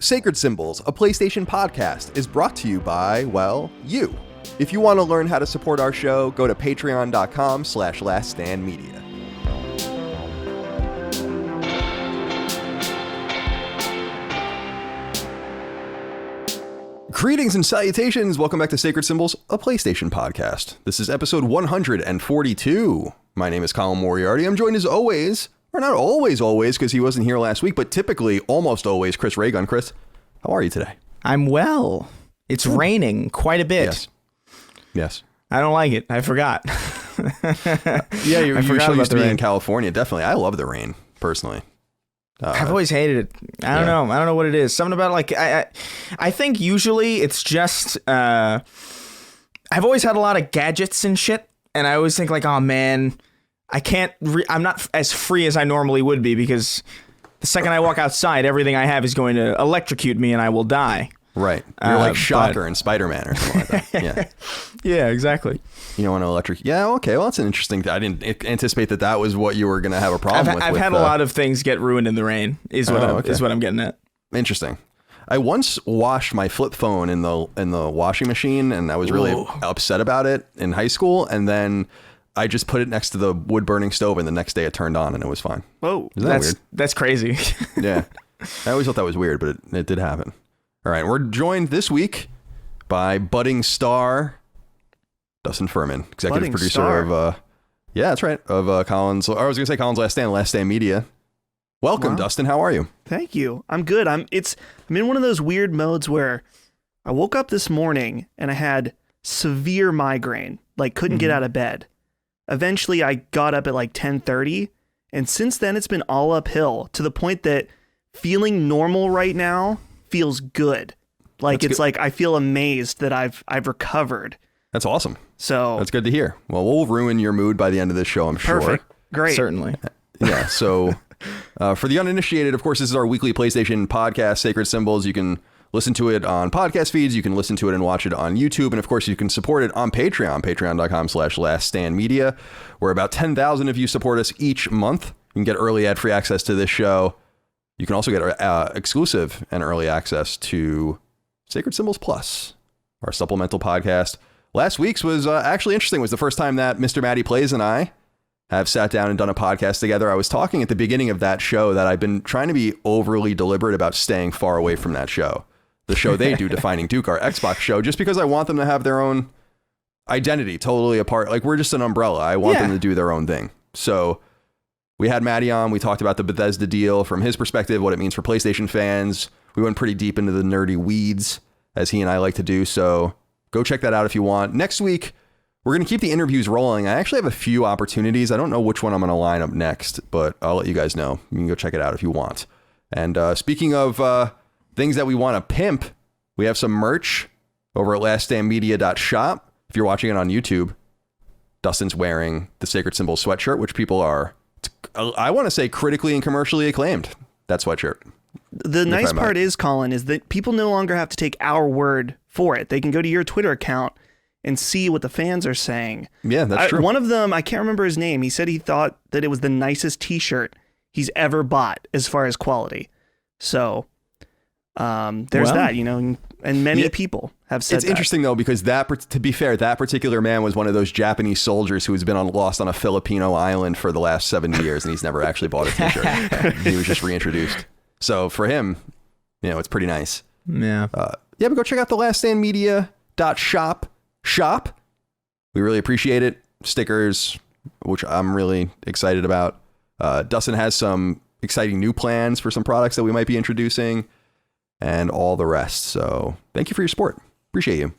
Sacred Symbols, a PlayStation podcast, is brought to you by, well, you. If you want to learn how to support our show, go to patreon.com/laststandmedia. Greetings and salutations. Welcome back to Sacred Symbols, a PlayStation podcast. This is episode 142. My name is Colin Moriarty. I'm joined as always, or not always because he wasn't here last week, but typically almost always, Chris Raygun. Chris, how are you today? I'm well. It's raining quite a bit. Yes. I don't like it. I forgot. Yeah, you're so used to being in California. Definitely. I love the rain, personally. I've always hated it. I don't know. I don't know what it is. Something about like I think usually it's just I've always had a lot of gadgets and shit, and I always think like, oh man, I'm not as free as I normally would be, because the second I walk outside, everything I have is going to electrocute me and I will die. Right. You're like Shocker and Spider-Man or something like that. Yeah. Yeah, exactly. You don't want to electrocute. Yeah, okay. Well, that's an interesting thing. I didn't anticipate that was what you were going to have a problem with. I've had a lot of things get ruined in the rain, is what I'm getting at. Interesting. I once washed my flip phone in the washing machine, and I was really upset about it in high school, and then I just put it next to the wood burning stove, and the next day it turned on and it was fine. Whoa. Isn't that weird? That's crazy. Yeah. I always thought that was weird, but it did happen. All right. We're joined this week by budding star Dustin Furman, executive budding producer star. Of, that's right, of Colin's, or I was going to say Colin's Last Stand Media. Welcome, wow. Dustin. How are you? Thank you. I'm good. I'm in one of those weird modes where I woke up this morning and I had severe migraine, like couldn't get out of bed. Eventually, I got up at like 10:30, and since then, it's been all uphill to the point that feeling normal right now feels good. Like That's it's good. Like I feel amazed that I've recovered. That's awesome. So that's good to hear. Well, we'll ruin your mood by the end of this show, I'm sure. Perfect. Great. Certainly. Yeah. So for the uninitiated, of course, this is our weekly PlayStation podcast, Sacred Symbols. You can listen to it on podcast feeds. You can listen to it and watch it on YouTube. And of course, you can support it on Patreon, patreon.com/laststandmedia, where about 10,000 of you support us each month. You can get early ad-free access to this show. You can also get exclusive and early access to Sacred Symbols Plus, our supplemental podcast. Last week's was actually interesting. It was the first time that Mr. Matty Plays and I have sat down and done a podcast together. I was talking at the beginning of that show that I've been trying to be overly deliberate about staying far away from that show. The show they do, Defining Duke, our Xbox show, just because I want them to have their own identity totally apart. Like, we're just an umbrella. I want them to do their own thing. So we had Matty on. We talked about the Bethesda deal from his perspective, what it means for PlayStation fans. We went pretty deep into the nerdy weeds, as he and I like to do. So go check that out if you want. Next week, we're going to keep the interviews rolling. I actually have a few opportunities. I don't know which one I'm going to line up next, but I'll let you guys know. You can go check it out if you want. And speaking of things that we want to pimp, we have some merch over at laststandmedia.shop. If you're watching it on YouTube, Dustin's wearing the Sacred Symbols sweatshirt, which people are, I want to say, critically and commercially acclaimed. That sweatshirt. The nice part is, Colin, is that people no longer have to take our word for it. They can go to your Twitter account and see what the fans are saying. Yeah, that's true. One of them, I can't remember his name. He said he thought that it was the nicest t-shirt he's ever bought as far as quality. So there's that, and many people have said it's interesting, though, because to be fair, that particular man was one of those Japanese soldiers who has been lost on a Filipino island for the last 70 years, and he's never actually bought a t-shirt. He was just reintroduced. So for him, it's pretty nice. Yeah. But go check out the laststandmedia.shop. We really appreciate it. Stickers, which I'm really excited about. Dustin has some exciting new plans for some products that we might be introducing, and all the rest. So thank you for your support. Appreciate you.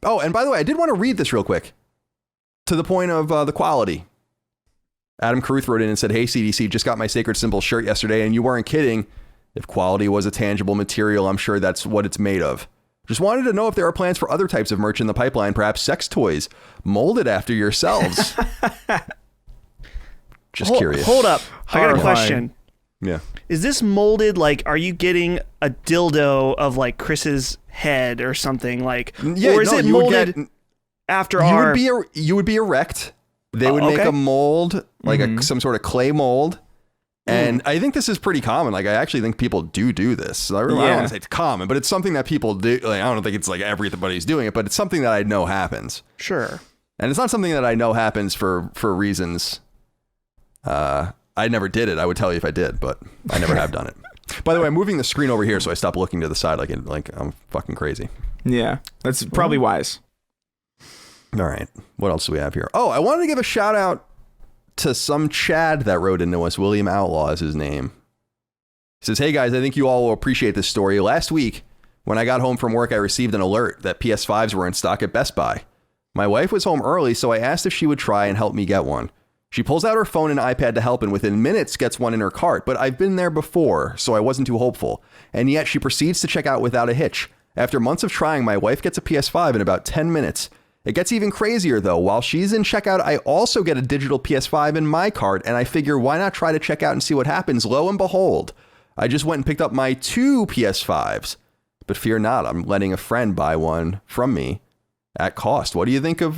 Oh, and by the way, I did want to read this real quick to the point of the quality. Adam Caruth wrote in and said, "Hey, CDC, just got my Sacred Symbols shirt yesterday, and you weren't kidding. If quality was a tangible material, I'm sure that's what it's made of. Just wanted to know if there are plans for other types of merch in the pipeline, perhaps sex toys, molded after yourselves." Just curious. Hold up. I got a question. Yeah. Is this molded, like, are you getting a dildo of, like, Chris's head or something? Like, or is it molded after you would be erect. They would make a mold, like some sort of clay mold. And I think this is pretty common. Like, I actually think people do this. I don't want to say it's common, but it's something that people do. Like, I don't think it's like everybody's doing it, but it's something that I know happens. Sure. And it's not something that I know happens for reasons. I never did it. I would tell you if I did, but I never have done it. By the way, I'm moving the screen over here, so I stop looking to the side like I'm fucking crazy. Yeah, that's probably wise. All right. What else do we have here? Oh, I wanted to give a shout out to some Chad that wrote into us. William Outlaw is his name. He says, hey guys, I think you all will appreciate this story. Last week, when I got home from work, I received an alert that PS5s were in stock at Best Buy. My wife was home early, so I asked if she would try and help me get one. She pulls out her phone and iPad to help and within minutes gets one in her cart, but I've been there before, so I wasn't too hopeful. And yet she proceeds to check out without a hitch. After months of trying, my wife gets a PS5 in about 10 minutes. It gets even crazier though. While she's in checkout, I also get a digital PS5 in my cart, and I figure why not try to check out and see what happens. Lo and behold, I just went and picked up my 2 PS5s. But fear not, I'm letting a friend buy one from me at cost. What do you think of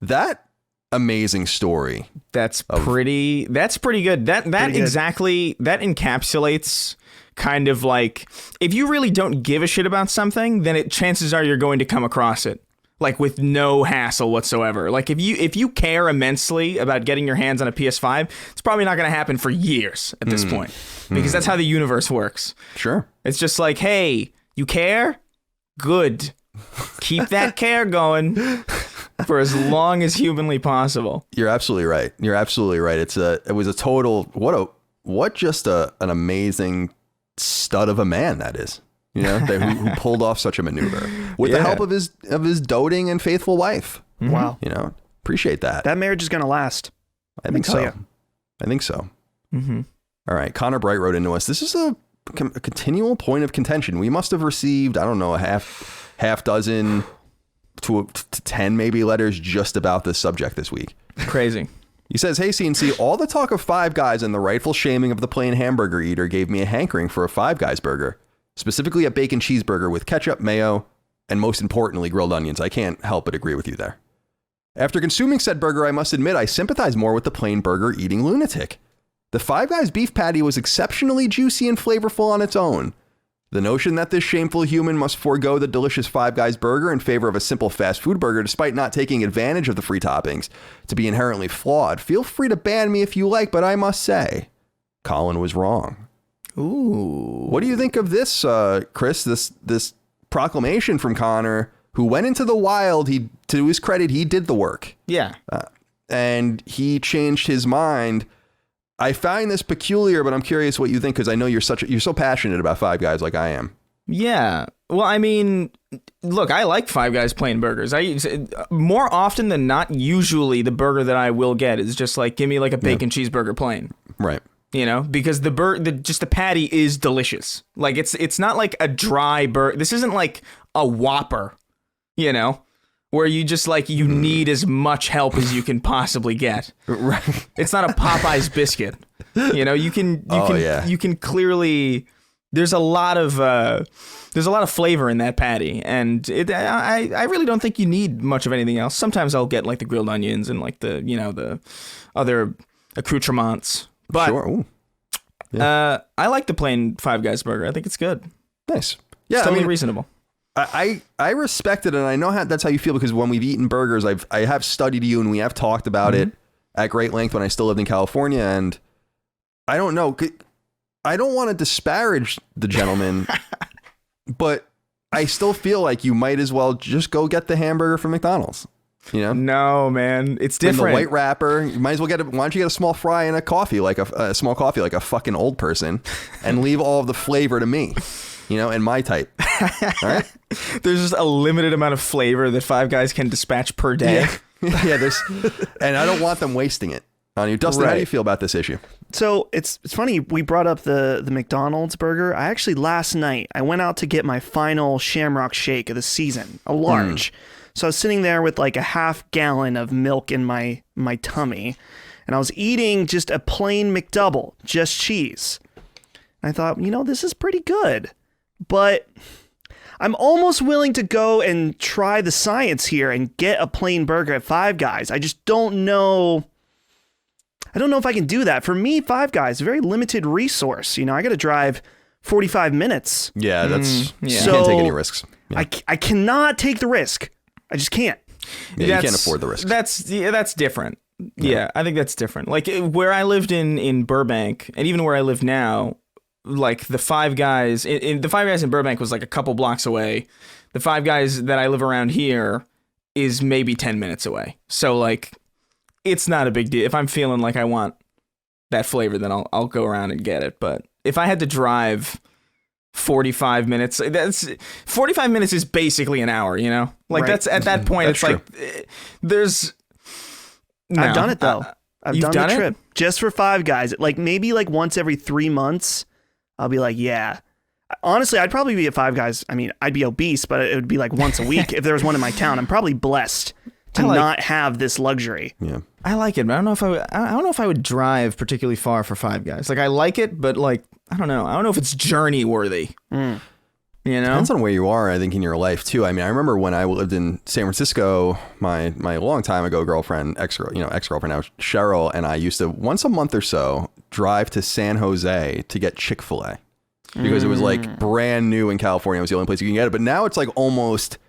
that amazing story? That's pretty good. That pretty exactly, that encapsulates kind of like, if you really don't give a shit about something, then chances are you're going to come across it. Like with no hassle whatsoever. Like if you care immensely about getting your hands on a PS5, it's probably not going to happen for years at this point, because that's how the universe works. Sure. It's just like, hey, you care? Good. Keep that care going for as long as humanly possible. You're absolutely right. You're absolutely right. It was a total, what just an amazing stud of a man that is. You know, who pulled off such a maneuver with the help of his doting and faithful wife. Mm-hmm. Wow. You know, appreciate that. That marriage is going to last. I think so. I think so. Mm-hmm. All right. Connor Bright wrote into us. This is a continual point of contention. We must have received, I don't know, a half dozen to 10 maybe letters just about this subject this week. Crazy. He says, hey, CNC, all the talk of Five Guys and the rightful shaming of the plain hamburger eater gave me a hankering for a Five Guys burger. Specifically a bacon cheeseburger with ketchup, mayo, and most importantly, grilled onions. I can't help but agree with you there. After consuming said burger, I must admit I sympathize more with the plain burger eating lunatic. The Five Guys beef patty was exceptionally juicy and flavorful on its own. The notion that this shameful human must forego the delicious Five Guys burger in favor of a simple fast food burger despite not taking advantage of the free toppings to be inherently flawed. Feel free to ban me if you like, but I must say, Colin was wrong. Ooh. What do you think of this, Chris? This proclamation from Connor, who went into the wild. To his credit, he did the work. Yeah. And he changed his mind. I find this peculiar, but I'm curious what you think, because I know you're so passionate about Five Guys like I am. Yeah. Well, I mean, look, I like Five Guys plain burgers. More often than not, usually the burger that I will get is just like, give me like a bacon cheeseburger plain. Right. You know, because the patty is delicious. Like it's not like a dry burger. This isn't like a Whopper, you know, where you just like you need as much help as you can possibly get. Right. It's not a Popeye's biscuit. You know, you can clearly, there's a lot of flavor in that patty, and I really don't think you need much of anything else. Sometimes I'll get like the grilled onions and like the other accoutrements. But sure. Ooh. Yeah. I like the plain Five Guys burger. I think it's good. Nice. Yeah, it's totally reasonable. I respect it, and I know that's how you feel, because when we've eaten burgers, I have studied you, and we have talked about it at great length when I still lived in California, and I don't know. I don't want to disparage the gentleman, but I still feel like you might as well just go get the hamburger from McDonald's. You know? No, man, it's different. In the white wrapper, you might as well why don't you get a small fry and a coffee, like a small coffee, like a fucking old person, and leave all of the flavor to me, you know, and my type. All right. There's just a limited amount of flavor that Five Guys can dispatch per day. Yeah, and I don't want them wasting it on you. Dustin, how do you feel about this issue? So it's funny, we brought up the McDonald's burger. I actually, last night, I went out to get my final Shamrock Shake of the season, a large. So I was sitting there with like a half gallon of milk in my tummy, and I was eating just a plain McDouble, just cheese. And I thought, this is pretty good, but I'm almost willing to go and try the science here and get a plain burger at Five Guys. I just don't know. I don't know if I can do that. For me, Five Guys, very limited resource. You know, I got to drive 45 minutes. Yeah, that's you So can't take any risks. Yeah. I cannot take the risk. I just can't. Yeah, you can't afford the risk. That's different. Yeah, I think that's different. Like where I lived in Burbank, and even where I live now, like the Five Guys the Five Guys in Burbank was like a couple blocks away. The Five Guys that I live around here is maybe 10 minutes away. So like, it's not a big deal. If I'm feeling like I want that flavor, then I'll go around and get it. But if I had to drive 45 minutes, 45 minutes is basically an hour, you know? Like that's at that point, it's true. like there's. No. I've done it though. I've You've done the done it? trip just for Five Guys. Like maybe like once every 3 months, I'll be like, yeah. Honestly, I'd probably be at Five Guys. I mean, I'd be obese, but it would be like once a week if there was one in my town. I'm probably blessed to not have this luxury. Yeah. I like it, but I don't know if I would drive particularly far for Five Guys. Like I like it, but like I don't know. I don't know if it's journey worthy. You know, Depends on where you are, I think, in your life too. I mean, I remember when I lived in San Francisco, my long time ago girlfriend, ex-girlfriend now, Cheryl, and I used to once a month or so drive to San Jose to get Chick-fil-A because it was like brand new in California. It was the only place you can get it. But now it's like almost,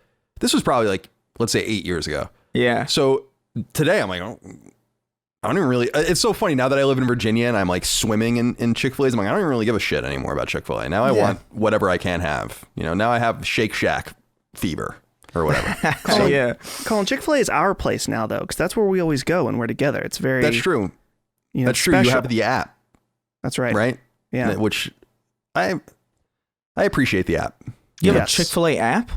this was probably like, let's say 8 years ago. Yeah. So today I'm like, I don't even really, it's so funny now that I live in Virginia and I'm like swimming in Chick-fil-A's. I'm like, I don't even really give a shit anymore about Chick-fil-A. Now I want whatever I can have. You know, now I have Shake Shack fever or whatever. Colin, Chick-fil-A is our place now though, because that's where we always go when we're together. It's very. That's true. You know, That's true. special. You have the app. That's right. Right? Yeah. Which I appreciate the app. You have a Chick-fil-A app?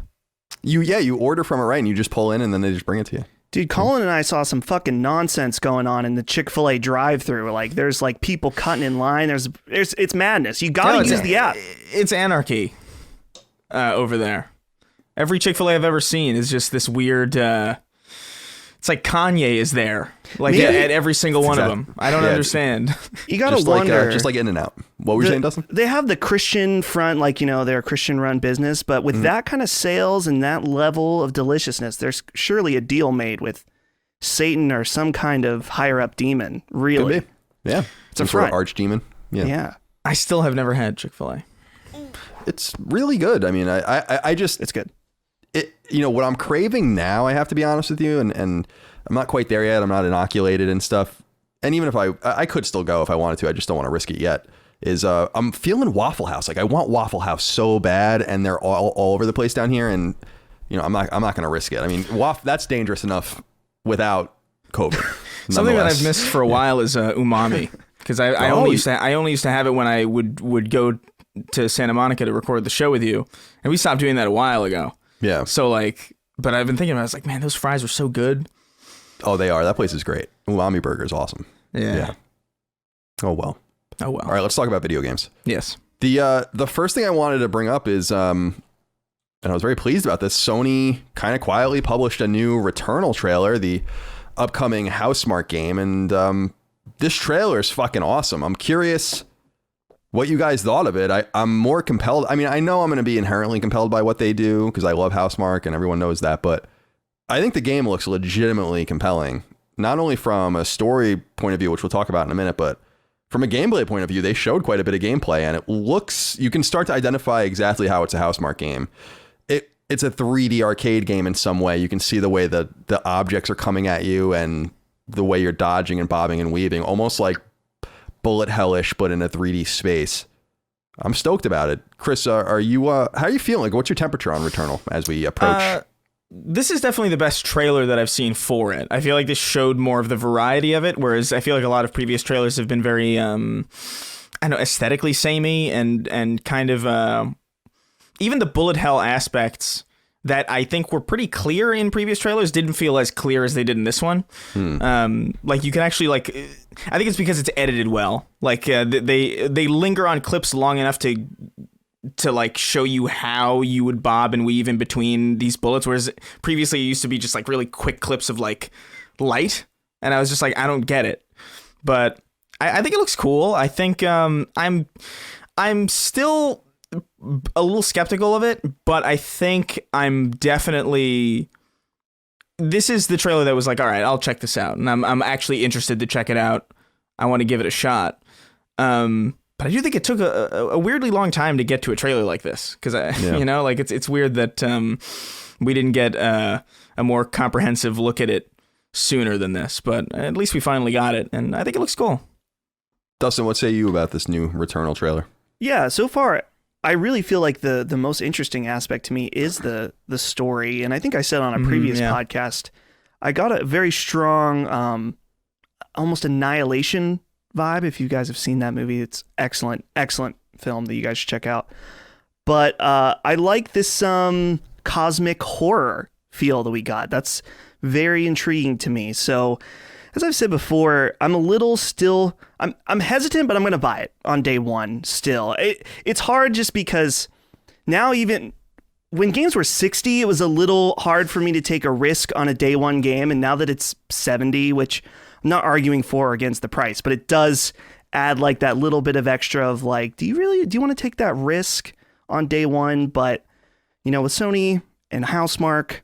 You order from it, right? And you just pull in and then they just bring it to you. Dude, Colin and I saw some fucking nonsense going on in the Chick-fil-A drive-thru. Like, there's like people cutting in line. It's madness. You gotta use the app. It's anarchy over there. Every Chick-fil-A I've ever seen is just this weird. It's like Kanye is there, like at every single one of them. I don't understand. You gotta wonder, just like In-N-Out. What were you saying, Dustin? They have the Christian front, like, you know, they're a Christian-run business, but with that kind of sales and that level of deliciousness, there's surely a deal made with Satan or some kind of higher-up demon. Really, Could be. Yeah, it's a sort of front. archdemon. Yeah, I still have never had Chick-fil-A. It's really good. I mean, I just it's good. You know what I'm craving now, I have to be honest with you, and I'm not quite there yet. I'm not inoculated and stuff. And even if I could still go if I wanted to, I just don't want to risk it yet. Is I'm feeling Waffle House. Like I want Waffle House so bad, and they're all over the place down here. And you know, I'm not going to risk it. I mean, that's dangerous enough without COVID. Something that I've missed for a while is umami, because I only used to have it when I would go to Santa Monica to record the show with you, and we stopped doing that a while ago. Yeah. So like, but I've been thinking about it. I was like, man, those fries are so good. Oh, they are. That place is great. Umami Burger is awesome. Yeah. Oh well. All right, let's talk about video games. Yes. The first thing I wanted to bring up is, and I was very pleased about this, Sony kind of quietly published a new Returnal trailer, the upcoming Housemarque game, and this trailer is fucking awesome. I'm curious what you guys thought of it. I'm more compelled. I mean, I know I'm going to be inherently compelled by what they do because I love Housemarque and everyone knows that, but I think the game looks legitimately compelling, not only from a story point of view, which we'll talk about in a minute, but from a gameplay point of view. They showed quite a bit of gameplay, and it looks, you can start to identify exactly how it's a Housemarque game. It's a 3D arcade game in some way. You can see the way the objects are coming at you and the way you're dodging and bobbing and weaving, almost like bullet hellish, but in a 3D space. I'm stoked about it. Chris, are you how are you feeling? Like, what's your temperature on Returnal as we approach? This is definitely the best trailer that I've seen for it. I feel like this showed more of the variety of it, whereas I feel like a lot of previous trailers have been very, I don't know, aesthetically samey and kind of, even the bullet hell aspects that I think were pretty clear in previous trailers didn't feel as clear as they did in this one. Like you can actually like, I think it's because it's edited well. Like they linger on clips long enough to like show you how you would bob and weave in between these bullets, whereas previously it used to be just like really quick clips of like light, and I was just like, I don't get it. But I think it looks cool. I think I'm still a little skeptical of it, but I think I'm definitely, this is the trailer that was like, all right, I'll check this out, and I'm actually interested to check it out. I want to give it a shot. But I do think it took a weirdly long time to get to a trailer like this, because like it's weird that we didn't get a more comprehensive look at it sooner than this. But at least we finally got it, and I think it looks cool. Dustin, what say you about this new Returnal trailer? Yeah, so far I really feel like the most interesting aspect to me is the story, and I think I said on a previous podcast, I got a very strong almost Annihilation vibe. If you guys have seen that movie, it's excellent film that you guys should check out. But I like this cosmic horror feel that we got. That's very intriguing to me. So as I've said before, I'm a little still, I'm hesitant, but I'm going to buy it on day one still. It's hard just because now, even when games were 60, it was a little hard for me to take a risk on a day one game. And now that it's 70, which I'm not arguing for or against the price, but it does add like that little bit of extra of like, do you want to take that risk on day one? But, with Sony and Housemarque,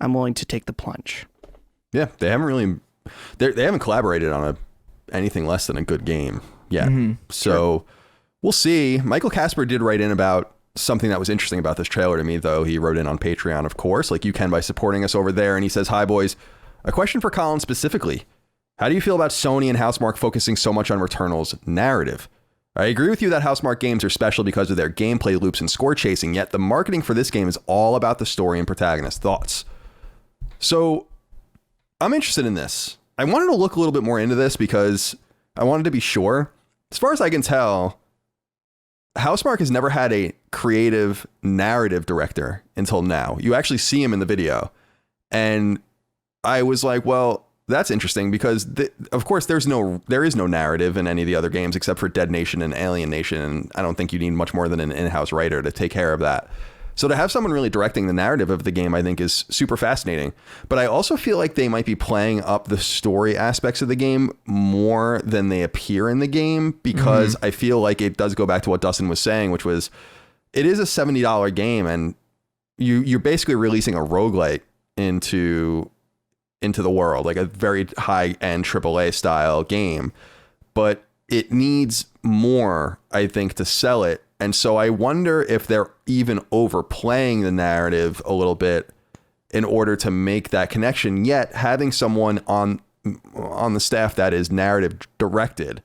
I'm willing to take the plunge. Yeah, they haven't collaborated on anything less than a good game yet. So we'll see. Michael Casper did write in about something that was interesting about this trailer to me, though. He wrote in on Patreon, of course, like you can by supporting us over there. And he says, "Hi, boys. A question for Colin specifically. How do you feel about Sony and Housemarque focusing so much on Returnal's narrative? I agree with you that Housemarque games are special because of their gameplay loops and score chasing, yet the marketing for this game is all about the story and protagonist. Thoughts?" So I'm interested in this. I wanted to look a little bit more into this because I wanted to be sure. As far as I can tell, Housemarque has never had a creative narrative director until now. You actually see him in the video. And I was like, well, that's interesting because, of course, there is no narrative in any of the other games except for Dead Nation and Alien Nation. And I don't think you need much more than an in-house writer to take care of that. So to have someone really directing the narrative of the game, I think is super fascinating. But I also feel like they might be playing up the story aspects of the game more than they appear in the game, because I feel like it does go back to what Dustin was saying, which was it is a $70 game and you're basically releasing a roguelite into the world, like a very high-end AAA style game. But it needs more, I think, to sell it. And so I wonder if they're even overplaying the narrative a little bit in order to make that connection, yet having someone on the staff that is narrative directed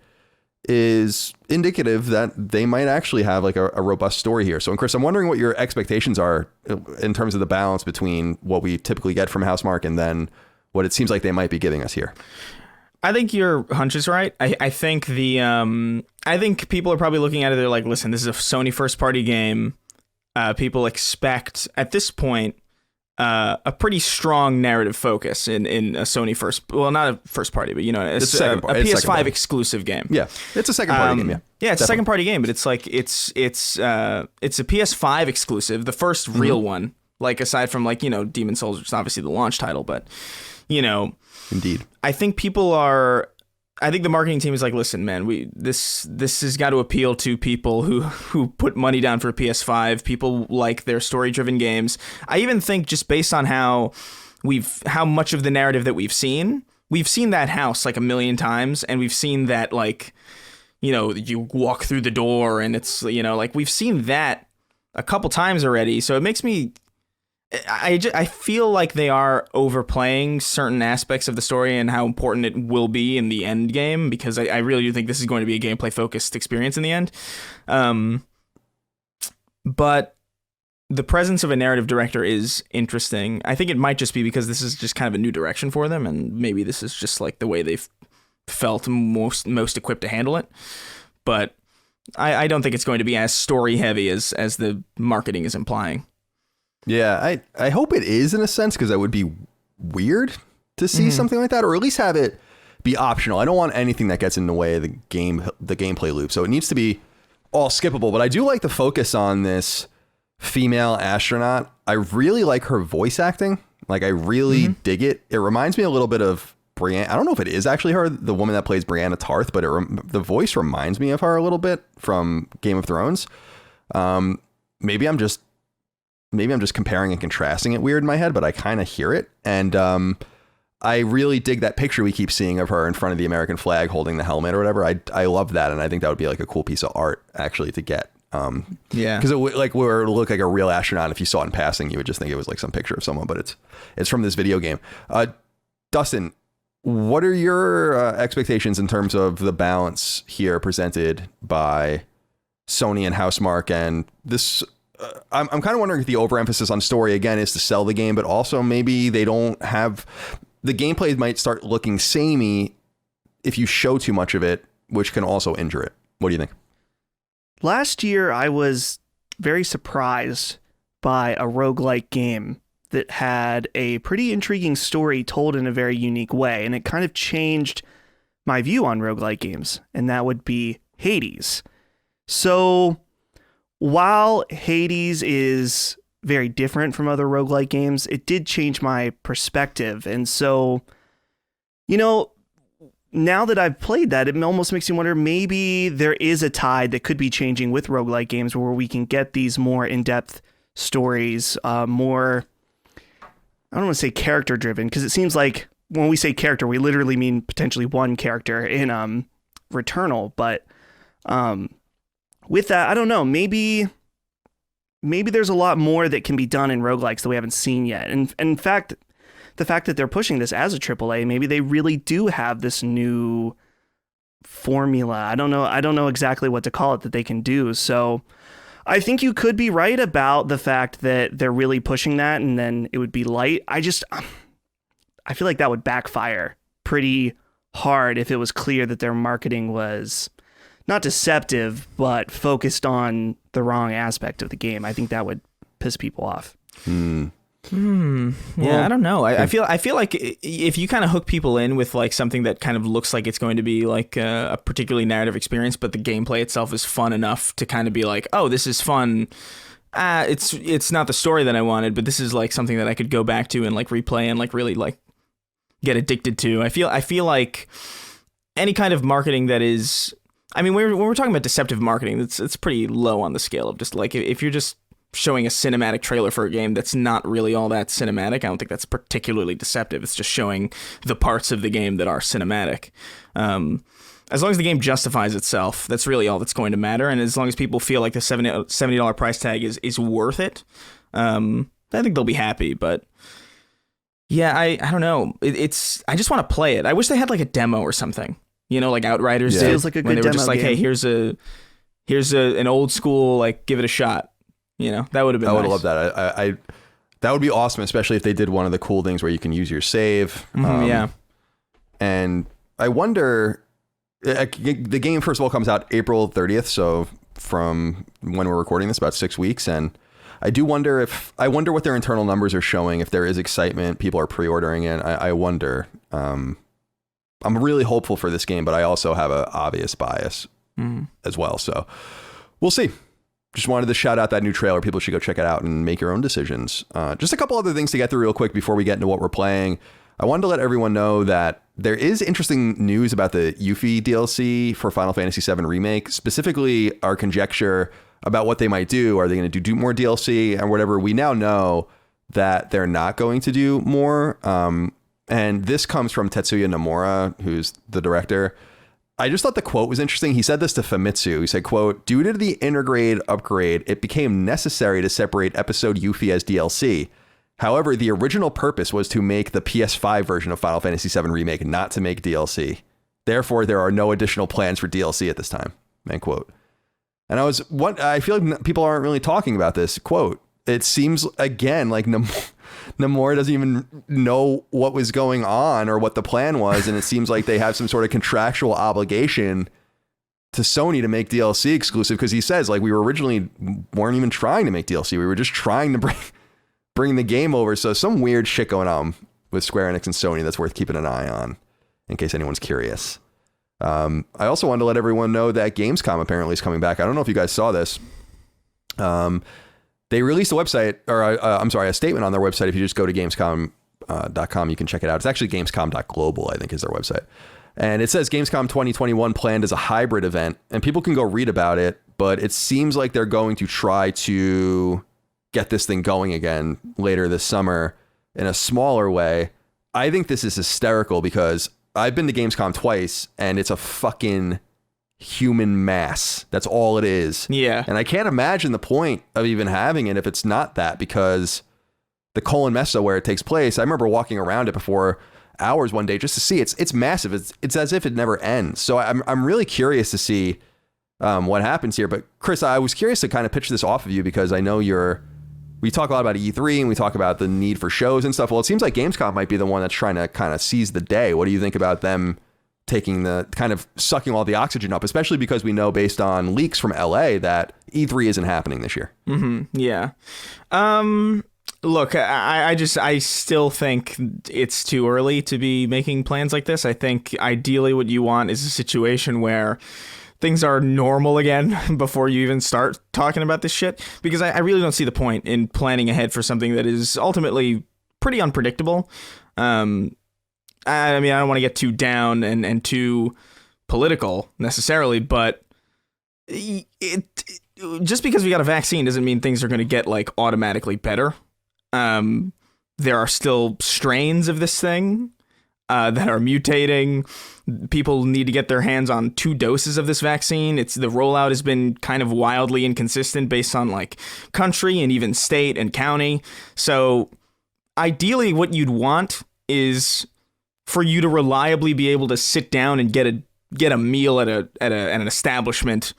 is indicative that they might actually have like a robust story here. So, and Chris, I'm wondering what your expectations are in terms of the balance between what we typically get from Housemarque and then what it seems like they might be giving us here. I think your hunch is right. I think I think people are probably looking at it. They're like, listen, this is a Sony first party game. People expect at this point a pretty strong narrative focus in a Sony not a first party, but it's a PS5 exclusive game. Yeah, it's a second party game. Yeah, it's definitely a second party game, but it's like it's a PS5 exclusive, the first real one. Like aside from Demon's Souls, which is obviously the launch title, but Indeed. I think the marketing team is like, listen, man, this has got to appeal to people who put money down for a PS5. People like their story-driven games. I even think just based on how much of the narrative that we've seen that house like a million times, and we've seen that you walk through the door and it's like we've seen that a couple times already. So it makes me. I feel like they are overplaying certain aspects of the story and how important it will be in the end game, because I really do think this is going to be a gameplay focused experience in the end. But the presence of a narrative director is interesting. I think it might just be because this is just kind of a new direction for them, and maybe this is just like the way they've felt most equipped to handle it. But I don't think it's going to be as story heavy as the marketing is implying. Yeah, I hope it is in a sense, because that would be weird to see something like that, or at least have it be optional. I don't want anything that gets in the way of the gameplay loop. So it needs to be all skippable. But I do like the focus on this female astronaut. I really like her voice acting. Like I really dig it. It reminds me a little bit of Brienne. I don't know if it is actually her, the woman that plays Brianna Tarth, but the voice reminds me of her a little bit from Game of Thrones. Maybe I'm just comparing and contrasting it weird in my head, but I kind of hear it. And I really dig that picture we keep seeing of her in front of the American flag holding the helmet or whatever. I love that, and I think that would be like a cool piece of art actually to get. Because it would look like a real astronaut. If you saw it in passing, you would just think it was like some picture of someone, but it's from this video game. Dustin, what are your expectations in terms of the balance here presented by Sony and Housemarque? And this, I'm kind of wondering if the overemphasis on story again is to sell the game, but also maybe they don't have the gameplay might start looking samey if you show too much of it, which can also injure it. What do you think? Last year, I was very surprised by a roguelike game that had a pretty intriguing story told in a very unique way, and it kind of changed my view on roguelike games, and that would be Hades. So while Hades is very different from other roguelike games, it did change my perspective. And so, now that I've played that, it almost makes me wonder, maybe there is a tide that could be changing with roguelike games where we can get these more in-depth stories, more, I don't want to say character driven, because it seems like when we say character, we literally mean potentially one character in Returnal. But with that, I don't know, maybe there's a lot more that can be done in roguelikes that we haven't seen yet. And in fact, the fact that they're pushing this as a AAA, maybe they really do have this new formula. I don't know exactly what to call it that they can do. So I think you could be right about the fact that they're really pushing that and then it would be light. I feel like that would backfire pretty hard if it was clear that their marketing was not deceptive, but focused on the wrong aspect of the game. I think that would piss people off. Yeah, I don't know. I feel like if you kind of hook people in with like something that kind of looks like it's going to be like a particularly narrative experience, but the gameplay itself is fun enough to kind of be like, oh, this is fun. It's not the story that I wanted, but this is like something that I could go back to and like replay and like really like get addicted to. I feel like any kind of marketing that is, I mean, when we're talking about deceptive marketing, it's pretty low on the scale of just like if you're just showing a cinematic trailer for a game that's not really all that cinematic, I don't think that's particularly deceptive. It's just showing the parts of the game that are cinematic. As long as the game justifies itself, that's really all that's going to matter. And as long as people feel like the $70 price tag is worth it, I think they'll be happy. But yeah, I don't know. I just want to play it. I wish they had like a demo or something, like Outriders did. Feels like a good when they were demo just like, game. hey, here's an old school, like, give it a shot. That would have been I would nice. love that. I that would be awesome, especially if they did one of the cool things where you can use your save. Yeah. And I wonder, the game first of all comes out April 30th, so from when we're recording this, about 6 weeks. And I wonder what their internal numbers are showing. If there is excitement, people are pre-ordering it. I wonder. I'm really hopeful for this game, but I also have an obvious bias as well. So we'll see. Just wanted to shout out that new trailer. People should go check it out and make your own decisions. Just a couple other things to get through real quick before we get into what we're playing. I wanted to let everyone know that there is interesting news about the Yuffie DLC for Final Fantasy VII Remake, specifically our conjecture about what they might do. Are they going to do more DLC and whatever? We now know that they're not going to do more. And this comes from Tetsuya Nomura, who's the director. I just thought the quote was interesting. He said this to Famitsu. He said, quote, "Due to the intergrade upgrade, it became necessary to separate episode Yuffie as DLC. However, the original purpose was to make the PS5 version of Final Fantasy VII Remake, not to make DLC. Therefore, there are no additional plans for DLC at this time." End quote. And I feel like people aren't really talking about this quote. It seems, again, like Nomura doesn't even know what was going on or what the plan was. And it seems like they have some sort of contractual obligation to Sony to make DLC exclusive. Because he says, like, we weren't even trying to make DLC. We were just trying to bring the game over. So some weird shit going on with Square Enix and Sony that's worth keeping an eye on, in case anyone's curious. I also wanted to let everyone know that Gamescom apparently is coming back. I don't know if you guys saw this. They released a website, or a statement on their website. If you just go to Gamescom.com, you can check it out. It's actually Gamescom.global, I think, is their website. And it says Gamescom 2021 planned as a hybrid event, and people can go read about it, but it seems like they're going to try to get this thing going again later this summer in a smaller way. I think this is hysterical because I've been to Gamescom twice and it's a fucking human mass. That's all it is. Yeah. And I can't imagine the point of even having it if it's not that, because the Colin Mesa where it takes place, I remember walking around it before hours one day just to see it's massive. It's as if it never ends. So I'm really curious to see what happens here. But Chris, I was curious to kind of pitch this off of you because I know we talk a lot about E3 and we talk about the need for shows and stuff. Well, it seems like Gamescom might be the one that's trying to kind of seize the day. What do you think about them taking the kind of sucking all the oxygen up, especially because we know based on leaks from LA that E3 isn't happening this year? Mm-hmm. Yeah. Look, I still think it's too early to be making plans like this. I think ideally what you want is a situation where things are normal again before you even start talking about this shit, because I really don't see the point in planning ahead for something that is ultimately pretty unpredictable. I mean, I don't want to get too down and too political necessarily, but just because we got a vaccine doesn't mean things are going to get like automatically better. There are still strains of this thing that are mutating. People need to get their hands on 2 doses of this vaccine. The rollout has been kind of wildly inconsistent based on like country and even state and county. So ideally what you'd want is for you to reliably be able to sit down and get a meal at an establishment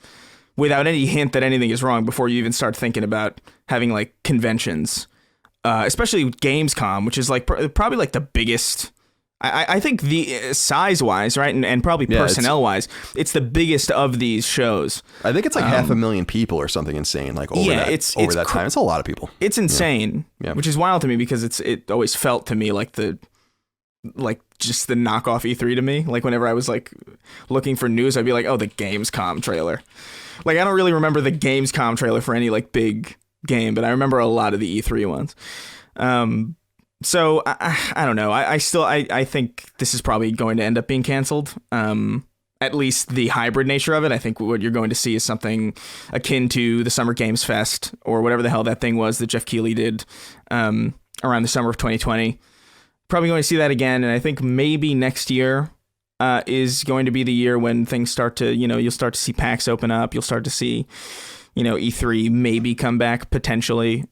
without any hint that anything is wrong before you even start thinking about having like conventions, especially Gamescom, which is like probably like the biggest. I think the size-wise, right, and probably personnel-wise, it's the biggest of these shows. I think it's like 500,000 people or something insane. Like over that time, it's a lot of people. It's insane, which is wild to me because it always felt to me like just the knockoff E3 to me. Like whenever I was like looking for news, I'd be like, oh, the Gamescom trailer. Like I don't really remember the Gamescom trailer for any like big game, but I remember a lot of the E3 ones. So I don't know. I think this is probably going to end up being canceled. At least the hybrid nature of it. I think what you're going to see is something akin to the Summer Games Fest or whatever the hell that thing was that Jeff Keighley did around the summer of 2020. Probably going to see that again. And I think maybe next year is going to be the year when things start to, you'll start to see PAX open up. You'll start to see, E3 maybe come back potentially.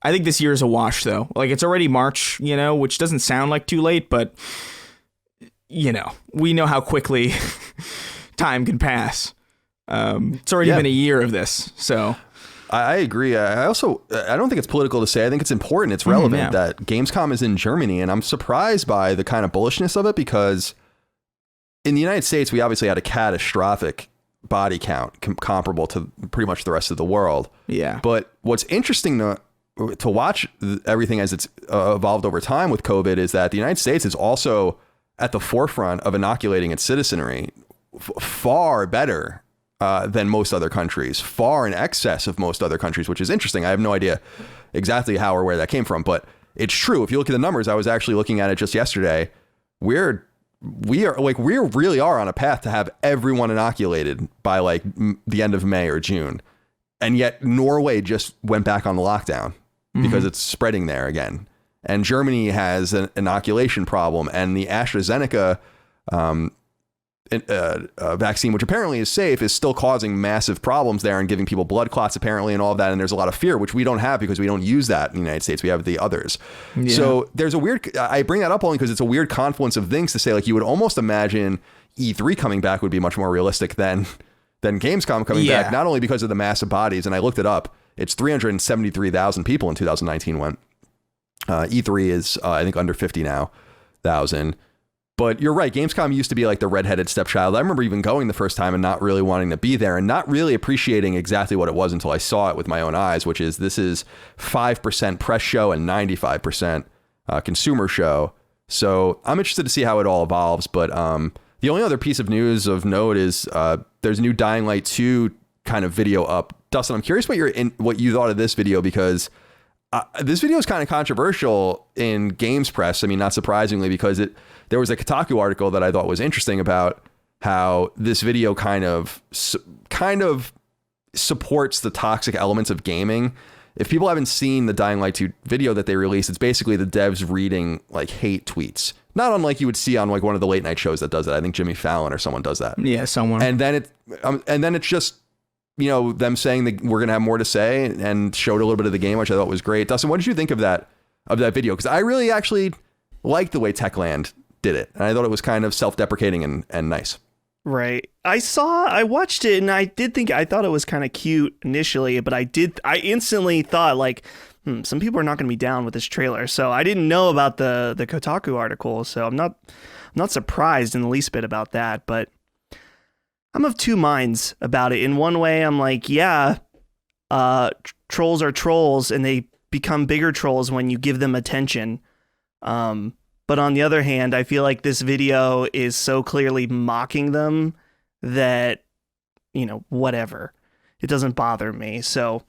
I think this year is a wash, though. Like, it's already March, which doesn't sound like too late, but, we know how quickly time can pass. It's already been a year of this, so. I agree. I don't think it's political to say. I think it's important. It's relevant that Gamescom is in Germany, and I'm surprised by the kind of bullishness of it because in the United States, we obviously had a catastrophic body count comparable to pretty much the rest of the world. Yeah. But what's interesting to watch everything as it's evolved over time with COVID is that the United States is also at the forefront of inoculating its citizenry far better than most other countries, far in excess of most other countries, which is interesting. I have no idea exactly how or where that came from, but it's true. If you look at the numbers, I was actually looking at it just yesterday. We really are on a path to have everyone inoculated by like the end of May or June. And yet Norway just went back on the lockdown because it's spreading there again. And Germany has an inoculation problem, and the AstraZeneca vaccine, which apparently is safe, is still causing massive problems there and giving people blood clots apparently and all of that. And there's a lot of fear, which we don't have because we don't use that in the United States. We have the others. Yeah. So there's I bring that up only because it's a weird confluence of things to say, like you would almost imagine E3 coming back would be much more realistic than Gamescom coming back, not only because of the massive bodies. And I looked it up. It's 373,000 people in 2019 went. E3 is, I think, under 50 now, 1,000. But you're right. Gamescom used to be like the redheaded stepchild. I remember even going the first time and not really wanting to be there and not really appreciating exactly what it was until I saw it with my own eyes, which is this is 5% press show and 95% consumer show. So I'm interested to see how it all evolves. But the only other piece of news of note is there's a new Dying Light 2 kind of video up. Dustin, I'm curious what you thought of this video, because this video is kind of controversial in games press. I mean, not surprisingly, because there was a Kotaku article that I thought was interesting about how this video kind of supports the toxic elements of gaming if people haven't seen the Dying Light 2 video that they released, it's basically the devs reading like hate tweets. Not unlike you would see on like one of the late night shows that does that. I think Jimmy Fallon or someone does that. Yeah, someone. And then it's just, you know, them saying that we're going to have more to say, and showed a little bit of the game, which I thought was great. Dustin, what did you think of that video? Because I really actually liked the way Techland did it. And I thought it was kind of self-deprecating and nice. Right. I watched it and I thought it was kind of cute initially, but I instantly thought like, some people are not going to be down with this trailer. So I didn't know about the Kotaku article. So I'm not surprised in the least bit about that, but I'm of two minds about it. In one way, I'm like, yeah, trolls are trolls and they become bigger trolls when you give them attention. But on the other hand, I feel like this video is so clearly mocking them that, you know, whatever. It doesn't bother me. So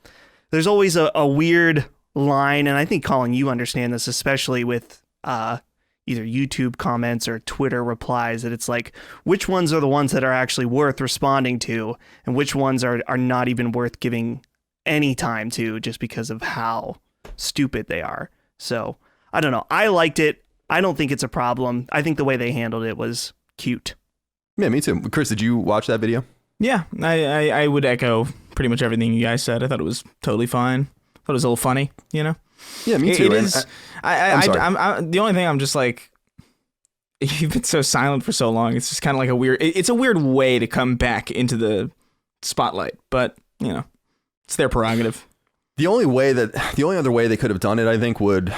there's always a weird line, and I think, Colin, you understand this, especially with either YouTube comments or Twitter replies, that it's like, which ones are the ones that are actually worth responding to, and which ones are not even worth giving any time to just because of how stupid they are. So, I don't know. I liked it. I don't think it's a problem. I think the way they handled it was cute. Yeah, me too. Chris, did you watch that video? Yeah, I would echo pretty much everything you guys said. I thought it was totally fine. I thought it was a little funny, you know? Yeah, me too. It is. I'm the only thing I'm just like, you've been so silent for so long. It's just kind of like it's a weird way to come back into the spotlight, but you know, it's their prerogative. The only other way they could have done it, I think, they could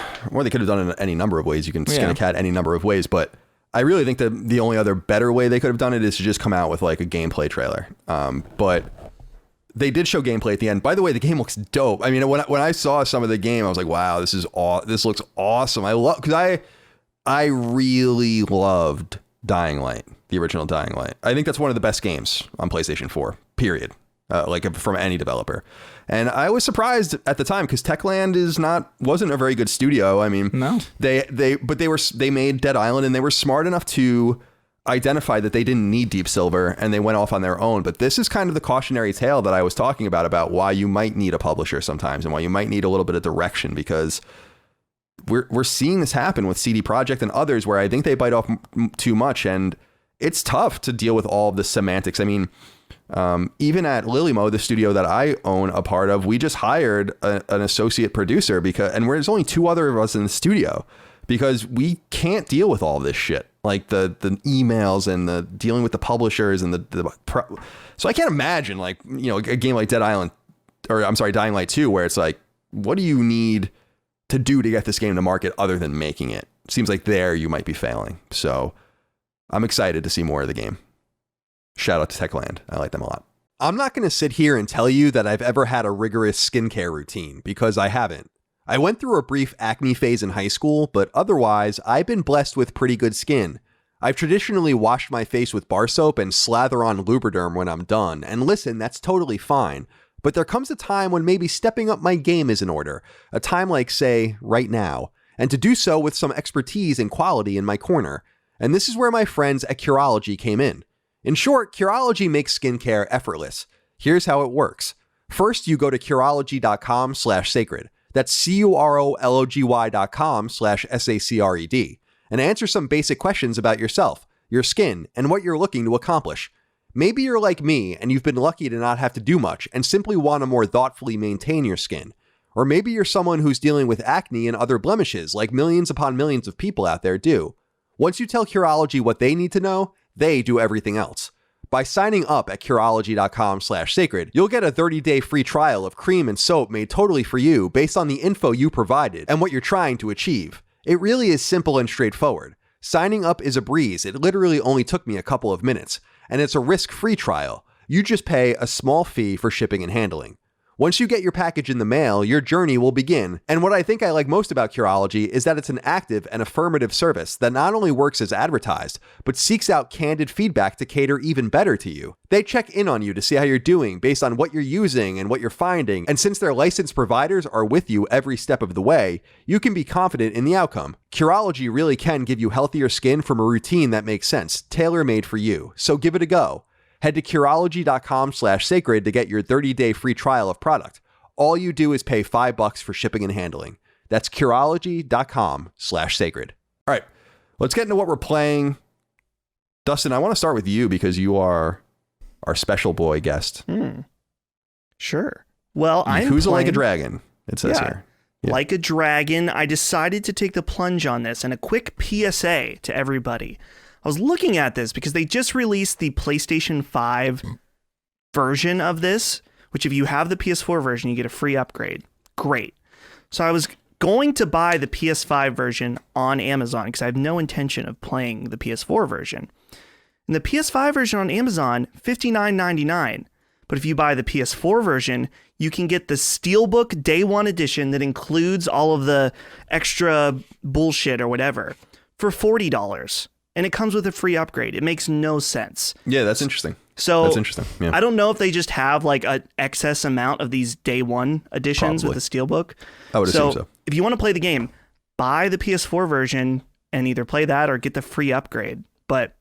have done it in any number of ways. You can skin a cat any number of ways, but I really think that the only other better way they could have done it is to just come out with like a gameplay trailer. But they did show gameplay at the end. By the way, the game looks dope. I mean, when I saw some of the game, I was like, wow, this looks awesome. I really loved Dying Light, the original Dying Light. I think that's one of the best games on PlayStation 4, period. Like from any developer. And I was surprised at the time because Techland wasn't a very good studio. I mean, no, they made Dead Island, and they were smart enough to identify that they didn't need Deep Silver, and they went off on their own. But this is kind of the cautionary tale that I was talking about why you might need a publisher sometimes and why you might need a little bit of direction, because we're seeing this happen with CD Projekt and others where I think they bite off too much, and it's tough to deal with all of the semantics. I mean, even at Lilymo, the studio that I own a part of, we just hired an associate producer and there's only two other of us in the studio because we can't deal with all this shit, like the emails and the dealing with the publishers and so I can't imagine, like, you know, a game like Dying Light 2, where it's like, what do you need to do to get this game to market other than making it? Seems like there you might be failing. So I'm excited to see more of the game. Shout out to Techland. I like them a lot. I'm not going to sit here and tell you that I've ever had a rigorous skincare routine, because I haven't. I went through a brief acne phase in high school, but otherwise, I've been blessed with pretty good skin. I've traditionally washed my face with bar soap and slather on Lubriderm when I'm done, and listen, that's totally fine. But there comes a time when maybe stepping up my game is in order, a time like, say, right now, and to do so with some expertise and quality in my corner. And this is where my friends at Curology came in. In short, Curology makes skincare effortless. Here's how it works. First, you go to Curology.com/sacred. That's Curology.com/SACRED. And answer some basic questions about yourself, your skin, and what you're looking to accomplish. Maybe you're like me and you've been lucky to not have to do much and simply want to more thoughtfully maintain your skin. Or maybe you're someone who's dealing with acne and other blemishes like millions upon millions of people out there do. Once you tell Curology what they need to know, they do everything else. By signing up at Curology.com/sacred, you'll get a 30-day free trial of cream and soap made totally for you based on the info you provided and what you're trying to achieve. It really is simple and straightforward. Signing up is a breeze. It literally only took me a couple of minutes, and it's a risk-free trial. You just pay a small fee for shipping and handling. Once you get your package in the mail, your journey will begin. And what I think I like most about Curology is that it's an active and affirmative service that not only works as advertised, but seeks out candid feedback to cater even better to you. They check in on you to see how you're doing based on what you're using and what you're finding. And since their licensed providers are with you every step of the way, you can be confident in the outcome. Curology really can give you healthier skin from a routine that makes sense, tailor-made for you. So give it a go. Head to Curology.com/sacred to get your 30-day free trial of product. All you do is pay $5 for shipping and handling. That's Curology.com/sacred. All right, let's get into what we're playing. Dustin, I want to start with you because you are our special boy guest. Sure. Well, Who's like a dragon? It says here. Yeah. Like a dragon, I decided to take the plunge on this, and a quick PSA to everybody. I was looking at this because they just released the PlayStation 5 version of this, which if you have the PS4 version, you get a free upgrade. Great. So I was going to buy the PS5 version on Amazon because I have no intention of playing the PS4 version. And the PS5 version on Amazon, $59.99. But if you buy the PS4 version, you can get the Steelbook Day 1 edition that includes all of the extra bullshit or whatever for $40. And it comes with a free upgrade. It makes no sense. Yeah, that's interesting. So that's interesting. Yeah. I don't know if they just have like an excess amount of these Day 1 editions Probably. with the Steelbook. I would assume so. If you want to play the game, buy the PS4 version and either play that or get the free upgrade. But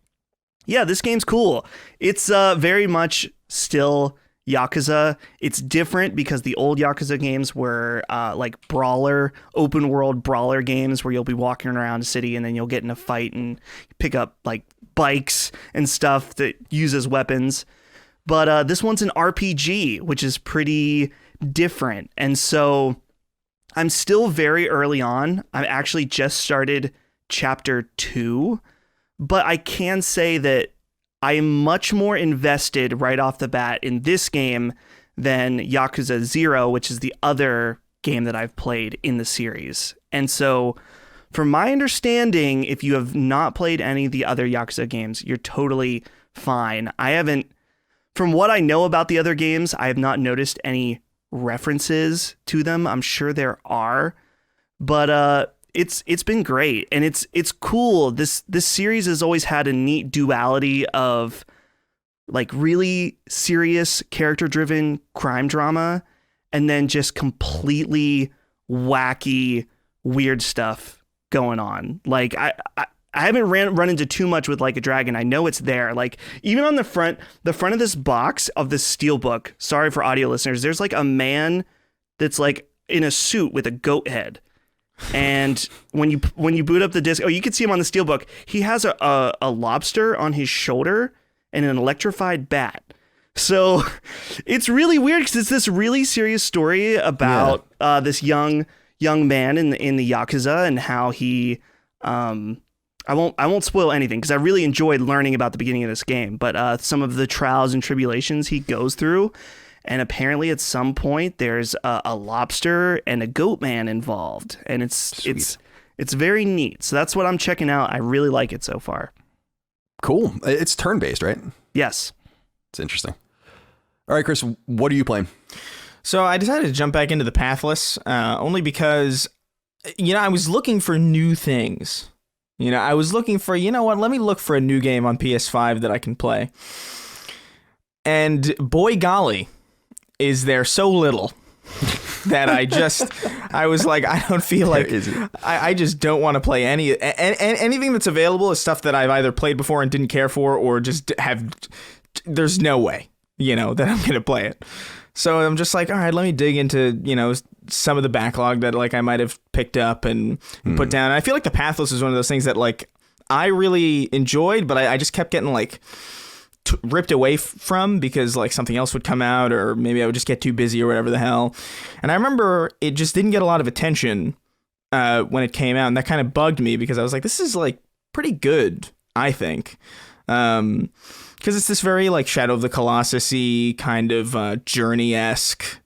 yeah, this game's cool. It's very much still Yakuza. It's different because the old Yakuza games were like open world brawler games where you'll be walking around a city and then you'll get in a fight and pick up like bikes and stuff that use as weapons. But this one's an RPG, which is pretty different. And so I'm still very early on. I actually just started chapter 2, but I can say that I am much more invested right off the bat in this game than Yakuza 0, which is the other game that I've played in the series. And so, from my understanding, if you have not played any of the other Yakuza games, you're totally fine. From what I know about the other games, I have not noticed any references to them. I'm sure there are, but it's been great, and it's cool. This series has always had a neat duality of like really serious character-driven crime drama and then just completely wacky weird stuff going on. Like I haven't run into too much with Like a Dragon. I know it's there. Like even on the front of this box of this steelbook, sorry for audio listeners, there's like a man that's like in a suit with a goat head. And when you boot up the disc, you can see him on the steelbook. He has a lobster on his shoulder and an electrified bat. So it's really weird because it's this really serious story about this young man in the Yakuza and how he I won't spoil anything because I really enjoyed learning about the beginning of this game, but some of the trials and tribulations he goes through. And apparently at some point there's a lobster and a goat man involved, and it's very neat. So that's what I'm checking out. I really like it so far. Cool. It's turn-based, right? Yes. It's interesting. All right, Chris, what are you playing? So I decided to jump back into the Pathless only because, I was looking for new things. I was looking for, let me look for a new game on PS5 that I can play. And boy golly, is there so little that I was like, I don't feel like I just don't want to play anything that's available is stuff that I've either played before and didn't care for, or just there's no way, that I'm going to play it. So I'm just like, all right, let me dig into, some of the backlog that like I might have picked up and put down. And I feel like the Pathless is one of those things that like I really enjoyed, but I just kept getting like ripped away from because like something else would come out, or maybe I would just get too busy or whatever the hell. And I remember it just didn't get a lot of attention when it came out, and that kind of bugged me because I was like, this is like pretty good, I think, because it's this very like Shadow of the Colossus-y kind of Journey-esque,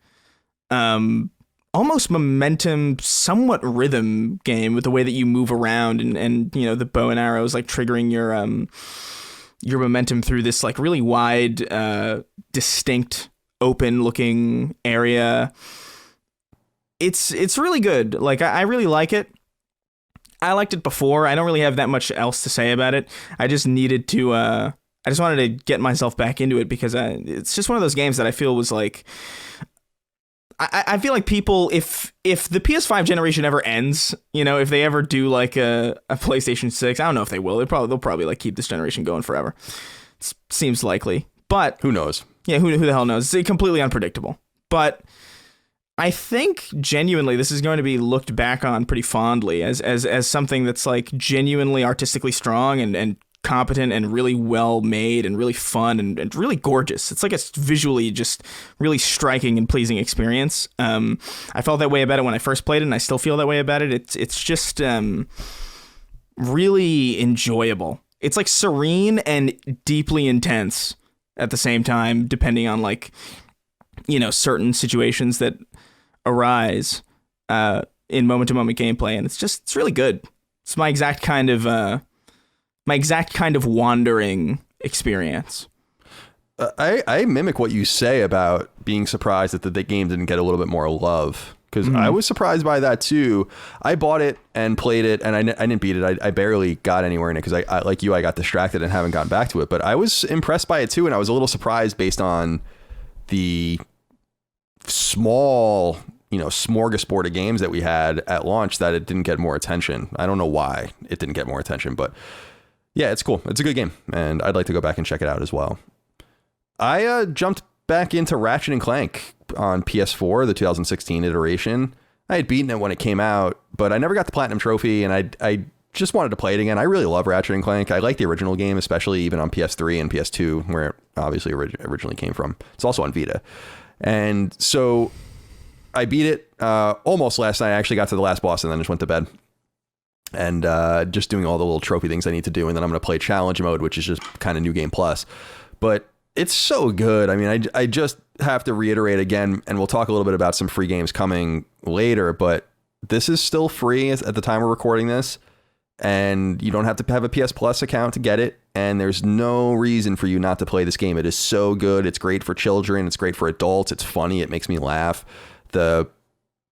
almost momentum, somewhat rhythm game with the way that you move around and the bow and arrows like triggering your momentum through this like really wide, distinct, open looking area. It's really good. Like I really like it. I liked it before. I don't really have that much else to say about it. I just needed to, I just wanted to get myself back into it because it's just one of those games that I feel was like, I feel like people, if the PS5 generation ever ends, if they ever do like a PlayStation 6, I don't know if they will. They'll probably like keep this generation going forever. It seems likely, but who knows? Yeah, who the hell knows? It's completely unpredictable. But I think genuinely this is going to be looked back on pretty fondly as something that's like genuinely artistically strong and competent and really well made and really fun and really gorgeous. It's like a visually just really striking and pleasing experience. I felt that way about it when I first played it, and I still feel that way about it. It's just really enjoyable. It's like serene and deeply intense at the same time, depending on like, you know, certain situations that arise in moment-to-moment gameplay, and it's really good. It's my exact kind of wandering experience. I mimic what you say about being surprised that the game didn't get a little bit more love, because I was surprised by that too. I bought it and played it, and I didn't beat it. I barely got anywhere in it because I like you, I got distracted and haven't gotten back to it. But I was impressed by it too, and I was a little surprised based on the small, you know, smorgasbord of games that we had at launch that it didn't get more attention. I don't know why it didn't get more attention, but yeah, it's cool. It's a good game, and I'd like to go back and check it out as well. I jumped back into Ratchet and Clank on PS4, the 2016 iteration. I had beaten it when it came out, but I never got the Platinum Trophy, and I just wanted to play it again. I really love Ratchet and Clank. I like the original game, especially even on PS3 and PS2, where it obviously originally came from. It's also on Vita. And so I beat it almost last night. I actually got to the last boss and then just went to bed. And just doing all the little trophy things I need to do. And then I'm going to play challenge mode, which is just kind of New Game Plus. But it's so good. I mean, I just have to reiterate again, and we'll talk a little bit about some free games coming later, but this is still free at the time we're recording this. And you don't have to have a PS Plus account to get it. And there's no reason for you not to play this game. It is so good. It's great for children. It's great for adults. It's funny. It makes me laugh. The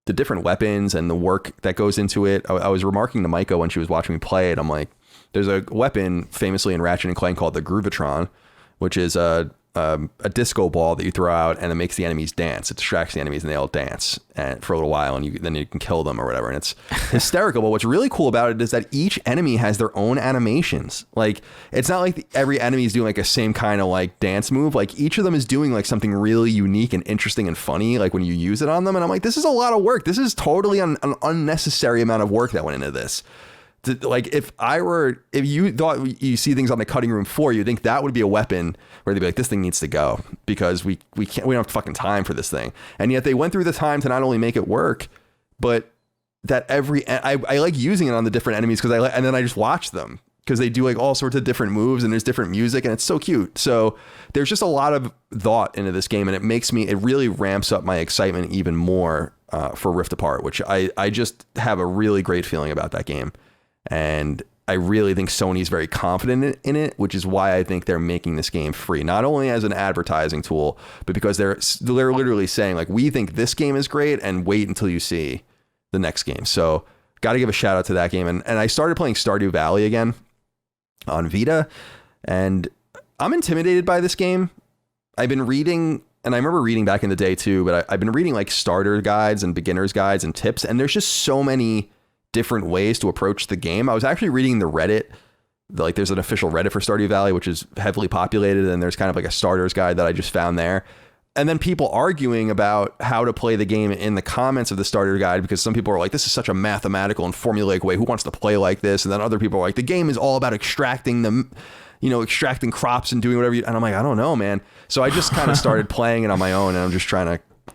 different weapons and the work that goes into it. I was remarking to Micah when she was watching me play it. I'm like, there's a weapon famously in Ratchet and Clank called the Groovatron, which is a disco ball that you throw out and it makes the enemies dance. It distracts the enemies and they all dance for a little while, and then you can kill them or whatever. And it's hysterical. But what's really cool about it is that each enemy has their own animations. Like, it's not like every enemy is doing like a same kind of like dance move. Like, each of them is doing like something really unique and interesting and funny, like when you use it on them. And I'm like, this is a lot of work. This is totally an unnecessary amount of work that went into this. Like, if you thought you see things on the cutting room floor, you think that would be a weapon where they'd be like, this thing needs to go because we don't have fucking time for this thing. And yet they went through the time to not only make it work, but that I like using it on the different enemies and then I just watch them because they do like all sorts of different moves and there's different music and it's so cute. So there's just a lot of thought into this game, and it really ramps up my excitement even more for Rift Apart, which I just have a really great feeling about that game. And I really think Sony's very confident in it, which is why I think they're making this game free, not only as an advertising tool, but because they're literally saying, like, we think this game is great and wait until you see the next game. So got to give a shout out to that game. And I started playing Stardew Valley again on Vita, and I'm intimidated by this game. I've been reading, and I remember reading back in the day too, but I've been reading like starter guides and beginner's guides and tips, and there's just so many different ways to approach the game. I was actually reading the Reddit, like there's an official Reddit for Stardew Valley, which is heavily populated, and there's kind of like a starter's guide that I just found there. And then people arguing about how to play the game in the comments of the starter guide, because some people are like, this is such a mathematical and formulaic way. Who wants to play like this? And then other people are like, the game is all about extracting crops and doing whatever and I'm like, I don't know, man. So I just kind of started playing it on my own, and I'm just trying to,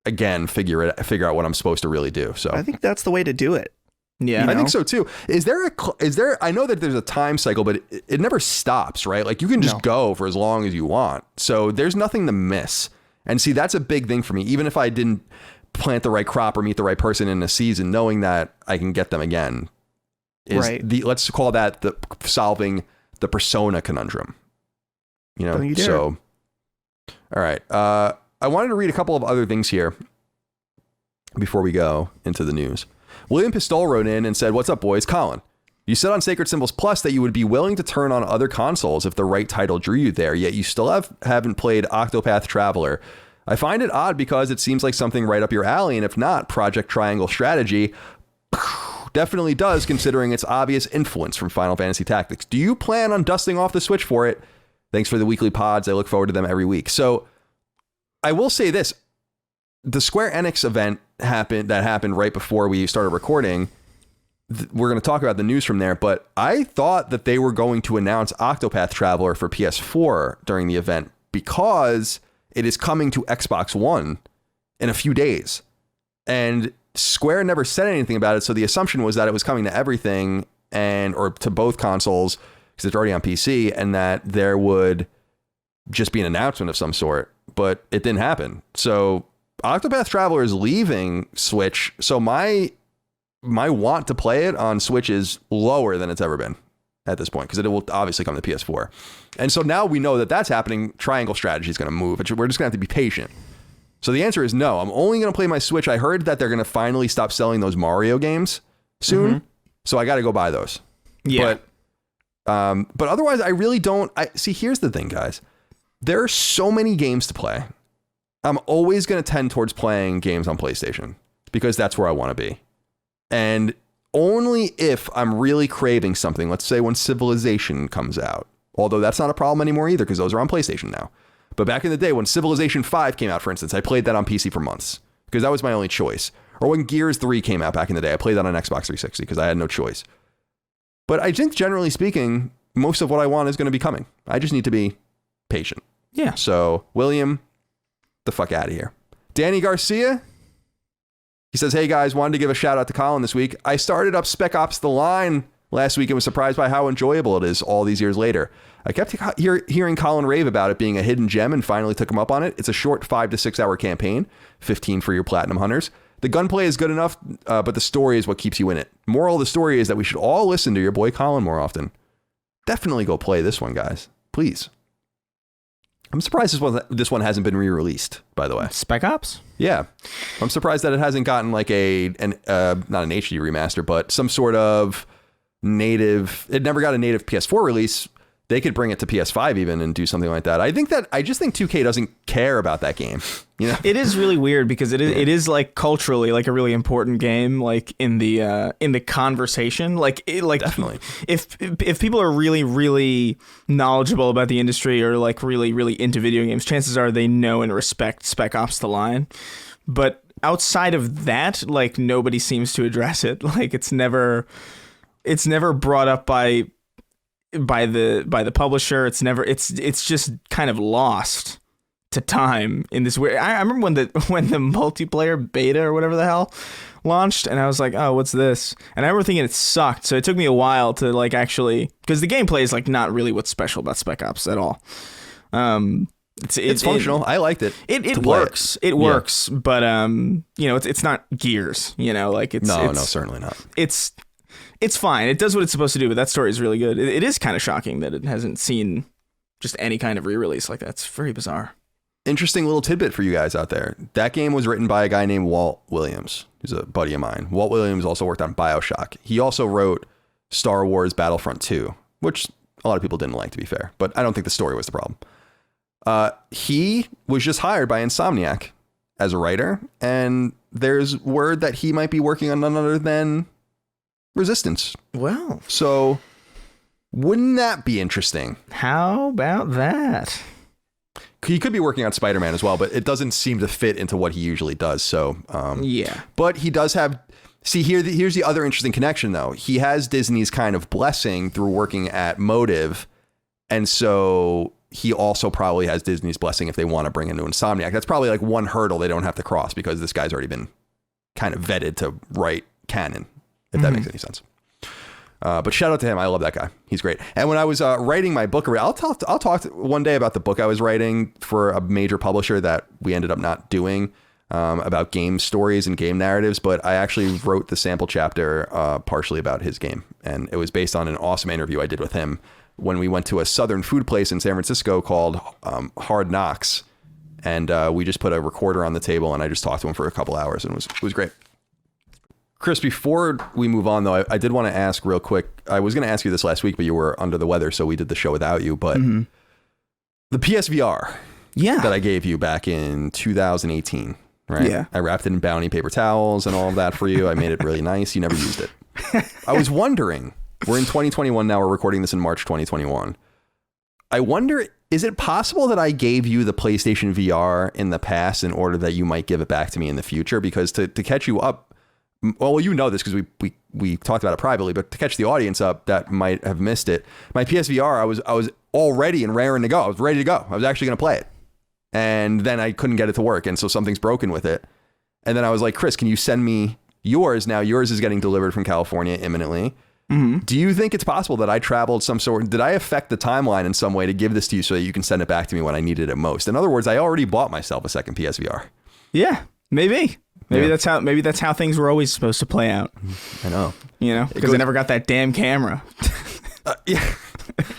again, figure out what I'm supposed to really do. So I think that's the way to do it. Yeah, I think so too. Is there I know that there's a time cycle, but it never stops, right? Like, you can just go for as long as you want. So there's nothing to miss. And see, that's a big thing for me. Even if I didn't plant the right crop or meet the right person in a season, knowing that I can get them again is let's call that the solving the persona conundrum. You know? Don't you dare. So, all right. I wanted to read a couple of other things here before we go into the news. William Pistol wrote in and said, "What's up, boys? Colin, you said on Sacred Symbols Plus that you would be willing to turn on other consoles if the right title drew you there, yet you still haven't played Octopath Traveler. I find it odd because it seems like something right up your alley, and if not, Project Triangle Strategy definitely does, considering its obvious influence from Final Fantasy Tactics. Do you plan on dusting off the Switch for it? Thanks for the weekly pods. I look forward to them every week." So I will say this. the Square Enix event happened right before we started recording. We're going to talk about the news from there, but I thought that they were going to announce Octopath Traveler for PS4 during the event because it is coming to Xbox One in a few days. And Square never said anything about it, so the assumption was that it was coming to everything or to both consoles because it's already on PC, and that there would just be an announcement of some sort, but it didn't happen. So Octopath Traveler is leaving Switch, so my want to play it on Switch is lower than it's ever been at this point, because it will obviously come to PS4. And so now we know that that's happening. Triangle Strategy is going to move. We're just going to have to be patient. So the answer is no. I'm only going to play my Switch. I heard that they're going to finally stop selling those Mario games soon. So I got to go buy those. Yeah. But otherwise, I really don't. See, here's the thing, guys. There are so many games to play. I'm always going to tend towards playing games on PlayStation because that's where I want to be. And only if I'm really craving something, let's say when Civilization comes out, although that's not a problem anymore either because those are on PlayStation now. But back in the day when Civilization 5 came out, for instance, I played that on PC for months because that was my only choice. Or when Gears 3 came out back in the day, I played that on Xbox 360 because I had no choice. But I think generally speaking, most of what I want is going to be coming. I just need to be patient. Yeah. So, William, the fuck out of here. Danny Garcia, he says, hey guys, wanted to give a shout out to Colin this week. I started up Spec Ops The Line last week and was surprised by how enjoyable it is all these years later. I kept hearing Colin rave about it being a hidden gem and finally took him up on it. It's a short 5 to 6 hour campaign, 15 for your platinum hunters. The gunplay is good enough, but the story is what keeps you in it. Moral of the story is that we should all listen to your boy Colin more often. Definitely go play this one, guys. Please. I'm surprised this one hasn't been re-released, by the way. Spec Ops? Yeah. I'm surprised that it hasn't gotten like not an HD remaster, but some sort of native. It never got a native PS4 release. They could bring it to PS5 even and do something like that. I just think 2K doesn't care about that game. You know? It is really weird because it is like culturally like a really important game, like in the conversation. Definitely. If people are really, really knowledgeable about the industry or like really, really into video games, chances are they know and respect Spec Ops The Line. But outside of that, like nobody seems to address it. Like it's never brought up by the publisher. It's just kind of lost to time in this weird. I remember when the multiplayer beta or whatever the hell launched, and I was like, oh, what's this? And I remember thinking it sucked. So it took me a while to like actually, because the gameplay is like not really what's special about Spec Ops at all. It's functional. I liked it. It works. It works, but it's not Gears. Like no, certainly not. It's fine. It does what it's supposed to do, but that story is really good. It is kind of shocking that it hasn't seen just any kind of re-release like that. It's very bizarre. Interesting little tidbit for you guys out there. That game was written by a guy named Walt Williams, who's a buddy of mine. Walt Williams also worked on BioShock. He also wrote Star Wars Battlefront 2, which a lot of people didn't like, to be fair, but I don't think the story was the problem. He was just hired by Insomniac as a writer, and there's word that he might be working on none other than Resistance. Well, so wouldn't that be interesting? How about that? He could be working on Spider-Man as well, but it doesn't seem to fit into what he usually does. So, yeah. But he does have. See, here's the other interesting connection, though. He has Disney's kind of blessing through working at Motive, and so he also probably has Disney's blessing if they want to bring in Insomniac. That's probably like one hurdle they don't have to cross because this guy's already been kind of vetted to write canon, if that makes any sense. But shout out to him. I love that guy. He's great. And when I was writing my book, I'll talk one day about the book I was writing for a major publisher that we ended up not doing about game stories and game narratives. But I actually wrote the sample chapter partially about his game. And it was based on an awesome interview I did with him when we went to a southern food place in San Francisco called Hard Knocks. And we just put a recorder on the table and I just talked to him for a couple hours and it was great. Chris, before we move on, though, I did want to ask real quick. I was going to ask you this last week, but you were under the weather, so we did the show without you. But the PSVR that I gave you back in 2018, right? Yeah. I wrapped it in Bounty paper towels and all of that for you. I made it really nice. You never used it. I was wondering, we're in 2021 now. We're recording this in March 2021. I wonder Is it possible that I gave you the PlayStation VR in the past in order that you might give it back to me in the future? Because to catch you up, well, you know this because we talked about it privately, but to catch the audience up that might have missed it, my PSVR, I was all ready and raring to go. I was ready to go. I was actually going to play it. And then I couldn't get it to work. And so something's broken with it. And then I was like, Chris, can you send me yours? Now yours is getting delivered from California imminently. Mm-hmm. Do you think it's possible that I traveled did I affect the timeline in some way to give this to you so that you can send it back to me when I needed it most? In other words, I already bought myself a second PSVR. Yeah, maybe that's how things were always supposed to play out. I know. You know, because I never got that damn camera. Yeah.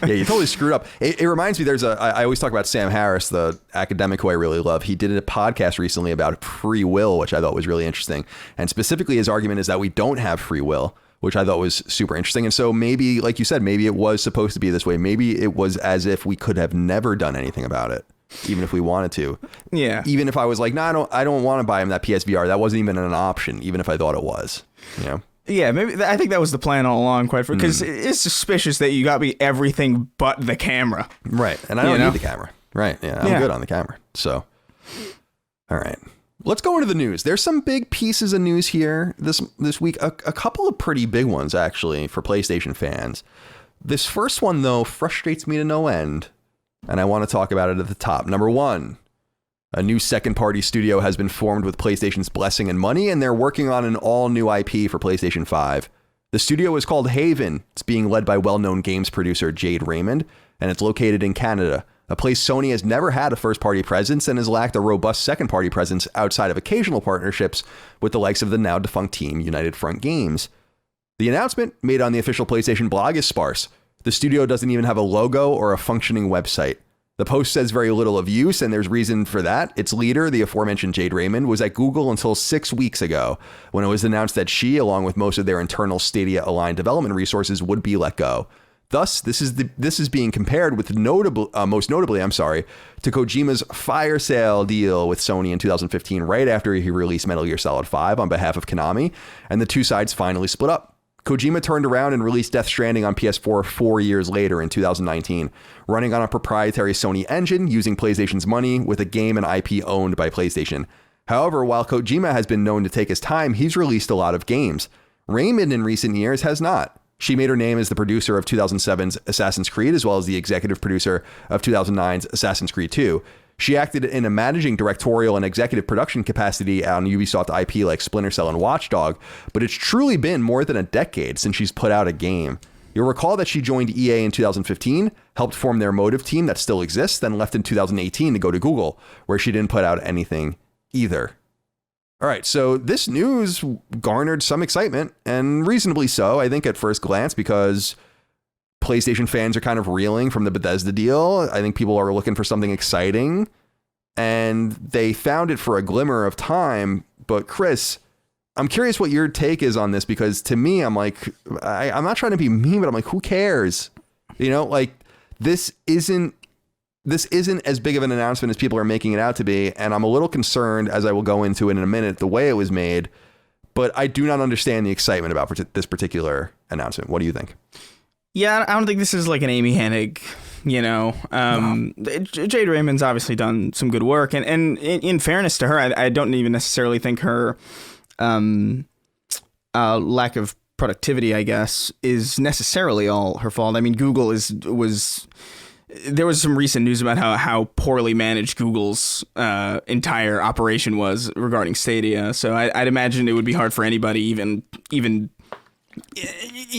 Yeah, you totally screwed up. It reminds me, I always talk about Sam Harris, the academic who I really love. He did a podcast recently about free will, which I thought was really interesting. And specifically his argument is that we don't have free will, which I thought was super interesting. And so maybe, like you said, maybe it was supposed to be this way. Maybe it was as if we could have never done anything about it, even if we wanted to. Yeah. Even if I was like, no, I don't want to buy him that PSVR. That wasn't even an option, even if I thought it was, you know? Yeah, maybe I think that was the plan all along, quite frankly, because it's suspicious that you got me everything but the camera. Right, and I don't need the camera. Right, yeah, I'm good on the camera. So, all right, let's go into the news. There's some big pieces of news here this week. A couple of pretty big ones, actually, for PlayStation fans. This first one, though, frustrates me to no end, and I want to talk about it at the top. Number one. A new second-party studio has been formed with PlayStation's blessing and money, and they're working on an all-new IP for PlayStation 5. The studio is called Haven. It's being led by well-known games producer Jade Raymond, and it's located in Canada, a place Sony has never had a first-party presence and has lacked a robust second-party presence outside of occasional partnerships with the likes of the now-defunct team United Front Games. The announcement, made on the official PlayStation blog, is sparse. The studio doesn't even have a logo or a functioning website. The post says very little of use, and there's reason for that. Its leader, the aforementioned Jade Raymond, was at Google until 6 weeks ago, when it was announced that she, along with most of their internal Stadia-aligned development resources, would be let go. Thus, this is being compared with most notably, to Kojima's fire sale deal with Sony in 2015, right after he released Metal Gear Solid 5 on behalf of Konami, and the two sides finally split up. Kojima turned around and released Death Stranding on PS4 4 years later in 2019, running on a proprietary Sony engine using PlayStation's money with a game and IP owned by PlayStation. However, while Kojima has been known to take his time, he's released a lot of games. Raymond in recent years has not. She made her name as the producer of 2007's Assassin's Creed, as well as the executive producer of 2009's Assassin's Creed 2. She acted in a managing directorial and executive production capacity on Ubisoft IP like Splinter Cell and Watch Dogs, but it's truly been more than a decade since she's put out a game. You'll recall that she joined EA in 2015, helped form their Motive team that still exists, then left in 2018 to go to Google, where she didn't put out anything either. All right, so this news garnered some excitement, and reasonably so, I think, at first glance, because PlayStation fans are kind of reeling from the Bethesda deal. I think people are looking for something exciting, and they found it for a glimmer of time. But Chris, I'm curious what your take is on this, because to me, I'm like, I'm not trying to be mean, but I'm like, who cares? You know, like this isn't as big of an announcement as people are making it out to be. And I'm a little concerned, as I will go into it in a minute, the way it was made. But I do not understand the excitement about this particular announcement. What do you think? Yeah, I don't think this is like an Amy Hennig, you know. Jade Raymond's obviously done some good work. And in fairness to her, I don't even necessarily think her lack of productivity, I guess, is necessarily all her fault. I mean, Google there was some recent news about how poorly managed Google's entire operation was regarding Stadia. So I'd imagine it would be hard for anybody, even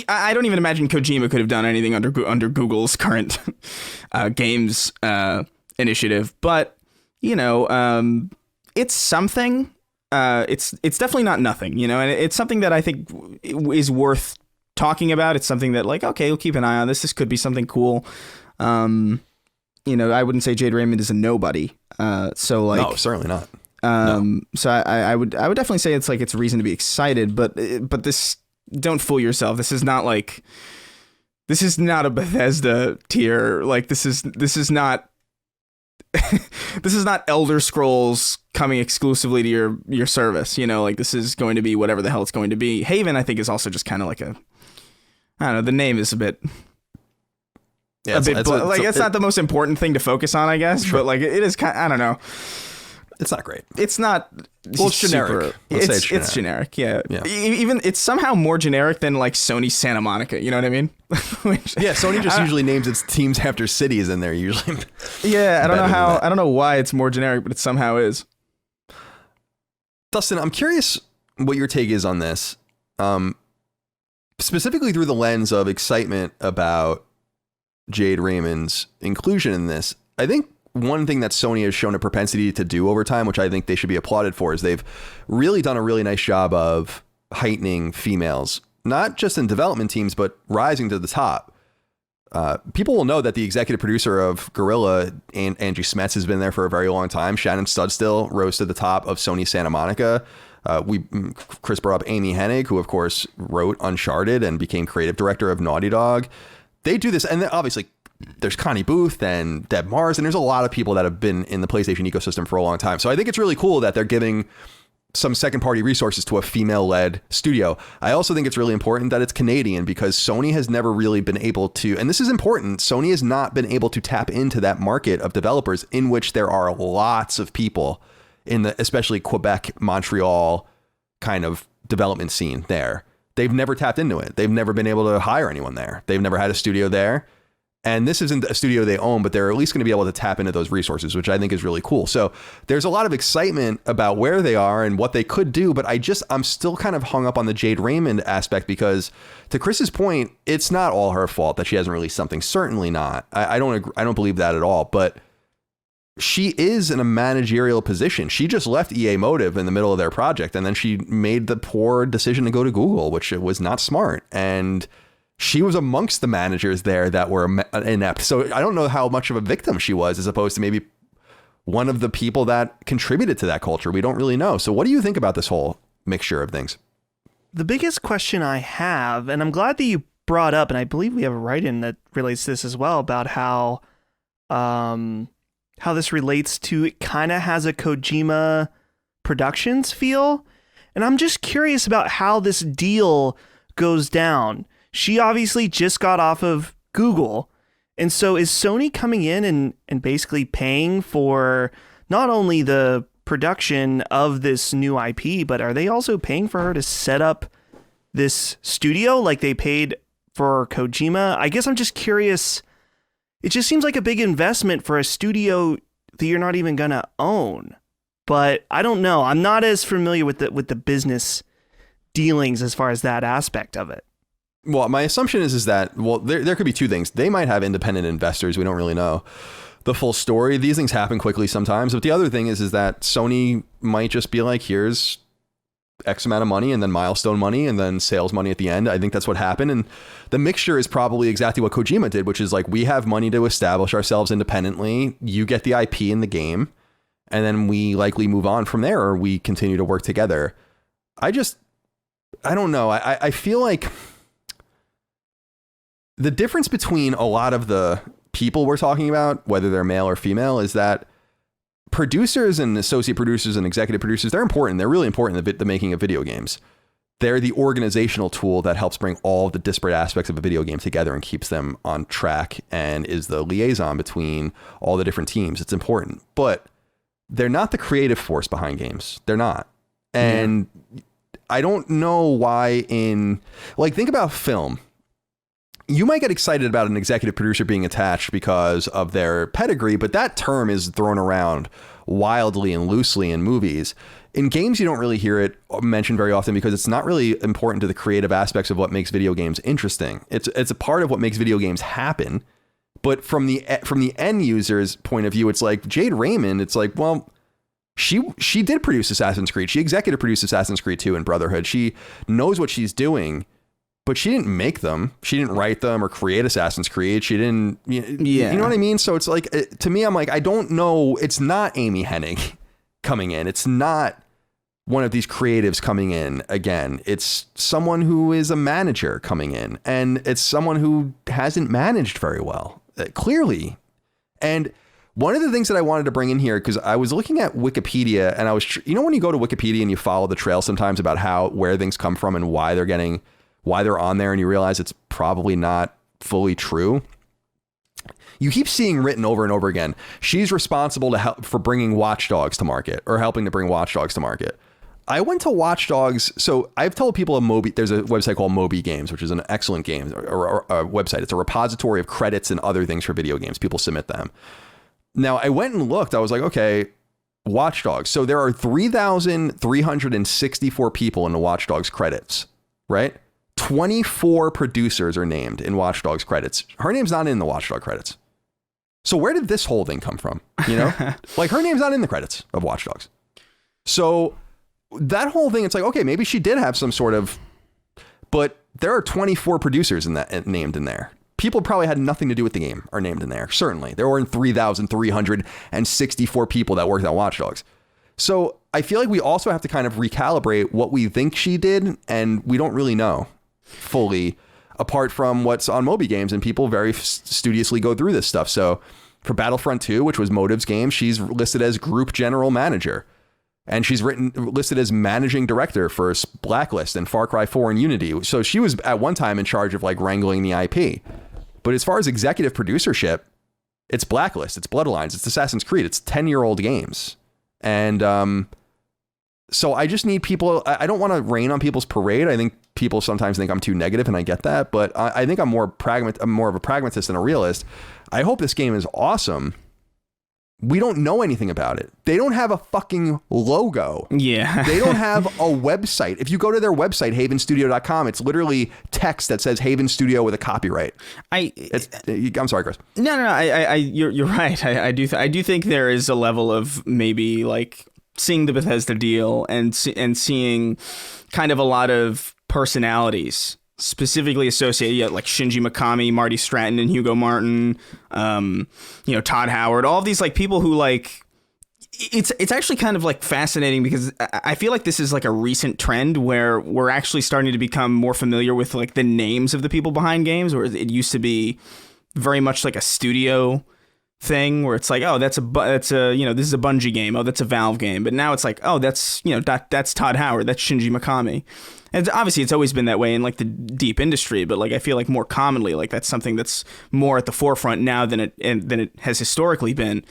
I don't even imagine Kojima could have done anything under Google's current games initiative. But you know, it's something. It's definitely not nothing, you know, and it's something that I think is worth talking about. It's something that, like, okay, we'll keep an eye on this. This could be something cool. You know, I wouldn't say Jade Raymond is a nobody. So like, no, certainly not. No. So I would definitely say it's a reason to be excited, but this, don't fool yourself. This is not a Bethesda tier. Like this is not this is not Elder Scrolls coming exclusively to your service. You know, like this is going to be whatever the hell it's going to be. Haven, I think, is also just kind of like I don't know. The name is a bit. Yeah, it's not the most important thing to focus on, I guess. Sure. But like it is kind. I don't know. It's not great. It's not. Well, it's generic. It's generic. Yeah. Even it's somehow more generic than like Sony Santa Monica. You know what I mean? Sony just usually names its teams after cities, and they're usually. Yeah, I don't know why it's more generic, but it somehow is. Dustin, I'm curious what your take is on this, specifically through the lens of excitement about Jade Raymond's inclusion in this. I think one thing that Sony has shown a propensity to do over time, which I think they should be applauded for, is they've really done a really nice job of heightening females, not just in development teams, but rising to the top. People will know that the executive producer of Guerrilla, Angie Smets, has been there for a very long time. Shannon Studstill rose to the top of Sony Santa Monica. Chris brought up Amy Hennig, who of course wrote Uncharted and became creative director of Naughty Dog. They do this, and obviously there's Connie Booth and Deb Mars, and there's a lot of people that have been in the PlayStation ecosystem for a long time. So I think it's really cool that they're giving some second party resources to a female led studio. I also think it's really important that it's Canadian, because Sony has never really been able to, and this is important, Sony has not been able to tap into that market of developers in which there are lots of people in the, especially Quebec, Montreal kind of development scene there. They've never tapped into it. They've never been able to hire anyone there. They've never had a studio there. And this isn't a studio they own, but they're at least going to be able to tap into those resources, which I think is really cool. So there's a lot of excitement about where they are and what they could do. But I'm still kind of hung up on the Jade Raymond aspect, because to Chris's point, it's not all her fault that she hasn't released something. Certainly not. I don't believe that at all. But she is in a managerial position. She just left EA Motive in the middle of their project, and then she made the poor decision to go to Google, which was not smart. And she was amongst the managers there that were inept. So I don't know how much of a victim she was, as opposed to maybe one of the people that contributed to that culture. We don't really know. So what do you think about this whole mixture of things? The biggest question I have, and I'm glad that you brought up, and I believe we have a write-in that relates to this as well, about how this relates to, it kind of has a Kojima Productions feel. And I'm just curious about how this deal goes down. She obviously just got off of Google. And so is Sony coming in and basically paying for not only the production of this new IP, but are they also paying for her to set up this studio like they paid for Kojima? I guess I'm just curious. It just seems like a big investment for a studio that you're not even going to own. But I don't know. I'm not as familiar with the business dealings as far as that aspect of it. Well, my assumption is that, well, there could be two things. They might have independent investors. We don't really know the full story. These things happen quickly sometimes. But the other thing is that Sony might just be like, here's X amount of money and then milestone money and then sales money at the end. I think that's what happened. And the mixture is probably exactly what Kojima did, which is like, we have money to establish ourselves independently. You get the IP in the game, and then we likely move on from there, or we continue to work together. I don't know. I feel like the difference between a lot of the people we're talking about, whether they're male or female, is that producers and associate producers and executive producers, they're important. They're really important in the making of video games. They're the organizational tool that helps bring all the disparate aspects of a video game together and keeps them on track and is the liaison between all the different teams. It's important, but they're not the creative force behind games. They're not. And I don't know why think about film. You might get excited about an executive producer being attached because of their pedigree, but that term is thrown around wildly and loosely in movies. In games, you don't really hear it mentioned very often because it's not really important to the creative aspects of what makes video games interesting. It's a part of what makes video games happen. But from the end user's point of view, it's like Jade Raymond. It's like, well, she did produce Assassin's Creed. She executive produced Assassin's Creed 2 and Brotherhood. She knows what she's doing. But she didn't make them. She didn't write them or create Assassin's Creed. She didn't, you know what I mean? So it's like, to me, I'm like, I don't know. It's not Amy Hennig coming in. It's not one of these creatives coming in again. It's someone who is a manager coming in, and it's someone who hasn't managed very well, clearly. And one of the things that I wanted to bring in here, because I was looking at Wikipedia, and I was, when you go to Wikipedia and you follow the trail sometimes about where things come from and why they're on there, and you realize it's probably not fully true. you keep seeing written over and over again, she's responsible to help for bringing Watch Dogs to market, or helping to bring Watch Dogs to market. I went to Watch Dogs. So I've told people there's a website called Moby Games, which is an excellent game or a website. It's a repository of credits and other things for video games. People submit them. Now I went and looked, I was like, okay, Watch Dogs. So there are 3,364 people in the Watch Dogs credits, right? 24 producers are named in Watch Dogs credits. Her name's not in the Watch Dogs credits. So where did this whole thing come from? You know, like her name's not in the credits of Watch Dogs. So that whole thing, it's like, okay, maybe she did have some sort of, but there are 24 producers in that named in there. People probably had nothing to do with the game are named in there. Certainly there were 3,364 people that worked on Watch Dogs. So I feel like we also have to kind of recalibrate what we think she did. And we don't really know fully, apart from what's on Moby Games, and people very studiously go through this stuff. So for Battlefront 2, which was Motive's game, she's listed as group general manager, and she's listed as managing director for Blacklist and Far Cry 4 and Unity. So she was at one time in charge of like wrangling the IP. But as far as executive producership, it's Blacklist, it's Bloodlines, it's Assassin's Creed, it's 10-year-old games. And so I just need people. I don't want to rain on people's parade. I think people sometimes think I'm too negative, and I get that. But I think I'm more of a pragmatist than a realist. I hope this game is awesome. We don't know anything about it. They don't have a fucking logo. Yeah. They don't have a website. If you go to their website, havenstudio.com, it's literally text that says Haven Studio with a copyright. I'm sorry, Chris. No. You're right. I do think there is a level of maybe like seeing the Bethesda deal and seeing kind of a lot of personalities specifically associated, like Shinji Mikami, Marty Stratton, and Hugo Martin, Todd Howard, all of these like people who like, it's actually kind of like fascinating because I feel like this is like a recent trend where we're actually starting to become more familiar with like the names of the people behind games, where it used to be very much like a studio thing where it's like, oh, this is a Bungie game. Oh, that's a Valve game. But now it's like, oh, that's Todd Howard. That's Shinji Mikami. And obviously it's always been that way in like the deep industry, but like I feel like more commonly like that's something that's more at the forefront now than it has historically been.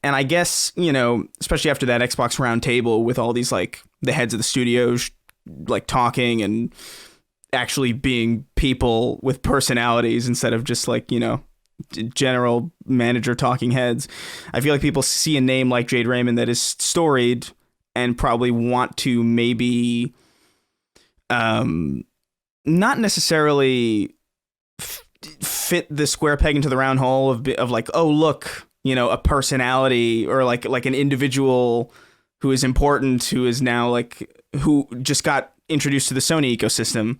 And I guess, especially after that Xbox roundtable with all these like the heads of the studios like talking and actually being people with personalities instead of just like, general manager talking heads. I feel like people see a name like Jade Raymond that is storied and probably want to maybe not necessarily fit the square peg into the round hole of like, oh, look, a personality or like an individual who is important, who is now like, who just got introduced to the Sony ecosystem.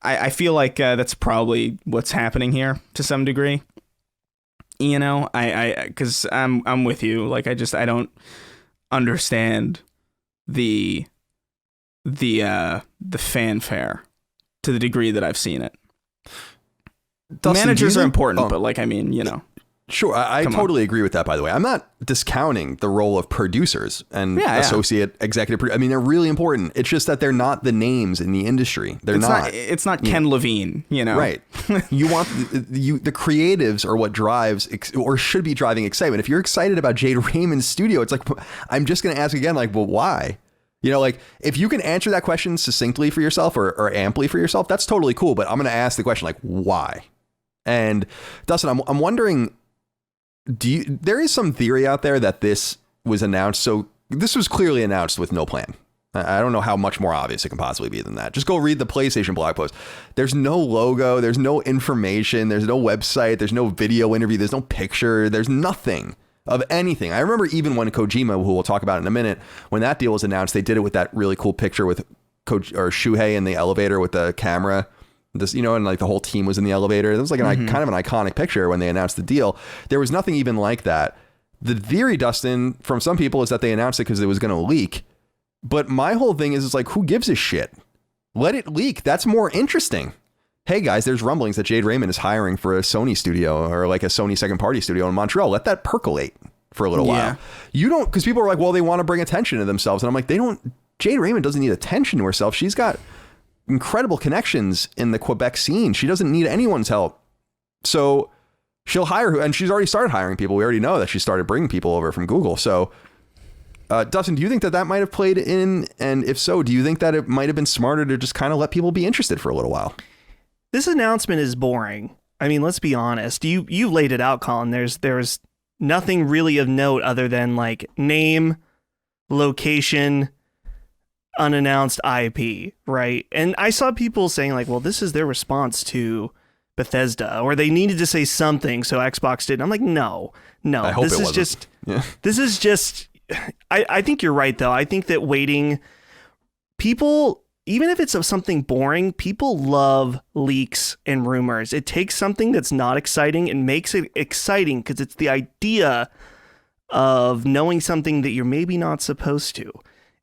I feel like that's probably what's happening here to some degree. Because I'm with you. Like I don't understand the fanfare to the degree that I've seen it. Dustin, managers are important, but like, I mean, Sure, I totally agree with that, by the way. I'm not discounting the role of producers and associate executive. I mean, they're really important. It's just that they're not the names in the industry. It's not Ken Levine, Right. You want the creatives are what drives or should be driving excitement. If you're excited about Jade Raymond's studio, it's like, I'm just going to ask again, like, well, why? Like if you can answer that question succinctly for yourself or amply for yourself, that's totally cool. But I'm going to ask the question, like, why? And Dustin, I'm wondering, there is some theory out there that this was announced. So this was clearly announced with no plan. I don't know how much more obvious it can possibly be than that. Just go read the PlayStation blog post. There's no logo. There's no information. There's no website. There's no video interview. There's no picture. There's nothing of anything. I remember even when Kojima, who we'll talk about in a minute, when that deal was announced, they did it with that really cool picture with Shuhei in the elevator with the camera. This, and like the whole team was in the elevator. It was like kind of an iconic picture when they announced the deal. There was nothing even like that. The theory, Dustin, from some people is that they announced it because it was going to leak. But my whole thing is like, who gives a shit? Let it leak. That's more interesting. Hey guys, there's rumblings that Jade Raymond is hiring for a Sony studio or like a Sony second party studio in Montreal. Let that percolate for a little while. You don't, because people are like, well, they want to bring attention to themselves. And I'm like, Jade Raymond doesn't need attention to herself. She's got incredible connections in the Quebec scene. She doesn't need anyone's help. So she'll hire, and she's already started hiring people. We already know that she started bringing people over from Google. So, Dustin, do you think that might have played in? And if so, do you think that it might have been smarter to just kind of let people be interested for a little while? This announcement is boring. I mean, let's be honest. You laid it out, Colin. There's nothing really of note other than like name, location, unannounced IP, right? And I saw people saying like, well, this is their response to Bethesda, or they needed to say something, so Xbox did. I'm like, no. I hope this is just. Yeah. This is just. I think you're right, though. I think that waiting, people, even if it's of something boring, people love leaks and rumors. It takes something that's not exciting and makes it exciting because it's the idea of knowing something that you're maybe not supposed to.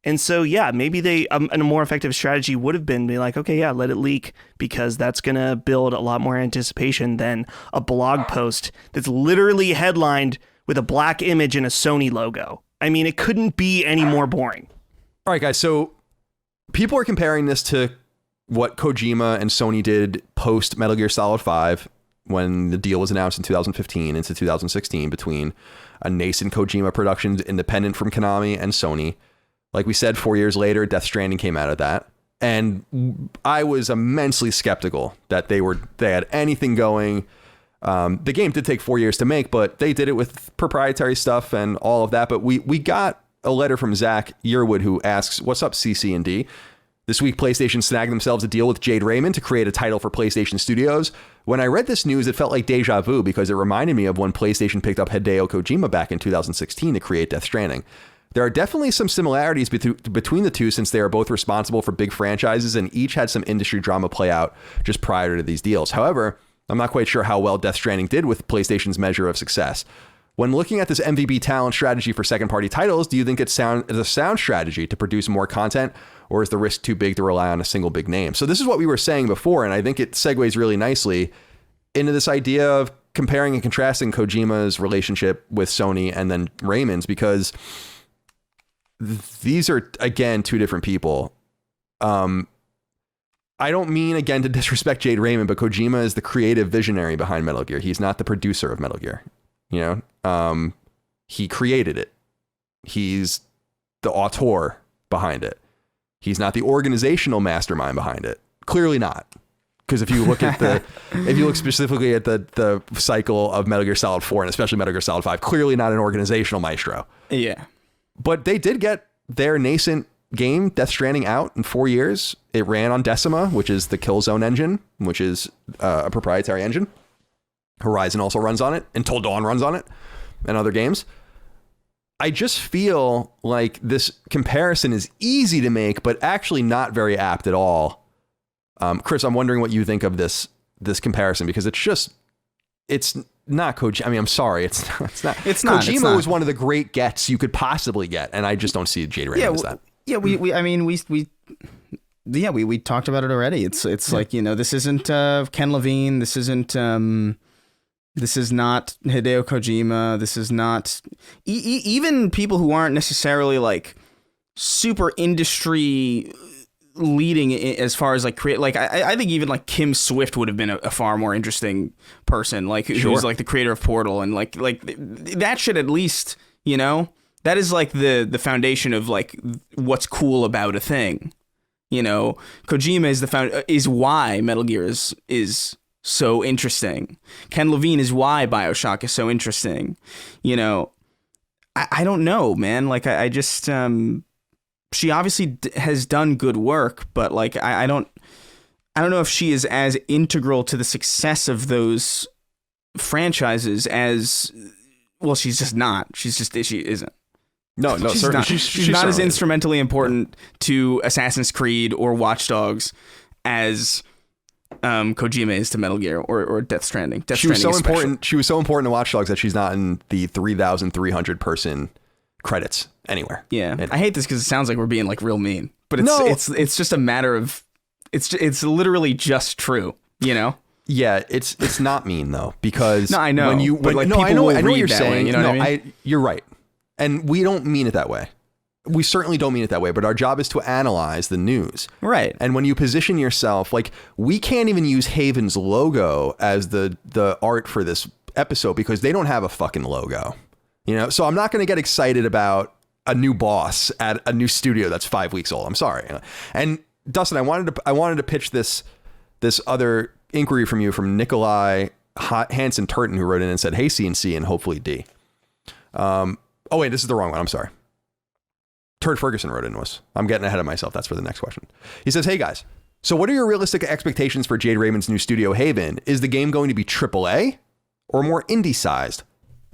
And so, yeah, maybe a more effective strategy would have been be like, okay, yeah, let it leak because that's going to build a lot more anticipation than a blog post that's literally headlined with a black image and a Sony logo. I mean, it couldn't be any more boring. All right, guys. So people are comparing this to what Kojima and Sony did post Metal Gear Solid 5 when the deal was announced in 2015 into 2016 between a nascent Kojima Productions independent from Konami and Sony. Like we said, 4 years later, Death Stranding came out of that. And I was immensely skeptical that they had anything going. The game did take 4 years to make, but they did it with proprietary stuff and all of that. But we got a letter from Zach Yearwood who asks, what's up, CC&D? This week, PlayStation snagged themselves a deal with Jade Raymond to create a title for PlayStation Studios. When I read this news, it felt like deja vu because it reminded me of when PlayStation picked up Hideo Kojima back in 2016 to create Death Stranding. There are definitely some similarities between the two since they are both responsible for big franchises and each had some industry drama play out just prior to these deals. However, I'm not quite sure how well Death Stranding did with PlayStation's measure of success. When looking at this MVP talent strategy for second-party titles, do you think it's a sound strategy to produce more content, or is the risk too big to rely on a single big name? So this is what we were saying before, and I think it segues really nicely into this idea of comparing and contrasting Kojima's relationship with Sony and then Raymond's, because these are, again, two different people. I don't mean, again, to disrespect Jade Raymond, but Kojima is the creative visionary behind Metal Gear. He's not the producer of Metal Gear. You know, he created it. He's the auteur behind it. He's not the organizational mastermind behind it. Clearly not. Because if you look at if you look specifically at the cycle of Metal Gear Solid 4 and especially Metal Gear Solid 5, clearly not an organizational maestro. Yeah. But they did get their nascent game, Death Stranding, out in 4 years. It ran on Decima, which is the Killzone engine, which is a proprietary engine. Horizon also runs on it, Until Dawn runs on it, and other games. I just feel like this comparison is easy to make, but actually not very apt at all. Chris, I'm wondering what you think of this comparison, because it's not Kojima. I mean, I'm sorry, it's not. Kojima was one of the great gets you could possibly get, and I just don't see Jade Raymond as that. Yeah, we talked about it already. It's like, you know, this isn't Ken Levine. This isn't. This is not Hideo Kojima. This is not even people who aren't necessarily like super industry leading as far as like create. Like I think even like Kim Swift would have been a far more interesting person. Like who's like the creator of Portal, and like that should at least, you know, that is like the foundation of like what's cool about a thing. You know, Kojima is why Metal Gear is so interesting. Ken Levine is why BioShock is so interesting. You know, I don't know, man. Like I just she obviously has done good work, but like I don't know if she is as integral to the success of those franchises as, well, she's just not. She isn't. No, certainly. She's not as instrumentally important to Assassin's Creed or Watch Dogs as Kojima is to Metal Gear or Death Stranding. She was so important to Watch Dogs that she's not in the 3,300 person credits anywhere. Yeah, I hate this because it sounds like we're being like real mean, but it's just a matter of it's literally just true, you know. Yeah, it's not mean though, because no, I know. I know what you're saying. You know what I mean? You're right, and we don't mean it that way. We certainly don't mean it that way, but our job is to analyze the news. Right. And when you position yourself, like, we can't even use Haven's logo as the art for this episode because they don't have a fucking logo, you know? So I'm not going to get excited about a new boss at a new studio that's 5 weeks old. I'm sorry. And Dustin, I wanted to pitch this other inquiry from you from Nikolai Hansen Turton, who wrote in and said, "Hey, CNC and hopefully D." Oh wait, this is the wrong one. I'm sorry. Turd Ferguson wrote in to us. I'm getting ahead of myself. That's for the next question. He says, "Hey guys, so what are your realistic expectations for Jade Raymond's new studio Haven? Is the game going to be AAA or more indie sized?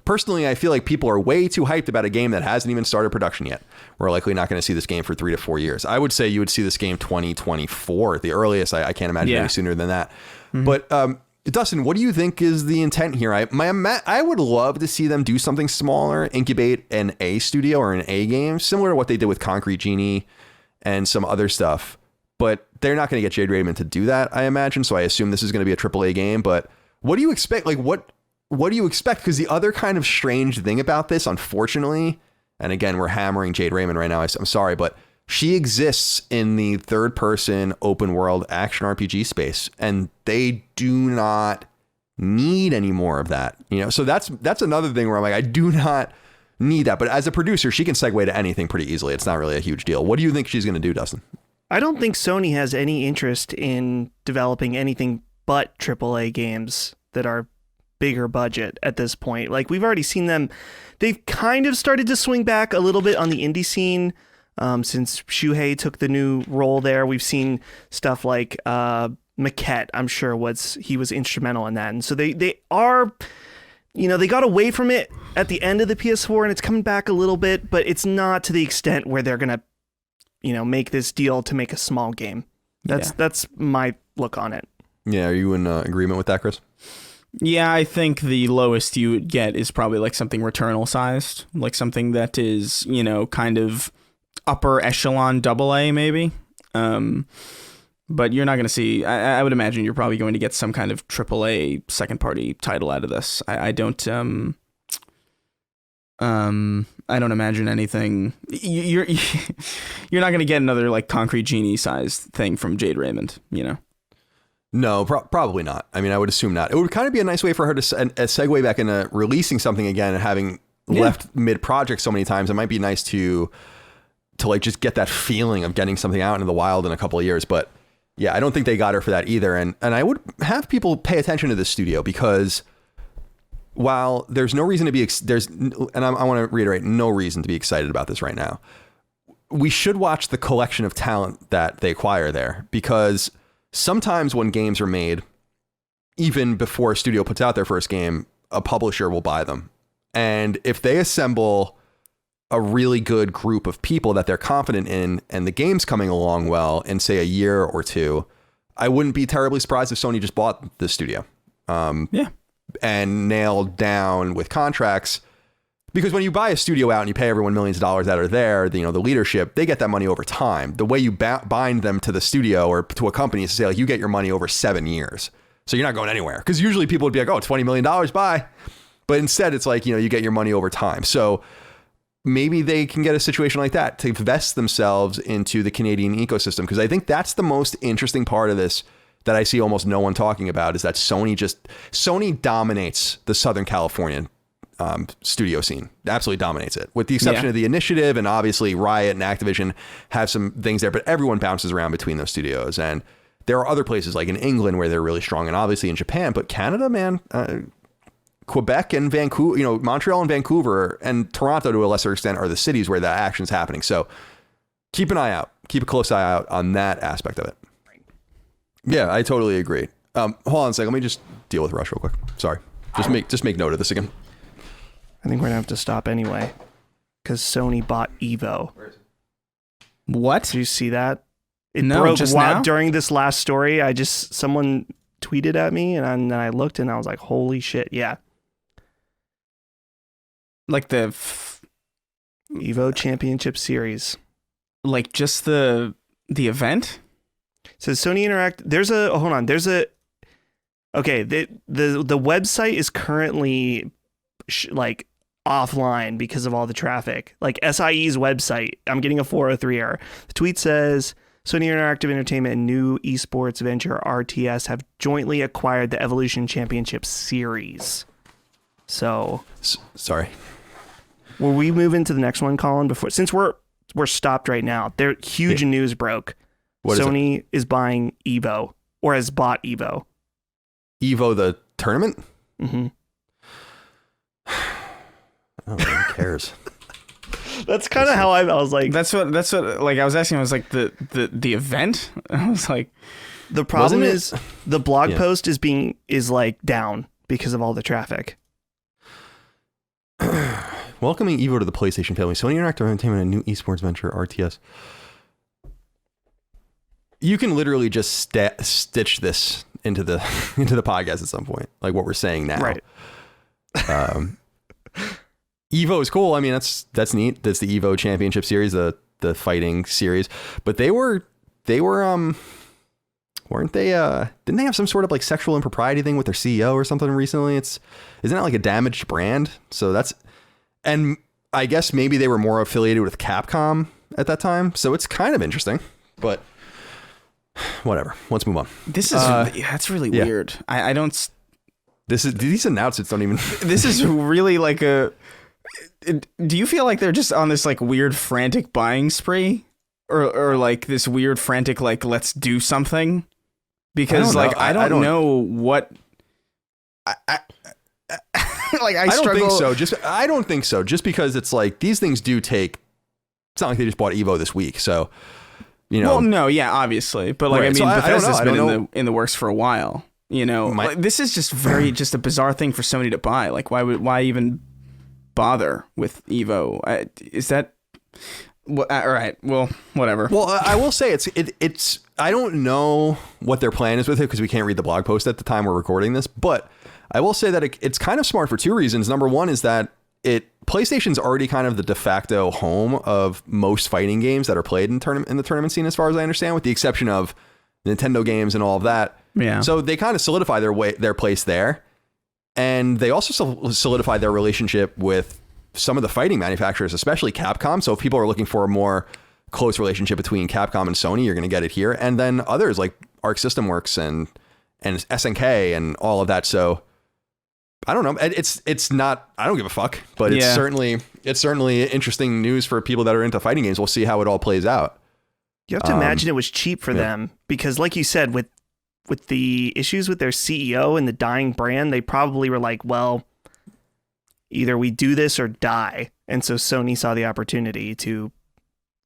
Personally, I feel like people are way too hyped about a game that hasn't even started production yet. We're likely not going to see this game for 3 to 4 years. I would say you would see this game 2024 at the earliest. I can't imagine any sooner than that." Mm-hmm. But Dustin, what do you think is the intent here? I would love to see them do something smaller, incubate an A studio or an A game, similar to what they did with Concrete Genie and some other stuff. But they're not going to get Jade Raymond to do that, I imagine. So I assume this is going to be a AAA game. But what do you expect? Like, what do you expect? Because the other kind of strange thing about this, unfortunately, and again, we're hammering Jade Raymond right now. I'm sorry, but she exists in the third person open world action RPG space, and they do not need any more of that. You know, so that's another thing where I'm like, I do not need that. But as a producer, she can segue to anything pretty easily. It's not really a huge deal. What do you think she's going to do, Dustin? I don't think Sony has any interest in developing anything but AAA games that are bigger budget at this point. Like, we've already seen them. They've kind of started to swing back a little bit on the indie scene since Shuhei took the new role there. We've seen stuff like Maquette, I'm sure he was instrumental in that. And so they are, you know, they got away from it at the end of the PS4 and it's coming back a little bit, but it's not to the extent where they're going to, you know, make this deal to make a small game. That's my look on it. Yeah. Are you in agreement with that, Chris? Yeah, I think the lowest you would get is probably like something Returnal sized, like something that is, you know, kind of upper echelon AA maybe. But you're not going to see, I would imagine you're probably going to get some kind of AAA second party title out of this. I don't imagine anything. You're not going to get another like Concrete Genie sized thing from Jade Raymond, you know? No, probably not. I mean, I would assume not. It would kind of be a nice way for her to segue back into releasing something again and having left mid-project so many times. It might be nice to like just get that feeling of getting something out into the wild in a couple of years. But yeah, I don't think they got her for that either. And I would have people pay attention to this studio because while there's no reason to be, I want to reiterate, no reason to be excited about this right now. We should watch the collection of talent that they acquire there, because sometimes when games are made, even before a studio puts out their first game, a publisher will buy them. And if they assemble a really good group of people that they're confident in and the game's coming along well in, say, a year or two, I wouldn't be terribly surprised if Sony just bought the studio and nailed down with contracts. Because when you buy a studio out and you pay everyone millions of dollars that are there, you know, the leadership, they get that money over time. The way you bind them to the studio or to a company is to say, like, you get your money over 7 years. So you're not going anywhere. Because usually people would be like, oh, $20 million, bye. But instead it's like, you know, you get your money over time. So maybe they can get a situation like that to vest themselves into the Canadian ecosystem. Because I think that's the most interesting part of this that I see almost no one talking about, is that Sony dominates the Southern Californian studio scene. Absolutely dominates it, with the exception of the Initiative, and obviously Riot and Activision have some things there, but everyone bounces around between those studios. And there are other places like in England where they're really strong, and obviously in Japan, but Canada, man, Quebec and Vancouver, you know, Montreal and Vancouver and Toronto to a lesser extent are the cities where the action's happening. So keep an eye out, keep a close eye out on that aspect of it. Yeah, I totally agree. Hold on a second. Let me just deal with Rush real quick. Sorry. Just make note of this again. I think we're gonna have to stop anyway, because Sony bought Evo. What? Did you see that? It no, broke just now? During this last story. Someone tweeted at me, and then I looked, and I was like, "Holy shit!" Yeah, like the Evo Championship Series, like just the event. So Sony Interact. Okay, the website is currently like offline because of all the traffic. Like SIE's website, I'm getting a 403 error. The tweet says Sony Interactive Entertainment and new esports venture RTS have jointly acquired the Evolution Championship Series. So sorry. will we move into the next one, Colin? Since we're stopped right now, there huge news broke. What is Sony is buying Evo, or has bought Evo. Evo the tournament? Mm-hmm. Oh, who cares? That's kind of how I was like. That's what like I was asking. I was like the event. I was like, The problem Wasn't it- is the blog Yeah. post is like down because of all the traffic. Welcoming Evo to the PlayStation family. Sony Interactive Entertainment, a new esports venture, RTS. You can literally just stitch this into the podcast at some point, like what we're saying now. Right. Evo is cool. I mean, that's neat. That's the Evo Championship Series, the fighting series. But they were weren't they? Didn't they have some sort of like sexual impropriety thing with their CEO or something recently? Isn't that like a damaged brand? So and I guess maybe they were more affiliated with Capcom at that time. So it's kind of interesting, but whatever. Let's move on. this is that's really weird. I don't. These announcements don't even. This is really like a. Do you feel like they're just on this like weird frantic buying spree, or like this weird frantic like let's do something? Because I don't know what. Like I don't think struggle. so. I don't think so. Just because it's like these things do take. It's not like they just bought Evo this week, so you know. Well, no, yeah, obviously, but like Right, I mean, so I don't Bethesda's know. been in the works for a while. You know, like, this is just just a bizarre thing for Sony to buy. Like, why even bother with Evo? Is that all right? Well, whatever. Well, I will say it's. I don't know what their plan is with it because we can't read the blog post at the time we're recording this, but I will say that it's kind of smart for two reasons. Number one is that PlayStation's already kind of the de facto home of most fighting games that are played in the tournament scene, as far as I understand, with the exception of Nintendo games and all of that. Yeah. So they kind of solidify their place there, and they also solidify their relationship with some of the fighting manufacturers, especially Capcom. So if people are looking for a more close relationship between Capcom and Sony, you're going to get it here, and then others like Arc System Works and SNK and all of that. So I don't know. It's not. I don't give a fuck. But it's certainly interesting news for people that are into fighting games. We'll see how it all plays out. You have to imagine it was cheap for them because, like you said, with the issues with their CEO and the dying brand, they probably were like, well, either we do this or die. And so Sony saw the opportunity to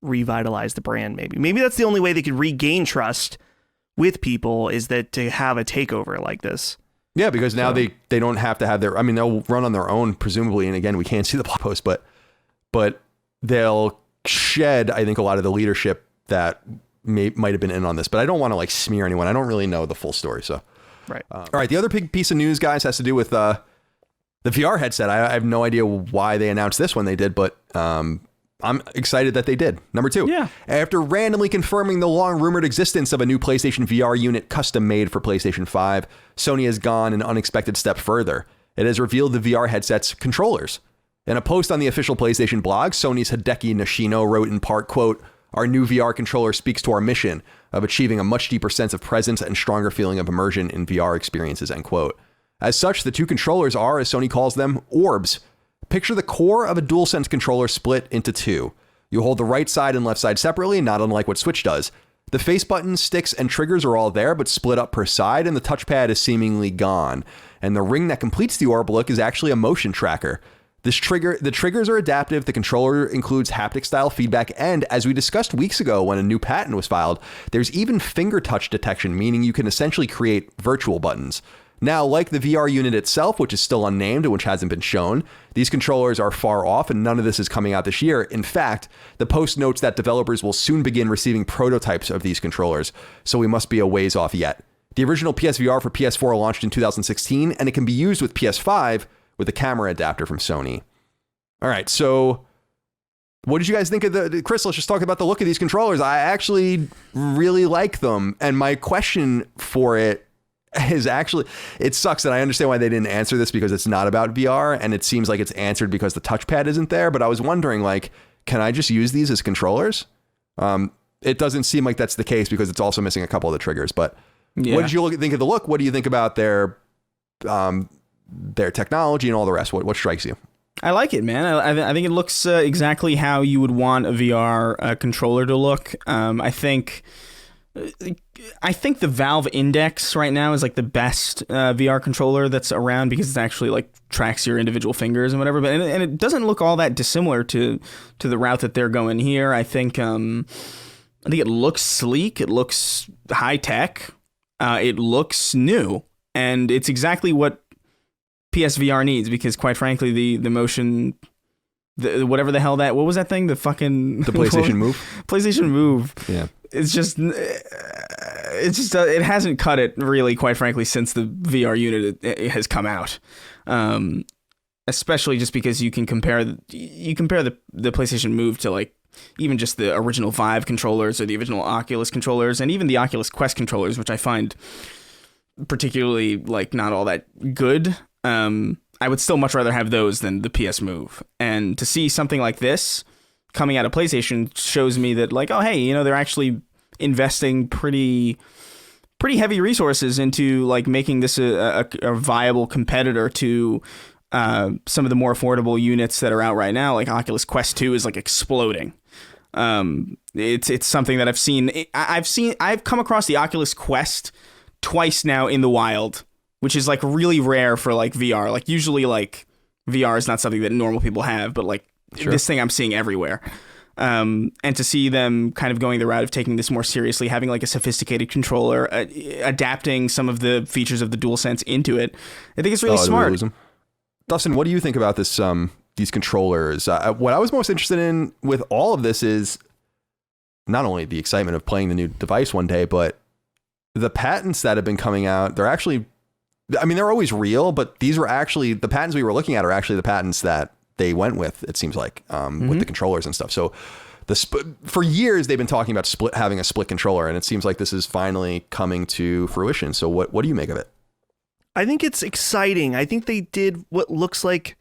revitalize the brand. Maybe that's the only way they could regain trust with people, is that to have a takeover like this. Yeah, because now they don't have to have they'll run on their own, presumably. And again, we can't see the blog post, but they'll shed, I think, a lot of the leadership that might have been in on this. But I don't want to like smear anyone. I don't really know the full story. So, right. All right. The other big piece of news, guys, has to do with the VR headset. I have no idea why they announced this when they did, but I'm excited that they did. Number two, after randomly confirming the long rumored existence of a new PlayStation VR unit custom made for PlayStation 5, Sony has gone an unexpected step further. It has revealed the VR headset's controllers. In a post on the official PlayStation blog, Sony's Hideki Nishino wrote in part, quote, "Our new VR controller speaks to our mission of achieving a much deeper sense of presence and stronger feeling of immersion in VR experiences," end quote. As such, the two controllers are, as Sony calls them, orbs. Picture the core of a DualSense controller split into two. You hold the right side and left side separately, not unlike what Switch does. The face buttons, sticks, and triggers are all there, but split up per side, and the touchpad is seemingly gone. And the ring that completes the orb look is actually a motion tracker. The triggers are adaptive, the controller includes haptic-style feedback, and as we discussed weeks ago when a new patent was filed, there's even finger touch detection, meaning you can essentially create virtual buttons. Now, like the VR unit itself, which is still unnamed and which hasn't been shown, these controllers are far off and none of this is coming out this year. In fact, the post notes that developers will soon begin receiving prototypes of these controllers, so we must be a ways off yet. The original PSVR for PS4 launched in 2016, and it can be used with PS5 with a camera adapter from Sony. All right, so what did you guys think of Chris, let's just talk about the look of these controllers. I actually really like them, and my question for it is actually, it sucks that I understand why they didn't answer this because it's not about VR, and it seems like it's answered because the touchpad isn't there, but I was wondering, like, can I just use these as controllers? It doesn't seem like that's the case because it's also missing a couple of the triggers, but what did you think of the look? What do you think about their their technology and all the rest? What strikes you? I like it, man. I think it looks exactly how you would want a VR controller to look. I think the Valve Index right now is like the best VR controller that's around because it actually like tracks your individual fingers and whatever. But and it doesn't look all that dissimilar to the route that they're going here. I think it looks sleek. It looks high tech. It looks new, and it's exactly what PSVR needs, because quite frankly the motion, whatever the hell what was that thing, the PlayStation Move. PlayStation Move. Yeah. It's just it hasn't cut it really, quite frankly, since the VR unit it has come out. Especially just because you compare the PlayStation Move to like even just the original Vive controllers or the original Oculus controllers, and even the Oculus Quest controllers, which I find particularly like not all that good. I would still much rather have those than the PS Move. And to see something like this coming out of PlayStation shows me that like, oh, hey, they're actually investing pretty heavy resources into like making this a viable competitor to some of the more affordable units that are out right now. Like Oculus Quest 2 is like exploding. It's something that I've seen. I've come across the Oculus Quest twice now in the wild, which is like really rare for like VR. Like usually like VR is not something that normal people have, but like this thing I'm seeing everywhere. And to see them kind of going the route of taking this more seriously, having like a sophisticated controller, adapting some of the features of the DualSense into it, I think it's really smart. Realism. Dustin, what do you think about this? These controllers. What I was most interested in with all of this is not only the excitement of playing the new device one day, but the patents that have been coming out. They're actually, I mean, they're always real, but these were actually, the patents we were looking at are actually the patents that they went with, it seems like, with the controllers and stuff. So for years, they've been talking about having a split controller, and it seems like this is finally coming to fruition. So what do you make of it? I think it's exciting. I think they did what looks like,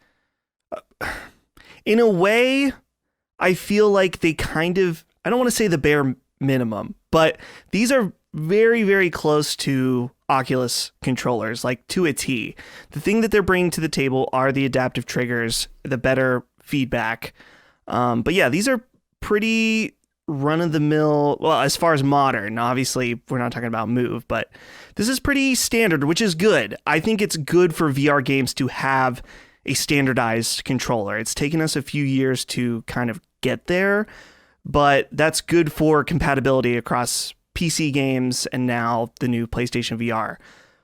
in a way, I feel like they kind of, I don't want to say the bare minimum, but these are very, very close to Oculus controllers, like to a T. The thing that they're bringing to the table are the adaptive triggers, the better feedback. But yeah, these are pretty run-of-the-mill, well, as far as modern. Obviously, we're not talking about Move, but this is pretty standard, which is good. I think it's good for VR games to have a standardized controller. It's taken us a few years to kind of get there, but that's good for compatibility across PC games and now the new PlayStation VR.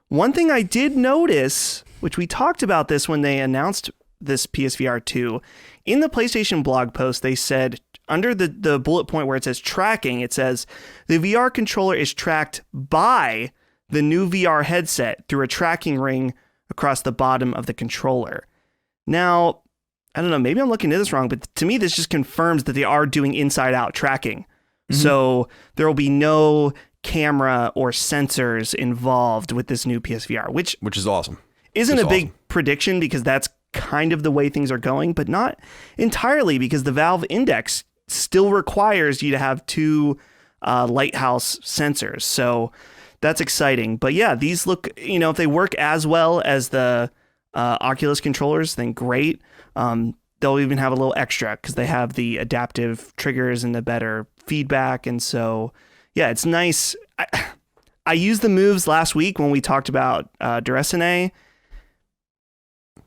One thing I did notice, which we talked about this when they announced this PSVR 2, in the PlayStation blog post, they said under the bullet point where it says tracking, it says the VR controller is tracked by the new VR headset through a tracking ring across the bottom of the controller. Now, I don't know, maybe I'm looking at this wrong, but to me, this just confirms that they are doing inside-out tracking. Mm-hmm. So there will be no camera or sensors involved with this new PSVR, which is awesome. Isn't a big prediction because that's kind of the way things are going, but not entirely, because the Valve Index still requires you to have two lighthouse sensors. So that's exciting. But yeah, these look, if they work as well as the Oculus controllers, then great. They'll even have a little extra because they have the adaptive triggers and the better feedback. And so, yeah, it's nice. I used the moves last week when we talked about Duracine.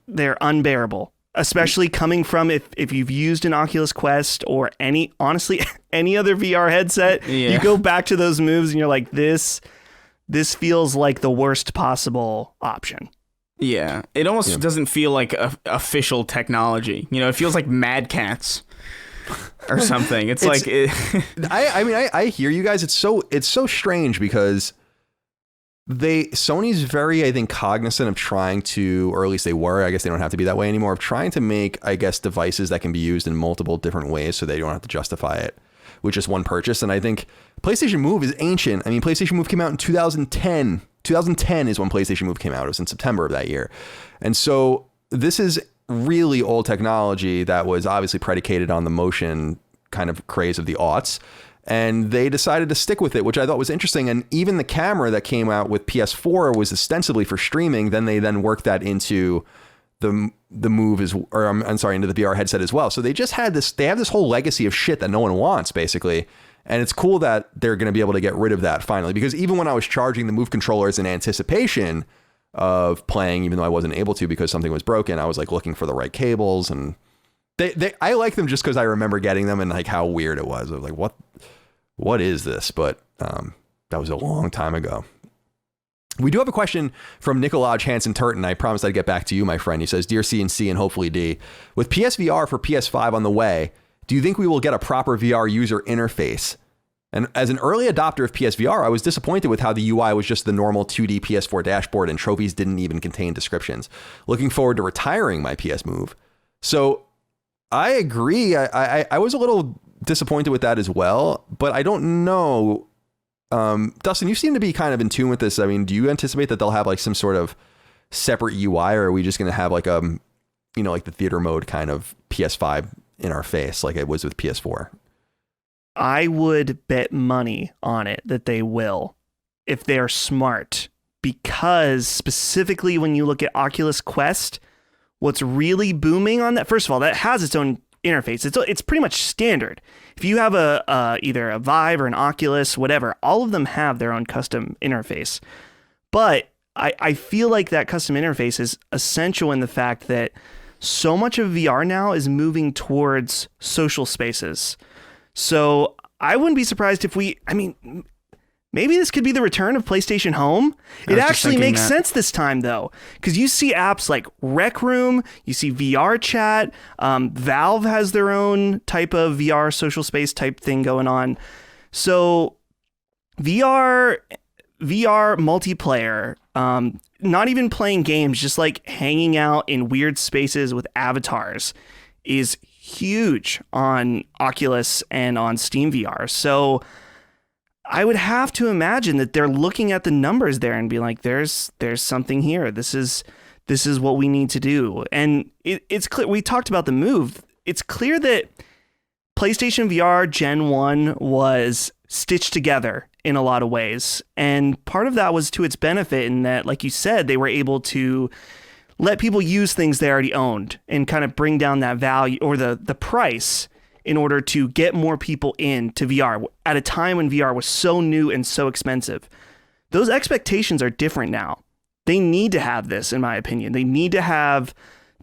They're unbearable, especially coming from if you've used an Oculus Quest or any other VR headset. Yeah. You go back to those moves and you're like, this feels like the worst possible option. Yeah, it almost doesn't feel like official technology. It feels like Mad Cats or something. It's like I hear you guys. It's so strange because Sony's very, I think, cognizant of trying to, or at least they were, I guess they don't have to be that way anymore, of trying to make, I guess, devices that can be used in multiple different ways so they don't have to justify it with just one purchase. And I think PlayStation Move is ancient. I mean, PlayStation Move came out in 2010. 2010 is when PlayStation Move came out. It was in September of that year. And so this is really old technology that was obviously predicated on the motion kind of craze of the aughts. And they decided to stick with it, which I thought was interesting. And even the camera that came out with PS4 was ostensibly for streaming. Then they worked that into the Move into the VR headset as well. So they just had this. They have this whole legacy of shit that no one wants, basically. And it's cool that they're going to be able to get rid of that finally. Because even when I was charging the Move controllers in anticipation of playing, even though I wasn't able to because something was broken, I was like looking for the right cables. And I like them just because I remember getting them and like how weird it was. I was like, what is this? But that was a long time ago. We do have a question from Nicolaj Hansen Turton. I promised I'd get back to you, my friend. He says, Dear CNC and hopefully D, with PSVR for PS5 on the way, do you think we will get a proper VR user interface? And as an early adopter of PSVR, I was disappointed with how the UI was just the normal 2D PS4 dashboard and trophies didn't even contain descriptions. Looking forward to retiring my PS Move. So I agree. I was a little disappointed with that as well, but I don't know. Dustin, you seem to be kind of in tune with this. I mean, do you anticipate that they'll have like some sort of separate UI, or are we just going to have like like the theater mode kind of PS5 in our face like it was with PS4? I would bet money on it that they will, if they're smart, because specifically when you look at Oculus Quest, what's really booming on that, first of all, that has its own interface. It's pretty much standard. If you have either a Vive or an Oculus, whatever, all of them have their own custom interface. But I feel like that custom interface is essential in the fact that so much of VR now is moving towards social spaces. So I wouldn't be surprised if maybe this could be the return of PlayStation Home. It actually makes sense this time, though, because you see apps like Rec Room, you see VR Chat, Valve has their own type of VR social space type thing going on. So VR multiplayer, not even playing games, just like hanging out in weird spaces with avatars is huge on Oculus and on Steam VR. So I would have to imagine that they're looking at the numbers there and be like, there's something here. This is what we need to do. And it's clear. We talked about the Move. It's clear that PlayStation VR Gen 1 was stitched together in a lot of ways. And part of that was to its benefit in that, like you said, they were able to let people use things they already owned and kind of bring down that value or the price in order to get more people into VR at a time when VR was so new and so expensive. Those expectations are different now. They need to have this, in my opinion. They need to have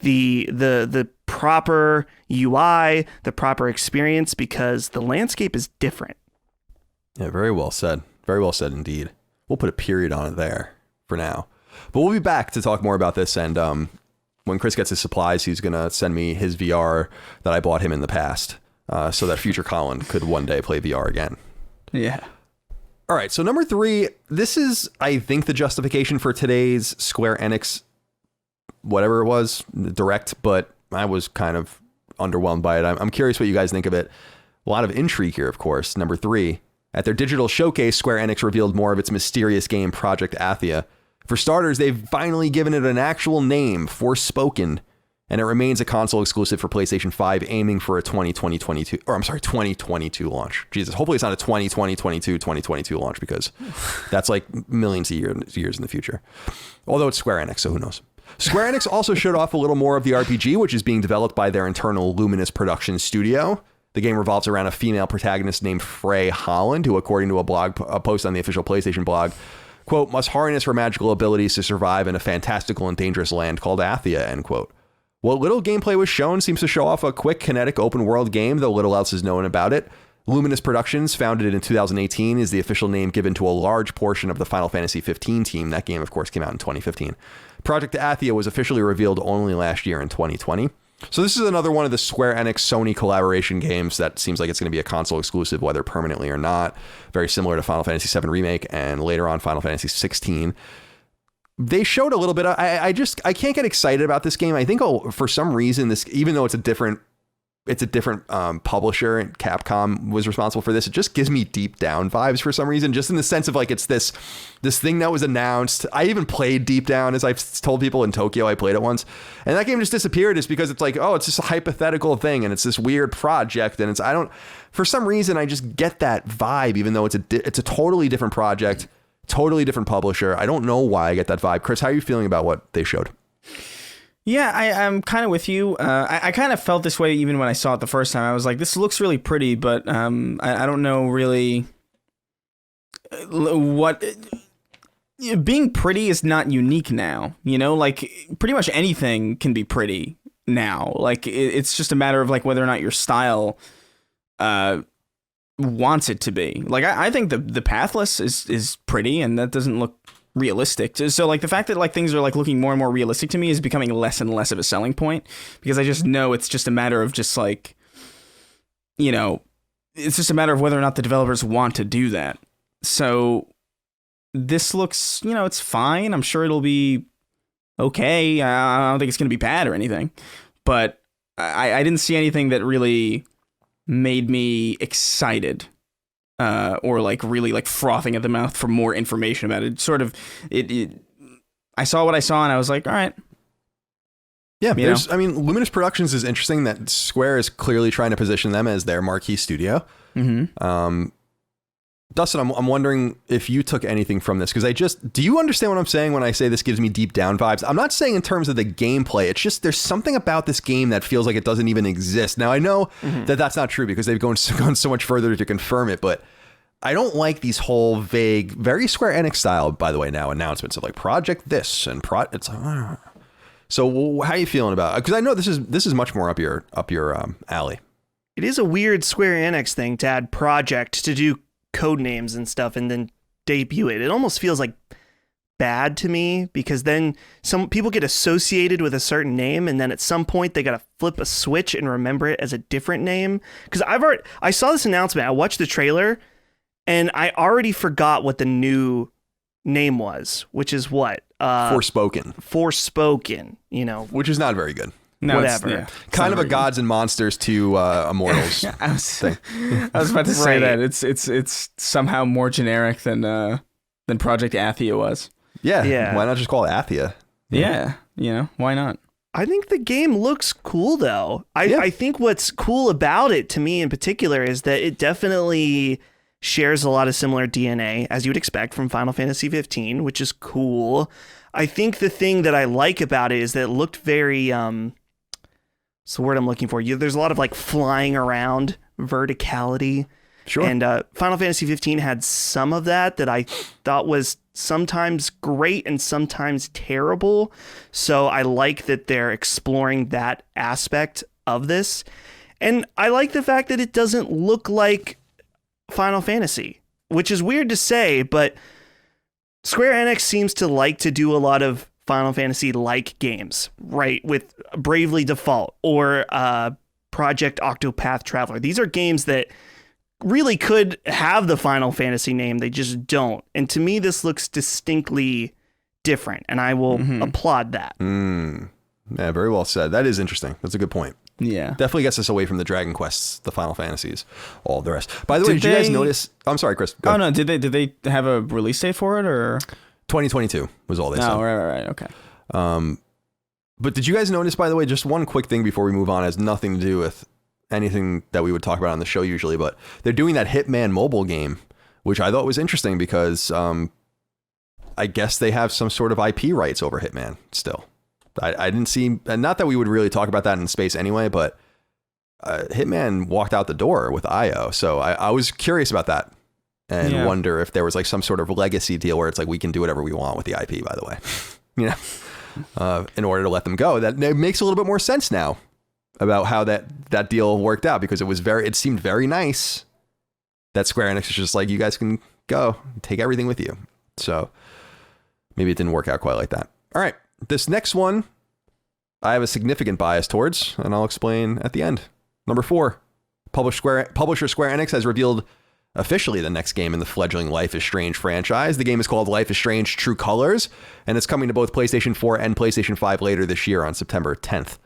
the proper UI, the proper experience, because the landscape is different. Yeah, very well said. Very well said indeed. We'll put a period on it there for now. But we'll be back to talk more about this. And when Chris gets his supplies, he's going to send me his VR that I bought him in the past so that future Colin could one day play VR again. Yeah. All right. So number 3, this is, I think, the justification for today's Square Enix, whatever it was, direct, but I was kind of underwhelmed by it. I'm curious what you guys think of it. A lot of intrigue here, of course. Number 3, at their digital showcase, Square Enix revealed more of its mysterious game, Project Athia. For starters, they've finally given it an actual name, Forspoken, and it remains a console exclusive for PlayStation 5, aiming for a 2022 launch. Jesus, hopefully it's not a 2022 launch, because that's like millions of years in the future. Although it's Square Enix, so who knows? Square Enix also showed off a little more of the RPG, which is being developed by their internal Luminous Production studio. The game revolves around a female protagonist named Frey Holland, who, according to a post on the official PlayStation blog, quote, must harness her magical abilities to survive in a fantastical and dangerous land called Athia, end quote. What little gameplay was shown seems to show off a quick, kinetic, open-world game, though little else is known about it. Luminous Productions, founded in 2018, is the official name given to a large portion of the Final Fantasy XV team. That game, of course, came out in 2015. Project Athia was officially revealed only last year in 2020. So this is another one of the Square Enix Sony collaboration games that seems like it's going to be a console exclusive, whether permanently or not. Very similar to Final Fantasy VII Remake and later on Final Fantasy XVI. They showed a little bit. I can't get excited about this game. I think for some reason, this, even though it's a different it's a different publisher, and Capcom was responsible for this. It just gives me Deep Down vibes for some reason, just in the sense of like it's this thing that was announced. I even played Deep Down, as I've told people in Tokyo. I played it once, and that game just disappeared. It's because it's like, oh, it's just a hypothetical thing, and it's this weird project, and for some reason I just get that vibe, even though it's a totally different project, totally different publisher. I don't know why I get that vibe. Chris, how are you feeling about what they showed? Yeah, I'm kind of with you. I kind of felt this way even when I saw it the first time. I was like, this looks really pretty, but I don't know really what... Being pretty is not unique now, you know? Like, pretty much anything can be pretty now. Like, it's just a matter of, like, whether or not your style wants it to be. Like, I think the Pathless is pretty, and that doesn't look realistic. So like the fact that like things are like looking more and more realistic to me is becoming less and less of a selling point, because I just know it's just a matter of just like, you know, it's just a matter of whether or not the developers want to do that. So this looks, you know, it's fine. I'm sure it'll be okay. I don't think it's going to be bad or anything, but I didn't see anything that really made me excited. Or like really like frothing at the mouth for more information about it. Sort of, I saw what I saw and I was like, all right. Yeah, I mean, Luminous Productions is interesting that Square is clearly trying to position them as their marquee studio. Mm-hmm. Dustin, I'm wondering if you took anything from this, because do you understand what I'm saying when I say this gives me Deep Down vibes? I'm not saying in terms of the gameplay. It's just there's something about this game that feels like it doesn't even exist. Now, I know that that's not true because they've gone so much further to confirm it, but I don't like these whole vague, very Square Enix style, by the way, now announcements of like project this and it's like, So how are you feeling about it? Because I know this is much more up your alley. It is a weird Square Enix thing to add project to do code names and stuff and then debut it. It almost feels like bad to me, because then some people get associated with a certain name and then at some point they got to flip a switch and remember it as a different name. Because I saw this announcement, I watched the trailer, and I already forgot what the new name was, which is what? Forspoken, you know. Which is not very good. No, whatever. Kind of a Gods and Monsters to Immortals thing. I was about to say that it's somehow more generic than Project Athia was. Yeah. Why not just call it Athia? Yeah. You know, why not? I think the game looks cool, though. I think what's cool about it, to me in particular, is that it definitely shares a lot of similar DNA, as you would expect from Final Fantasy XV, which is cool. I think the thing that I like about it is that it looked very... It's the word I'm looking for. There's a lot of like flying around verticality. Sure. And Final Fantasy XV had some of that I thought was sometimes great and sometimes terrible. So I like that they're exploring that aspect of this. And I like the fact that it doesn't look like Final Fantasy, which is weird to say, but Square Enix seems to like to do a lot of Final Fantasy-like games, right? With Bravely Default or Project Octopath Traveler. These are games that really could have the Final Fantasy name. They just don't. And to me, this looks distinctly different, and I will applaud that. Yeah, very well said. That is interesting. That's a good point. Yeah. Definitely gets us away from the Dragon Quests, the Final Fantasies, all the rest. By the way, did you guys notice... I'm sorry, Chris. Go. Oh, no. Did they have a release date for it, or... 2022 was all they said. Oh, right. Okay. But did you guys notice, by the way, just one quick thing before we move on, has nothing to do with anything that we would talk about on the show usually, but they're doing that Hitman mobile game, which I thought was interesting because I guess they have some sort of IP rights over Hitman still. I didn't see, and not that we would really talk about that in space anyway, but Hitman walked out the door with IO. So I was curious about that. And wonder if there was like some sort of legacy deal where it's like we can do whatever we want with the IP, by the way, you know, in order to let them go. That it makes a little bit more sense now about how that deal worked out, because it seemed very nice that Square Enix is just like, you guys can go take everything with you. So maybe it didn't work out quite like that. All right, this next one I have a significant bias towards, and I'll explain at the end. Number 4, publisher Square Enix has revealed officially the next game in the fledgling Life is Strange franchise. The game is called Life is Strange True Colors, and it's coming to both PlayStation 4 and PlayStation 5 later this year on September 10th.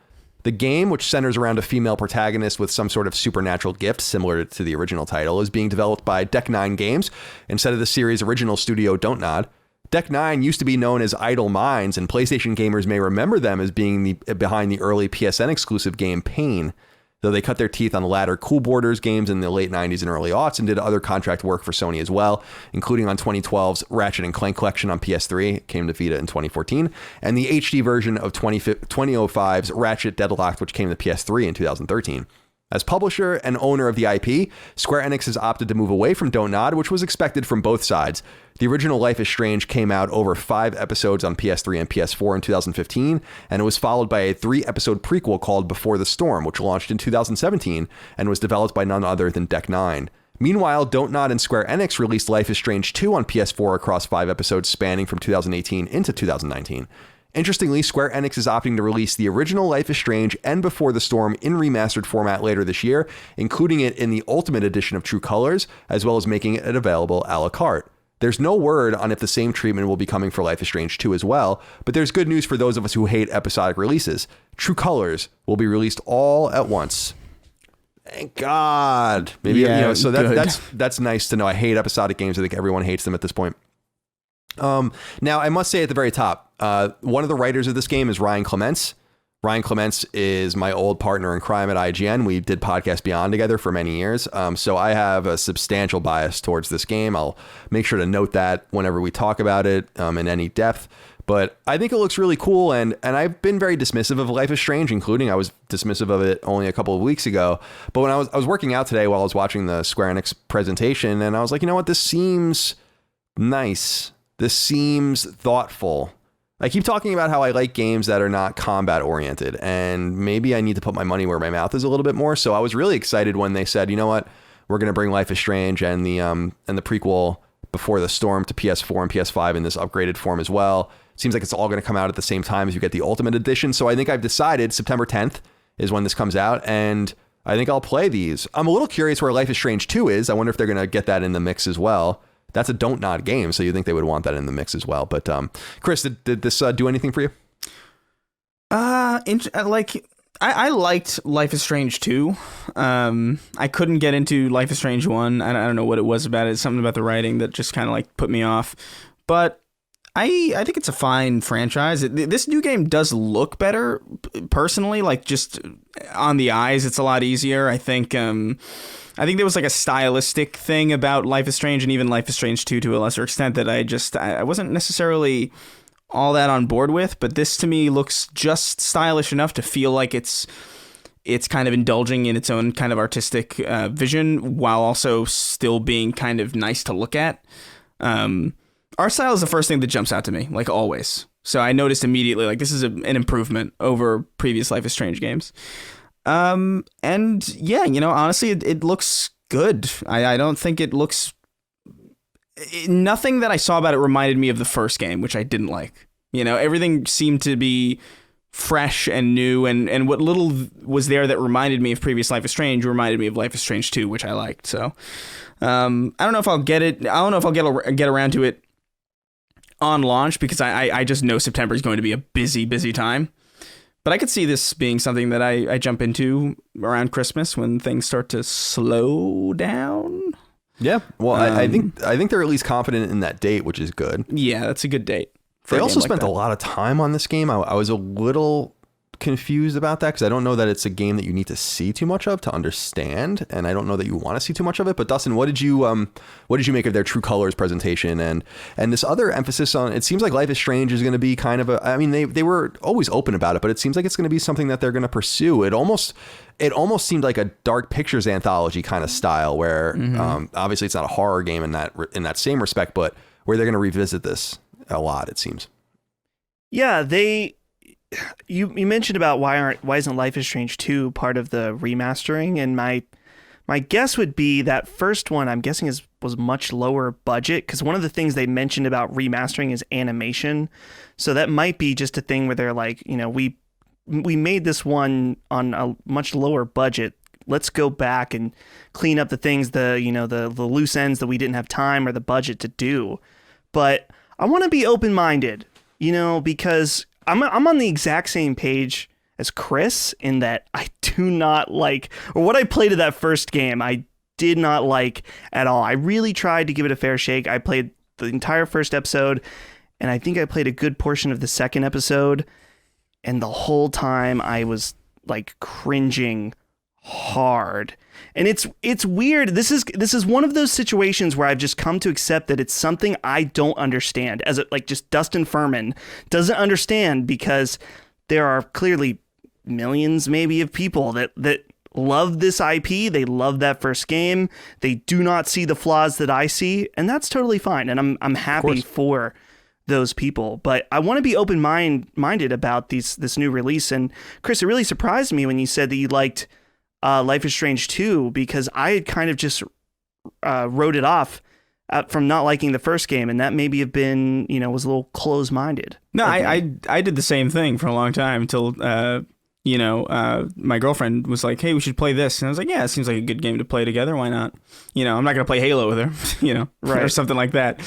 The game, which centers around a female protagonist with some sort of supernatural gift similar to the original title, is being developed by Deck 9 Games instead of the series' original studio Don't Nod. Deck 9 used to be known as Idle Minds, and PlayStation gamers may remember them as being behind the early PSN exclusive game Pain, though they cut their teeth on the latter Cool Borders games in the late 90s and early aughts and did other contract work for Sony as well, including on 2012's Ratchet & Clank collection on PS3, it came to Vita in 2014, and the HD version of 2005's Ratchet Deadlocked, which came to PS3 in 2013. As publisher and owner of the IP, Square Enix has opted to move away from Don't Nod, which was expected from both sides. The original Life is Strange came out over 5 episodes on PS3 and PS4 in 2015, and it was followed by a 3-episode prequel called Before the Storm, which launched in 2017 and was developed by none other than Deck 9. Meanwhile, Don't Nod and Square Enix released Life is Strange 2 on PS4 across 5 episodes spanning from 2018 into 2019. Interestingly, Square Enix is opting to release the original Life is Strange and Before the Storm in remastered format later this year, including it in the Ultimate Edition of True Colors, as well as making it available a la carte. There's no word on if the same treatment will be coming for Life is Strange 2 as well, but there's good news for those of us who hate episodic releases. True Colors will be released all at once. Thank God. Maybe so that's nice to know. I hate episodic games. I think everyone hates them at this point. Now, I must say at the very top, one of the writers of this game is Ryan Clements. Ryan Clements is my old partner in crime at IGN. We did Podcast Beyond together for many years. So I have a substantial bias towards this game. I'll make sure to note that whenever we talk about it in any depth. But I think it looks really cool. And I've been very dismissive of Life is Strange, including I was dismissive of it only a couple of weeks ago. But when I was working out today while I was watching the Square Enix presentation, and I was like, you know what, this seems nice. This seems thoughtful. I keep talking about how I like games that are not combat oriented, and maybe I need to put my money where my mouth is a little bit more. So I was really excited when they said, you know what, we're going to bring Life is Strange and the prequel Before the Storm to PS4 and PS5 in this upgraded form as well. It seems like it's all going to come out at the same time as you get the Ultimate Edition. So I think I've decided September 10th is when this comes out, and I think I'll play these. I'm a little curious where Life is Strange 2 is. I wonder if they're going to get that in the mix as well. That's a Don't Nod game, so you think they would want that in the mix as well. But Chris, did this do anything for you? I liked Life is Strange 2. I couldn't get into Life is Strange 1. I don't know what it was about it. Something about the writing that just kind of like put me off. But I think it's a fine franchise. This new game does look better, personally. Like just on the eyes, it's a lot easier. I think there was like a stylistic thing about Life is Strange and even Life is Strange 2 to a lesser extent that I wasn't necessarily all that on board with, but this to me looks just stylish enough to feel like it's kind of indulging in its own kind of artistic vision while also still being kind of nice to look at. Art style is the first thing that jumps out to me, like always. So I noticed immediately, like this is an improvement over previous Life is Strange games. And yeah, honestly, it looks good. I don't think it looks... Nothing that I saw about it reminded me of the first game, which I didn't like. Everything seemed to be fresh and new, and what little was there that reminded me of previous Life is Strange reminded me of Life is Strange 2, which I liked. So, I don't know if I'll get it. I don't know if I'll get around to it on launch, because I just know September is going to be a busy, busy time. But I could see this being something that I jump into around Christmas when things start to slow down. Yeah, well, I think they're at least confident in that date, which is good. Yeah, that's a good date. They also spent a lot of time on this game. I was a little confused about that because I don't know that it's a game that you need to see too much of to understand, and I don't know that you want to see too much of it. But Dustin, what did you make of their True Colors presentation and this other emphasis on? It seems like Life is Strange is going to be kind of they were always open about it, but it seems like it's going to be something that they're going to pursue. It almost seemed like a Dark Pictures anthology kind of style where obviously it's not a horror game in that same respect, but where they're going to revisit this a lot, it seems. Yeah, you mentioned about why isn't Life is Strange 2 part of the remastering, and my guess would be that first one I'm guessing was much lower budget, because one of the things they mentioned about remastering is animation, so that might be just a thing where they're like, we made this one on a much lower budget, let's go back and clean up the things, the loose ends that we didn't have time or the budget to do. But I want to be open-minded, because I'm on the exact same page as Chris in that I do not like, or what I played of that first game, I did not like at all. I really tried to give it a fair shake. I played the entire first episode, and I think I played a good portion of the second episode, and the whole time I was like cringing hard. And it's weird. This is one of those situations where I've just come to accept that it's something I don't understand, as it, like, just Dustin Furman doesn't understand, because there are clearly millions maybe of people that love this IP. They love that first game. They do not see the flaws that I see, and that's totally fine. And I'm happy for those people. But I want to be open-minded about this new release. And Chris, it really surprised me when you said that you liked Life is Strange 2, because I had kind of just wrote it off from not liking the first game, and that maybe have been, was a little closed-minded. No, I did the same thing for a long time until my girlfriend was like, hey, we should play this. And I was like, yeah, it seems like a good game to play together. Why not? I'm not going to play Halo with her, right, or something like that,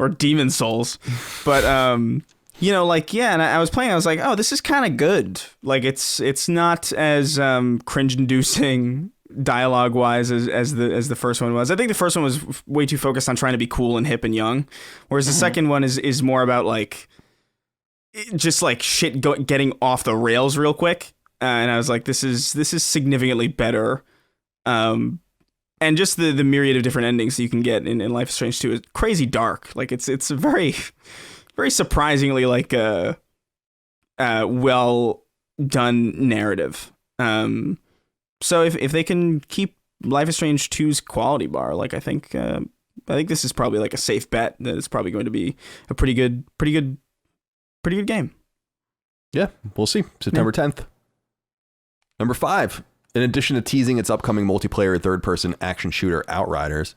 or Demon Souls. But, and I was playing, I was like, oh, this is kind of good. Like, it's not as cringe-inducing dialogue-wise as the first one was. I think the first one was way too focused on trying to be cool and hip and young, whereas the second one is more about, like, just like shit getting off the rails real quick. And I was like, this is significantly better. And just the myriad of different endings that you can get in Life is Strange 2 is crazy dark. Like, it's a very, very surprisingly, like, well done narrative. So if they can keep Life is Strange 2's quality bar, like, I think this is probably like a safe bet that it's probably going to be a pretty good game. Yeah, we'll see. September 10th. Number 5. In addition to teasing its upcoming multiplayer third-person action shooter Outriders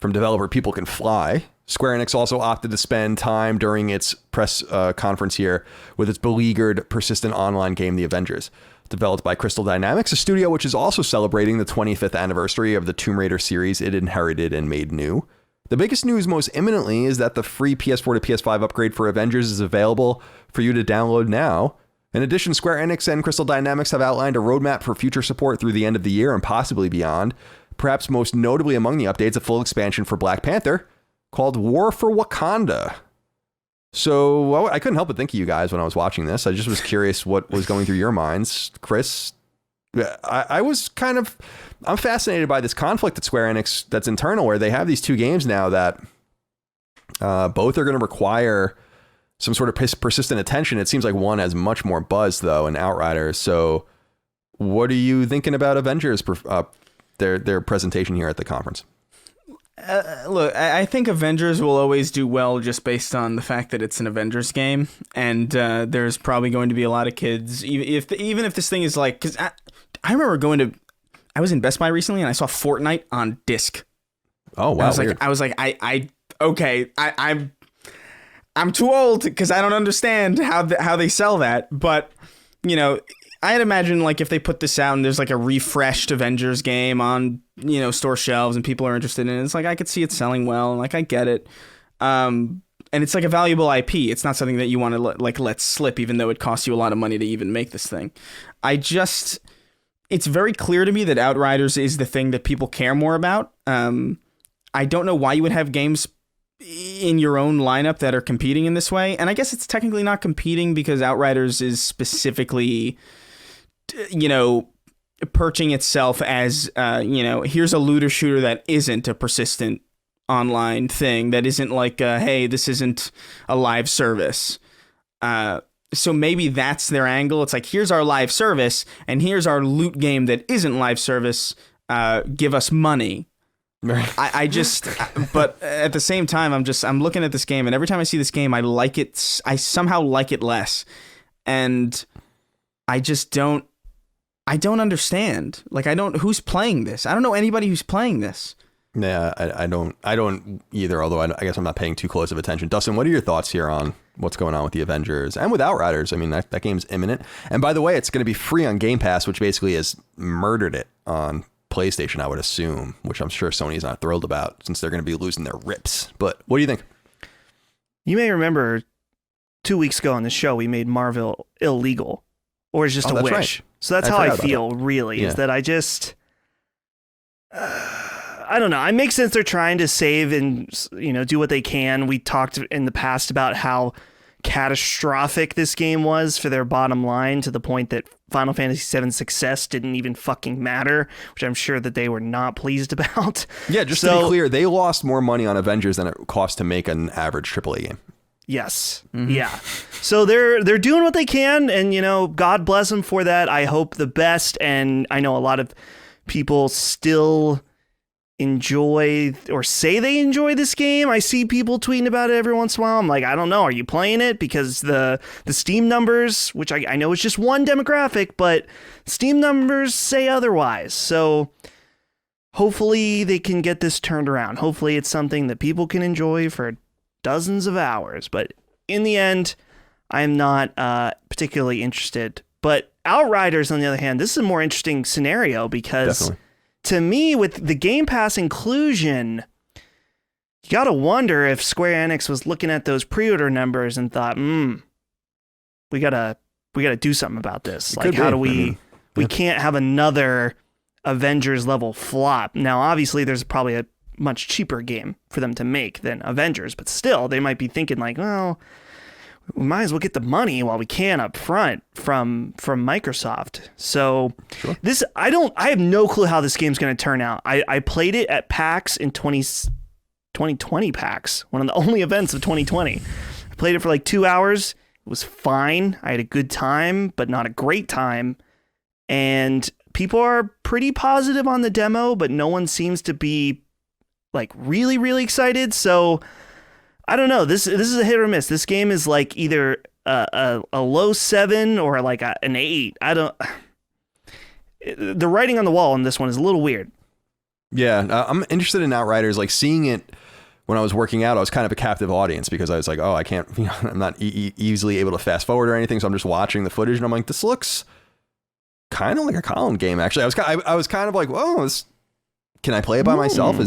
from developer People Can Fly, Square Enix also opted to spend time during its press conference here with its beleaguered, persistent online game, The Avengers. Developed by Crystal Dynamics, a studio which is also celebrating the 25th anniversary of the Tomb Raider series it inherited and made new. The biggest news most imminently is that the free PS4 to PS5 upgrade for Avengers is available for you to download now. In addition, Square Enix and Crystal Dynamics have outlined a roadmap for future support through the end of the year and possibly beyond. Perhaps most notably among the updates, a full expansion for Black Panther called War for Wakanda. So I couldn't help but think of you guys when I was watching this. I just was curious what was going through your minds. Chris, I'm fascinated by this conflict at Square Enix that's internal, where they have these two games now that both are going to require some sort of persistent attention. It seems like one has much more buzz, though, in Outriders. So what are you thinking about Avengers, their presentation here at the conference? Look, I think Avengers will always do well just based on the fact that it's an Avengers game, and there's probably going to be a lot of kids, even if this thing is like, because I remember I was in Best Buy recently and I saw Fortnite on disc. Oh wow! I was like, I'm too old because I don't understand how they sell that, but I'd imagine, like, if they put this out and there's like a refreshed Avengers game on, store shelves and people are interested in it, it's like, I could see it selling well, and like, I get it. And it's like a valuable IP. It's not something that you want to let slip, even though it costs you a lot of money to even make this thing. It's very clear to me that Outriders is the thing that people care more about. I don't know why you would have games in your own lineup that are competing in this way. And I guess it's technically not competing because Outriders is specifically, perching itself as, here's a looter shooter that isn't a persistent online thing, that isn't like, hey, this isn't a live service. So maybe that's their angle. It's like, here's our live service and here's our loot game that isn't live service. Give us money. But at the same time, I'm looking at this game, and every time I see this game, I somehow like it less. And I just don't understand. Like, who's playing this? I don't know anybody who's playing this. Yeah, I don't either, although I guess I'm not paying too close of attention. Dustin, what are your thoughts here on what's going on with the Avengers and with Outriders? I mean, that game's imminent. And by the way, it's going to be free on Game Pass, which basically has murdered it on PlayStation, I would assume, which I'm sure Sony's not thrilled about since they're going to be losing their rips. But what do you think? You may remember 2 weeks ago on the show, we made Marvel illegal or is just a wish. Right. So that's how I feel, really, Yeah. is that I just, I don't know. It makes sense they're trying to save and, do what they can. We talked in the past about how catastrophic this game was for their bottom line, to the point that Final Fantasy VII's success didn't even fucking matter, which I'm sure that they were not pleased about. Yeah, just to be clear, they lost more money on Avengers than it cost to make an average AAA game. Yes. Mm-hmm. Yeah. So they're doing what they can, and God bless them for that. I hope the best, and I know a lot of people still enjoy or say they enjoy this game. I see people tweeting about it every once in a while. I'm like, I don't know. Are you playing it? Because the Steam numbers, which I know is just one demographic, but Steam numbers say otherwise. So hopefully they can get this turned around. Hopefully it's something that people can enjoy for dozens of hours. But in the end, I'm not particularly interested. But Outriders, on the other hand, this is a more interesting scenario because Definitely. To me, with the Game Pass inclusion, you gotta wonder if Square Enix was looking at those pre-order numbers and thought, we gotta do something about this. Like, how do we can't have another Avengers level flop. Now, obviously, there's probably a much cheaper game for them to make than Avengers, but still, they might be thinking like, well, we might as well get the money while we can up front from Microsoft. So Sure. I have no clue how this game's going to turn out. I played it at PAX in 2020 PAX, one of the only events of 2020. I played it for like 2 hours. It was fine. I had a good time, but not a great time. And people are pretty positive on the demo, but no one seems to be like really, really excited. So I don't know. This is a hit or miss. This game is like either a low 7 or like an 8. The writing on the wall on this one is a little weird. Yeah, I'm interested in Outriders. Like, seeing it when I was working out, I was kind of a captive audience because I was like, oh, I can't, I'm not easily able to fast forward or anything. So I'm just watching the footage and I'm like, this looks kind of like a Colin game. Actually, I was kind of like, whoa, can I play it by myself?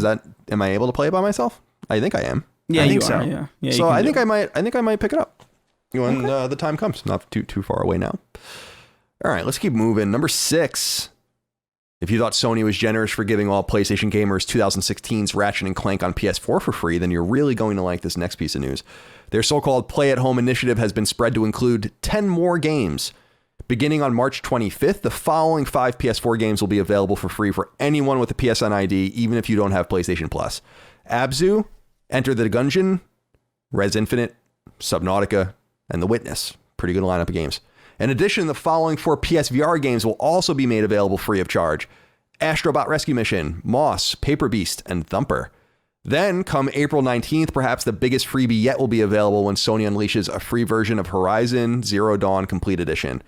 Am I able to play it by myself? I think I am. Yeah, I think you so. are. Yeah. So I think I might pick it up when the time comes. Not too far away now. All right, let's keep moving. Number 6. If you thought Sony was generous for giving all PlayStation gamers 2016's Ratchet & Clank on PS4 for free, then you're really going to like this next piece of news. Their so-called play-at-home initiative has been spread to include 10 more games. Beginning on March 25th, the following 5 PS4 games will be available for free for anyone with a PSN ID, even if you don't have PlayStation Plus. Abzu, Enter the Gungeon, Res Infinite, Subnautica, and The Witness. Pretty good lineup of games. In addition, the following 4 PSVR games will also be made available free of charge. Astrobot Rescue Mission, Moss, Paper Beast, and Thumper. Then, come April 19th, perhaps the biggest freebie yet will be available when Sony unleashes a free version of Horizon Zero Dawn Complete Edition.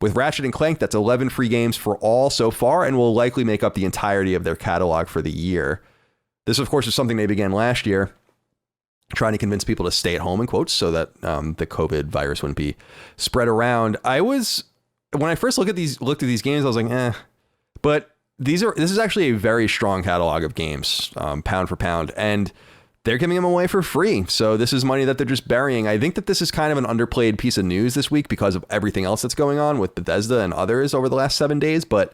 With Ratchet & Clank, that's 11 free games for all so far and will likely make up the entirety of their catalog for the year. This, of course, is something they began last year, trying to convince people to stay at home, in quotes, so that the COVID virus wouldn't be spread around. When I first looked at these games, I was like, eh. But this is actually a very strong catalog of games, pound for pound, and they're giving them away for free. So this is money that they're just burying. I think that this is kind of an underplayed piece of news this week because of everything else that's going on with Bethesda and others over the last 7 days. But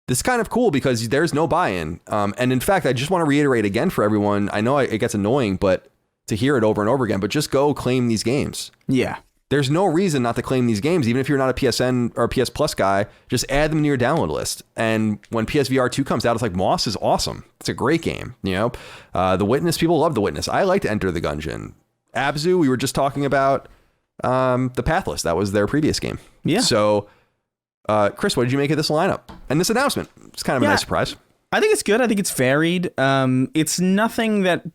this is kind of cool because there's no buy-in. And in fact, I just want to reiterate again for everyone. I know it gets annoying, but to hear it over and over again, but just go claim these games. Yeah. There's no reason not to claim these games, even if you're not a PSN or PS Plus guy. Just add them to your download list. And when PSVR 2 comes out, it's like, Moss is awesome. It's a great game. The Witness, people love The Witness. I like to Enter the Gungeon. Abzu, we were just talking about the Pathless. That was their previous game. Yeah. So, Chris, what did you make of this lineup and this announcement? It's kind of a nice surprise. I think it's good. I think it's varied. It's nothing that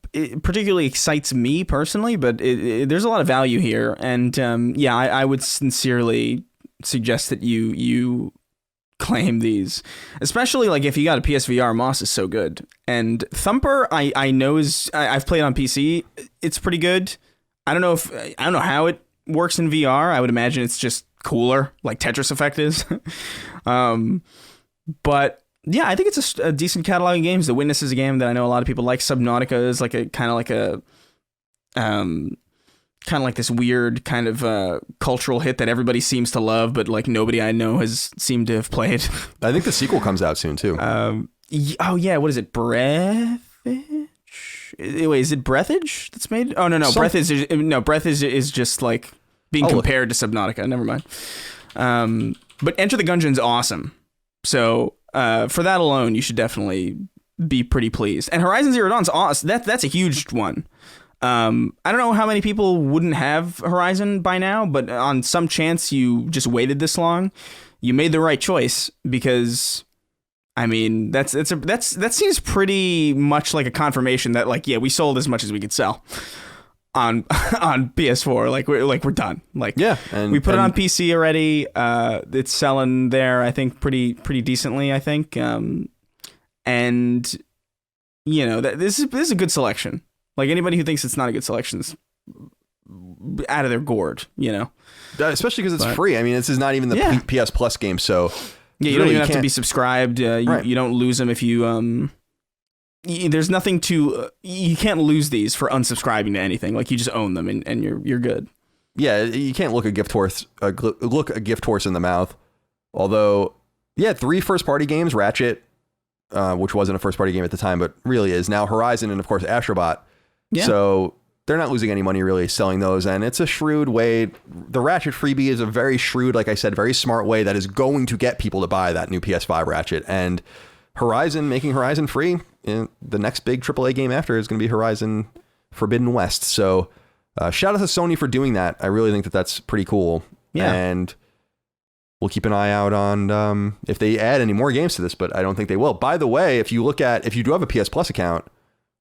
particularly excites me personally, but there's a lot of value here. And I would sincerely suggest that you claim these, especially like if you got a PSVR. Moss is so good, and Thumper I know I've played on PC. It's pretty good. I don't know how it works in VR. I would imagine it's just cooler, like Tetris Effect is. But yeah, I think it's a decent catalog of games. The Witness is a game that I know a lot of people like. Subnautica is like a kind of like a kind of like this weird kind of cultural hit that everybody seems to love, but like nobody I know has seemed to have played. I think the sequel comes out soon too. Oh yeah, what is it? Breathage? Wait, is it Breathage that's made? Oh no, Breath is just like being compared to Subnautica. Never mind. But Enter the Gungeon's awesome. So for that alone, you should definitely be pretty pleased. And Horizon Zero Dawn's awesome. That's a huge one. I don't know how many people wouldn't have Horizon by now, but on some chance you just waited this long, you made the right choice, because I mean that seems pretty much like a confirmation that like, yeah, we sold as much as we could sell on PS4. Like we're done. Like, yeah, and we put it on PC already. It's selling there, I think, pretty decently, I think. And you know, this is a good selection. Like, anybody who thinks it's not a good selection is out of their gourd, you know? Especially because it's free. I mean, this is not even the PS Plus game, so... Yeah, you don't even have to be subscribed. You don't lose them if you... there's nothing to... you can't lose these for unsubscribing to anything. Like, you just own them, and you're good. Yeah, you can't look a gift horse in the mouth. Although, yeah, 3 first-party games, Ratchet, which wasn't a first-party game at the time, but really is now, Horizon, and of course, Astrobot. Yeah. So they're not losing any money really selling those, and it's a shrewd way. The Ratchet freebie is a very shrewd, like I said, very smart way that is going to get people to buy that new PS5 Ratchet. And Horizon, making Horizon free, the next big AAA game after is going to be Horizon Forbidden West. So shout out to Sony for doing that. I really think that that's pretty cool. Yeah. And we'll keep an eye out on if they add any more games to this, but I don't think they will. By the way, if you do have a PS Plus account,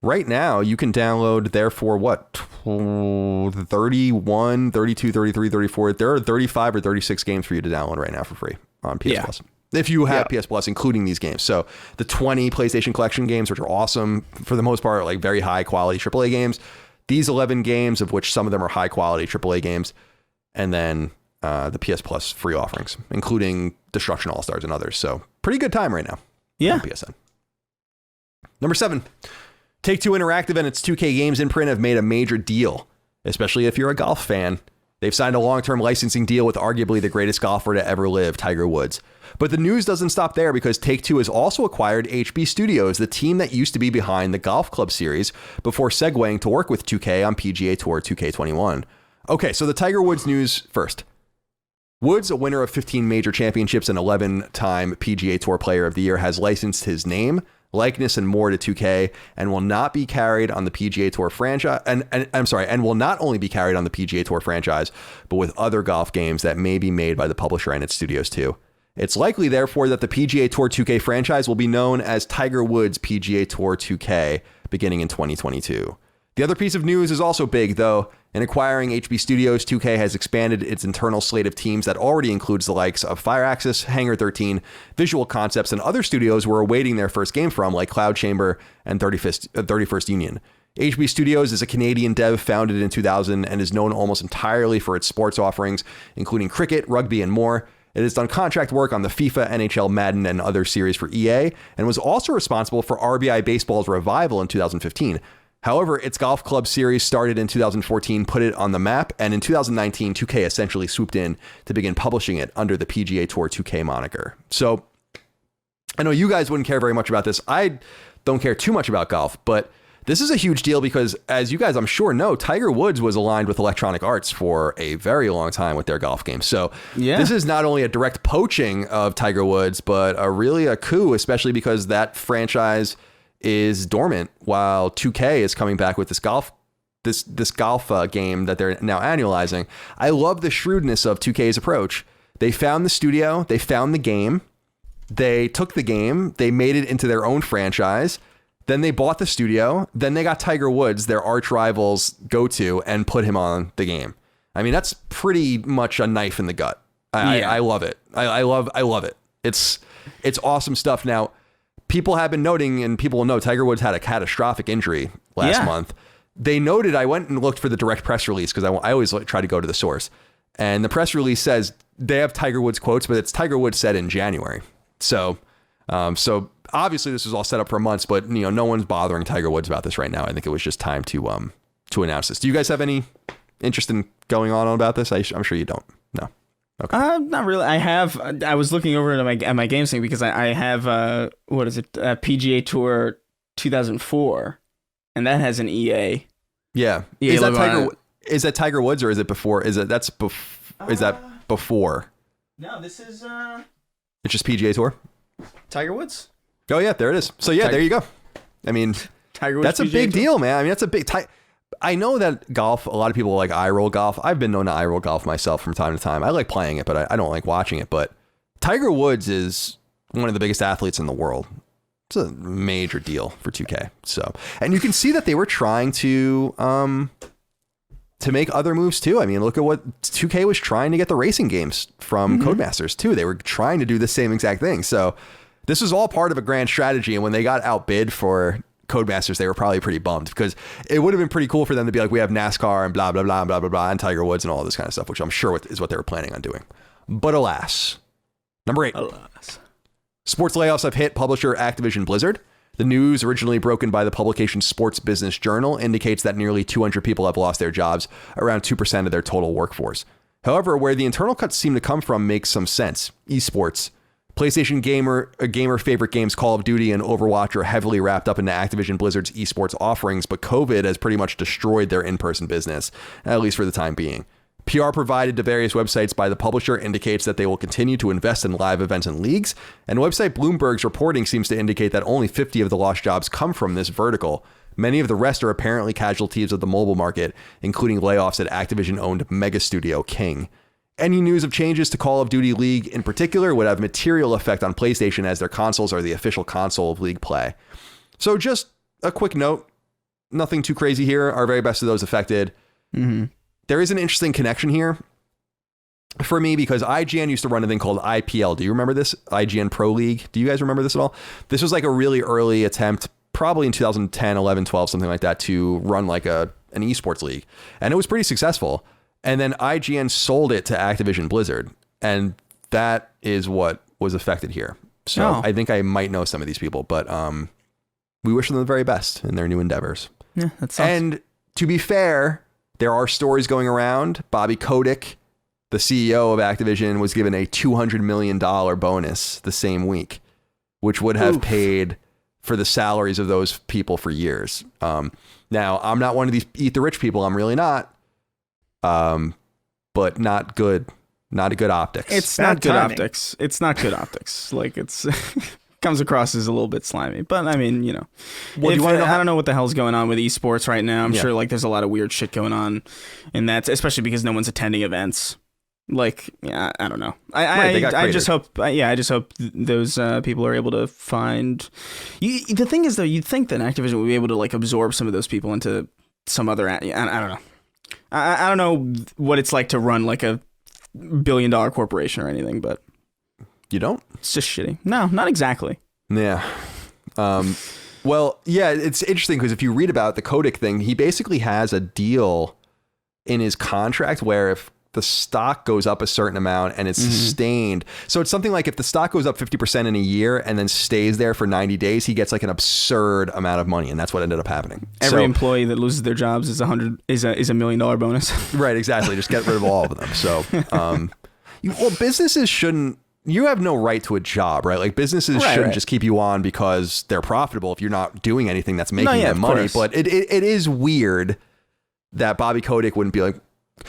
right now, you can download there for what, 31, 32, 33, 34. There are 35 or 36 games for you to download right now for free on PS Plus. If you have PS Plus, including these games. So the 20 PlayStation Collection games, which are awesome, for the most part, like very high quality AAA games. These 11 games, of which some of them are high quality AAA games. And then the PS Plus free offerings, including Destruction All-Stars and others. So pretty good time right now. Yeah. On PSN. Number 7. Take-Two Interactive and its 2K Games imprint have made a major deal, especially if you're a golf fan. They've signed a long-term licensing deal with arguably the greatest golfer to ever live, Tiger Woods. But the news doesn't stop there, because Take-Two has also acquired HB Studios, the team that used to be behind the Golf Club series, before segueing to work with 2K on PGA Tour 2K21. Okay, so the Tiger Woods news first. Woods, a winner of 15 major championships and 11-time PGA Tour Player of the Year, has licensed his name, likeness, and more to 2K, and will not be carried on the PGA Tour franchise. And will not only be carried on the PGA Tour franchise, but with other golf games that may be made by the publisher and its studios too. It's likely, therefore, that the PGA Tour 2K franchise will be known as Tiger Woods PGA Tour 2K beginning in 2022. The other piece of news is also big, though. In acquiring HB Studios, 2K has expanded its internal slate of teams that already includes the likes of Firaxis, Hangar 13, Visual Concepts, and other studios we're awaiting their first game from, like Cloud Chamber and 31st Union. HB Studios is a Canadian dev founded in 2000 and is known almost entirely for its sports offerings, including cricket, rugby, and more. It has done contract work on the FIFA, NHL, Madden, and other series for EA, and was also responsible for RBI Baseball's revival in 2015. However, its golf club series started in 2014, put it on the map, and in 2019, 2K essentially swooped in to begin publishing it under the PGA Tour 2K moniker. So I know you guys wouldn't care very much about this. I don't care too much about golf, but this is a huge deal because, as you guys I'm sure know, Tiger Woods was aligned with Electronic Arts for a very long time with their golf games. So this is not only a direct poaching of Tiger Woods, but really a coup, especially because that franchise is dormant while 2K is coming back with this golf game that they're now annualizing. I love the shrewdness of 2K's approach. They found the studio, they found the game, they took the game, they made it into their own franchise, then they bought the studio, then they got Tiger Woods, their arch rival's go-to, and put him on the game. I mean, that's pretty much a knife in the gut. I love it. I love it. It's awesome stuff. Now, people have been noting, and people will know, Tiger Woods had a catastrophic injury last month. They noted, I went and looked for the direct press release because I always try to go to the source. And the press release says they have Tiger Woods quotes, but it's Tiger Woods said in January. So obviously this was all set up for months, but no one's bothering Tiger Woods about this right now. I think it was just time to announce this. Do you guys have any interest in going on about this? I'm sure you don't. No. Okay. Not really. I was looking over at my games thing because I have what is it? PGA Tour 2004, and that has an EA. Yeah. Is that Tiger Woods or is it before? Is that before? No, this is It's just PGA Tour. Tiger Woods. Oh yeah, there it is. So yeah, there you go. I mean, Tiger Woods. That's a PGA big Tour. deal, man. I mean, that's a big. I know that golf. A lot of people like eye roll golf. I've been known to eye roll golf myself from time to time. I like playing it, but I don't like watching it. But Tiger Woods is one of the biggest athletes in the world. It's a major deal for 2K. So, and you can see that they were trying to make other moves too. I mean, look at what 2K was trying to get the racing games from Codemasters too. They were trying to do the same exact thing. So this was all part of a grand strategy. And when they got outbid for Codemasters, they were probably pretty bummed because it would have been pretty cool for them to be like, we have NASCAR and blah, blah, blah, blah, blah, blah, and Tiger Woods and all this kind of stuff, which I'm sure is what they were planning on doing. But alas, number 8. Alas. Sports layoffs have hit publisher Activision Blizzard. The news, originally broken by the publication Sports Business Journal, indicates that nearly 200 people have lost their jobs, around 2% of their total workforce. However, where the internal cuts seem to come from makes some sense. Esports. PlayStation gamer favorite games Call of Duty and Overwatch are heavily wrapped up into Activision Blizzard's esports offerings, but COVID has pretty much destroyed their in-person business, at least for the time being. PR provided to various websites by the publisher indicates that they will continue to invest in live events and leagues, and website Bloomberg's reporting seems to indicate that only 50 of the lost jobs come from this vertical. Many of the rest are apparently casualties of the mobile market, including layoffs at Activision-owned mega studio King. Any news of changes to Call of Duty League in particular would have material effect on PlayStation, as their consoles are the official console of League play. So just a quick note, nothing too crazy here. Our very best to those affected. There is an interesting connection here for me because IGN used to run a thing called IPL. Do you remember this? IGN Pro League. Do you guys remember this at all? This was like a really early attempt, probably in 2010, 11, 12, something like that, to run like an esports league. And it was pretty successful. And then IGN sold it to Activision Blizzard. And that is what was affected here. So I think I might know some of these people, but we wish them the very best in their new endeavors. Yeah, that sucks. And to be fair, there are stories going around. Bobby Kotick, the CEO of Activision, was given a $200 million bonus the same week, which would have paid for the salaries of those people for years. Now, I'm not one of these eat the rich people. I'm really not. But not good. Not a good optics. It's Bad not good timing. optics. It's not good optics. Like it's comes across as a little bit slimy. But I mean, you know, Well, do you wanna know I don't know what the hell's going on with esports right now. I'm Yeah. sure like there's a lot of weird shit going on, and that's especially because no one's attending events. Like, yeah, I don't know. They got I just cratered. hope, I just hope those people are able to find. The thing is, though, you'd think that Activision would be able to like absorb some of those people into some other. I don't know. I don't know what it's like to run like a $1 billion corporation or anything, but You don't? it's just shitty. No, not exactly. Yeah. Well, yeah, it's interesting because if you read about the Kotick thing, he basically has a deal in his contract where if the stock goes up a certain amount and it's sustained. So it's something like if the stock goes up 50% in a year and then stays there for 90 days, he gets like an absurd amount of money. And that's what ended up happening. Every employee that loses their jobs is $1 million bonus. Right, exactly. Just get rid of all of them. So, businesses shouldn't, you have no right to a job, right? Like businesses shouldn't just keep you on because they're profitable if you're not doing anything that's making them money. Course. But it is weird that Bobby Kotick wouldn't be like,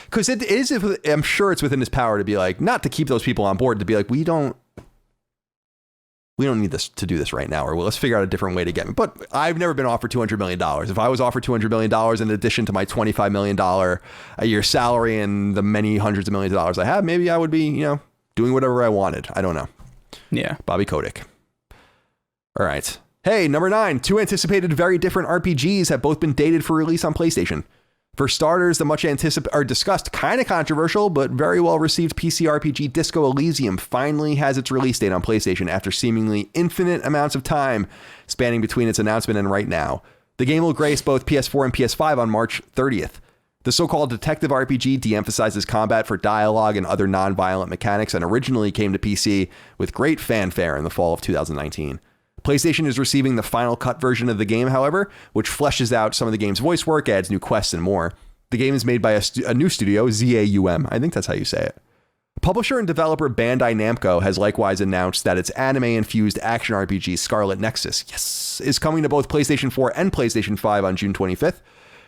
because it is, I'm sure it's within his power to be like, not to keep those people on board, to be like, we don't need this to do this right now, or let's figure out a different way to get me. But I've never been offered $200 million. If I was offered $200 million in addition to my $25 million a year salary and the many hundreds of millions of dollars I have, maybe I would be, doing whatever I wanted. I don't know. Yeah. Bobby Kotick. All right. Hey, number 9, 2 anticipated very different RPGs have both been dated for release on PlayStation. For starters, the much discussed, kind of controversial, but very well received PC RPG Disco Elysium finally has its release date on PlayStation after seemingly infinite amounts of time spanning between its announcement and right now. The game will grace both PS4 and PS5 on March 30th. The so-called detective RPG de-emphasizes combat for dialogue and other non-violent mechanics and originally came to PC with great fanfare in the fall of 2019. PlayStation is receiving the final cut version of the game, however, which fleshes out some of the game's voice work, adds new quests and more. The game is made by a new studio, ZAUM. I think that's how you say it. Publisher and developer Bandai Namco has likewise announced that its anime-infused action RPG Scarlet Nexus, is coming to both PlayStation 4 and PlayStation 5 on June 25th.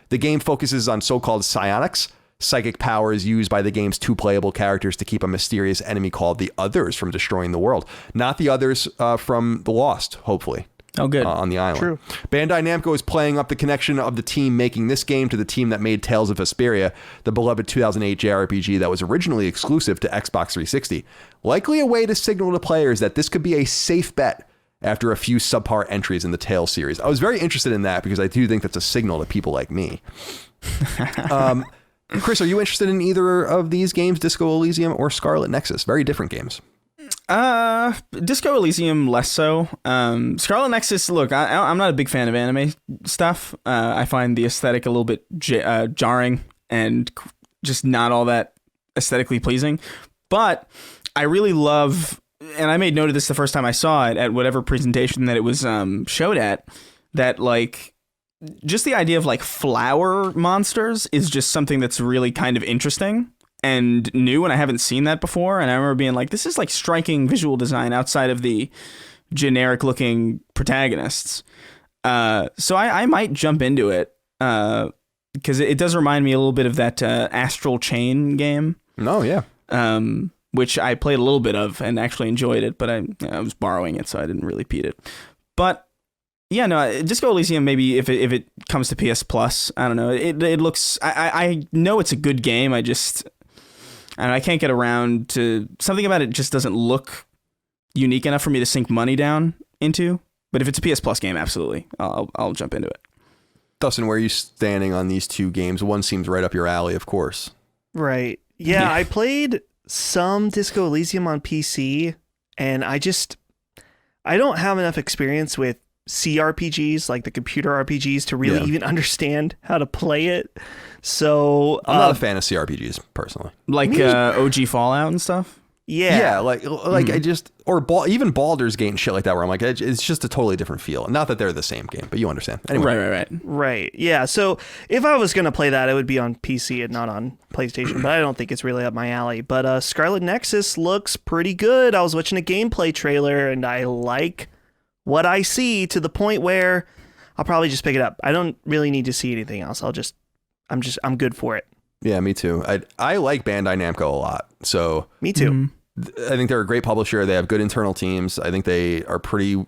The game focuses on so-called psionics, psychic powers used by the game's 2 playable characters to keep a mysterious enemy called the Others from destroying the world. Not the Others from The Lost, hopefully. Oh, good. On the island. True. Bandai Namco is playing up the connection of the team making this game to the team that made Tales of Vesperia, the beloved 2008 JRPG that was originally exclusive to Xbox 360. Likely a way to signal to players that this could be a safe bet after a few subpar entries in the Tales series. I was very interested in that because I do think that's a signal to people like me. Chris, are you interested in either of these games, Disco Elysium or Scarlet Nexus? Very different games. Disco Elysium less so. Scarlet Nexus, look, I'm not a big fan of anime stuff. I find the aesthetic a little bit jarring and just not all that aesthetically pleasing. But I really love, and I made note of this the first time I saw it at whatever presentation that it was showed at, that like just the idea of like flower monsters is just something that's really kind of interesting and new, and I haven't seen that before. And I remember being like, this is like striking visual design outside of the generic looking protagonists. So I might jump into it because it does remind me a little bit of that Astral Chain game. Oh, yeah. Which I played a little bit of and actually enjoyed it, but I was borrowing it, so I didn't really beat it. But yeah, no, Disco Elysium, maybe if it comes to PS Plus, I don't know. It looks, I know it's a good game. I can't get around to something about it. Just doesn't look unique enough for me to sink money down into. But if it's a PS Plus game, absolutely, I'll jump into it. Dustin, where are you standing on these two games? One seems right up your alley, of course. Right. Yeah, I played some Disco Elysium on PC, and I don't have enough experience with CRPGs, like the computer RPGs, to really even understand how to play it. So I'm not a fan of CRPGs personally. Like OG Fallout and stuff. Yeah, like I just, or even Baldur's Gate and shit like that, where I'm like, it's just a totally different feel. Not that they're the same game, but you understand. Anyway. Right. Yeah. So if I was gonna play that, it would be on PC and not on PlayStation. But I don't think it's really up my alley. But Scarlet Nexus looks pretty good. I was watching a gameplay trailer, and I like what I see to the point where I'll probably just pick it up. I don't really need to see anything else. I'm good for it. Yeah, me too. I like Bandai Namco a lot. So me too. I think they're a great publisher. They have good internal teams. I think they are pretty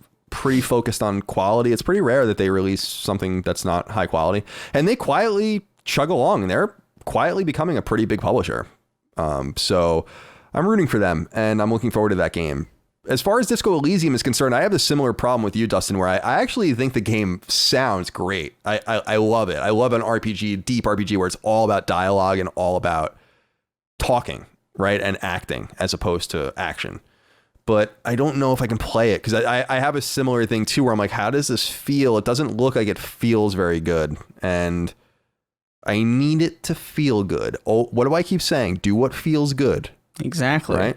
focused on quality. It's pretty rare that they release something that's not high quality, and they quietly chug along, and they're quietly becoming a pretty big publisher. So I'm rooting for them, and I'm looking forward to that game. As far as Disco Elysium is concerned, I have a similar problem with you, Dustin, where I actually think the game sounds great. I love it. I love an RPG, deep RPG, where it's all about dialogue and all about talking, right? And acting as opposed to action. But I don't know if I can play it because I have a similar thing too, where I'm like, how does this feel? It doesn't look like it feels very good. And I need it to feel good. Oh, what do I keep saying? Do what feels good. Exactly. Right?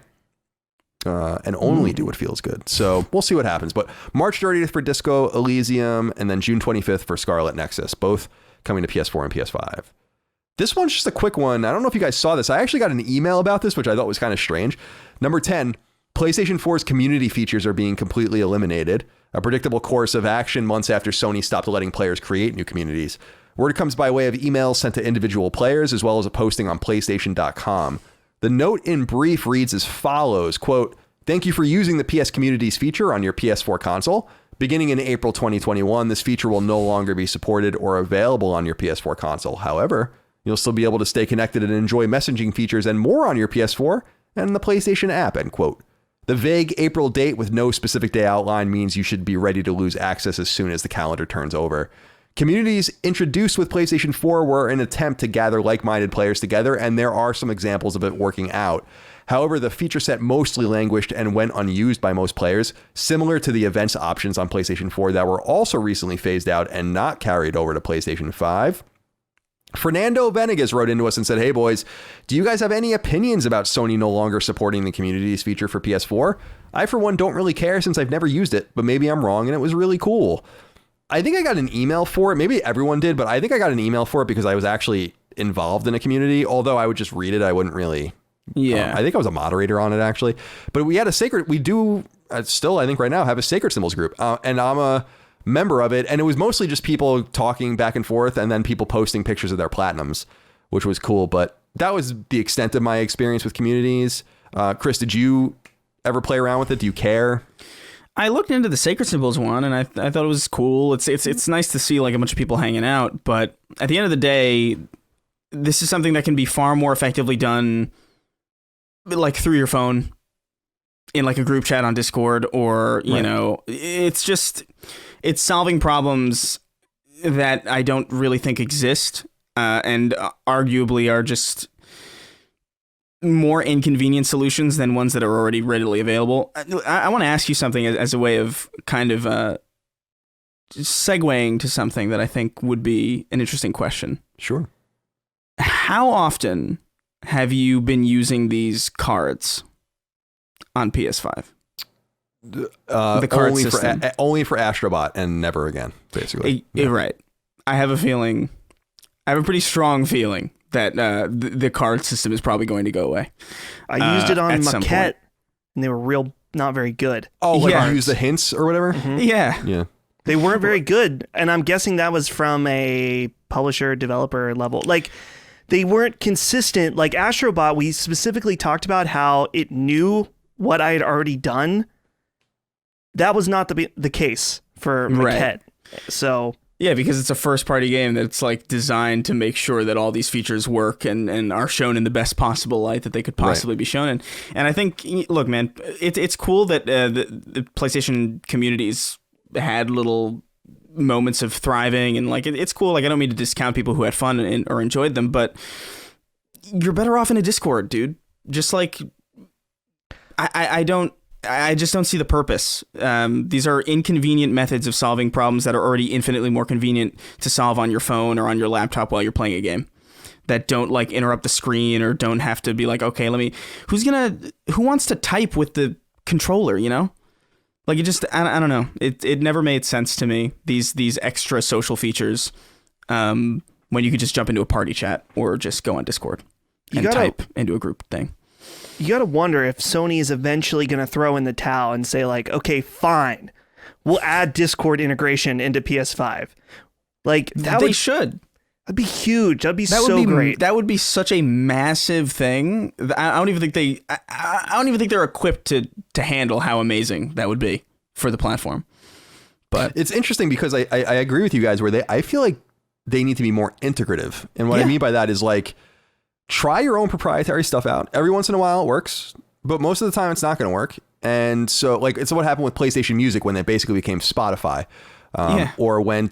And only do what feels good. So we'll see what happens. But March 30th for Disco Elysium, and then June 25th for Scarlet Nexus, both coming to PS4 and PS5. This one's just a quick one. I don't know if you guys saw this. I actually got an email about this, which I thought was kind of strange. Number 10, PlayStation 4's community features are being completely eliminated. A predictable course of action months after Sony stopped letting players create new communities. Word comes by way of emails sent to individual players, as well as a posting on PlayStation.com. The note in brief reads as follows, quote, "Thank you for using the PS Communities feature on your PS4 console. Beginning in April 2021, this feature will no longer be supported or available on your PS4 console. However, you'll still be able to stay connected and enjoy messaging features and more on your PS4 and the PlayStation app," end quote. The vague April date with no specific day outline means you should be ready to lose access as soon as the calendar turns over. Communities introduced with PlayStation 4 were an attempt to gather like-minded players together, and there are some examples of it working out. However, the feature set mostly languished and went unused by most players, similar to the events options on PlayStation 4 that were also recently phased out and not carried over to PlayStation 5. Fernando Venegas wrote into us and said, "Hey boys, do you guys have any opinions about Sony no longer supporting the communities feature for PS4? I, for one, don't really care since I've never used it, but maybe I'm wrong and it was really cool." I think I got an email for it. Maybe everyone did, but I think I got an email for it because I was actually involved in a community, although I would just read it. I wouldn't really. Yeah. I think I was a moderator on it, actually. But we had we do still, I think right now, have a Sacred Symbols group. And I'm a member of it. And it was mostly just people talking back and forth and then people posting pictures of their platinums, which was cool. But that was the extent of my experience with communities. Chris, did you ever play around with it? Do you care? I looked into the Sacred Symbols one, and I thought it was cool. It's nice to see like a bunch of people hanging out, but at the end of the day, this is something that can be far more effectively done, like through your phone, in like a group chat on Discord, or you know, it's solving problems that I don't really think exist, and arguably are just more inconvenient solutions than ones that are already readily available. I want to ask you something as a way of kind of segueing to something that I think would be an interesting question. Sure. How often have you been using these cards on PS5? The card system. Only for Astrobot and never again, basically. Right. I have a pretty strong feeling that the card system is probably going to go away. I used it on Maquette, and they were not very good. Oh, like you use the hints or whatever? Mm-hmm. Yeah. They weren't very good, and I'm guessing that was from a publisher, developer level. Like, they weren't consistent. Like, Astrobot, we specifically talked about how it knew what I had already done. That was not the case for Maquette. Right. So... Yeah, because it's a first-party game that's like designed to make sure that all these features work and are shown in the best possible light that they could possibly be shown in. And I think, look, man, it's cool that the PlayStation communities had little moments of thriving, and like it's cool. Like, I don't mean to discount people who had fun or enjoyed them, but you're better off in a Discord, dude. Just like I just don't see the purpose. These are inconvenient methods of solving problems that are already infinitely more convenient to solve on your phone or on your laptop while you're playing a game, that don't like interrupt the screen or don't have to be like, okay, who wants to type with the controller, you know? Like, I don't know. It never made sense to me, these extra social features, when you could just jump into a party chat or just go on Discord and type into a group thing. You got to wonder if Sony is eventually going to throw in the towel and say, like, okay, fine, we'll add Discord integration into PS5. Like, they should. That'd be huge. That'd be so great. That would be such a massive thing. I don't even think they're equipped to handle how amazing that would be for the platform. But it's interesting because I agree with you guys where I feel like they need to be more integrative. And what I mean by that is, like, try your own proprietary stuff out. Every once in a while it works, but most of the time it's not going to work. And so, like, it's what happened with PlayStation Music when they basically became Spotify. Or when,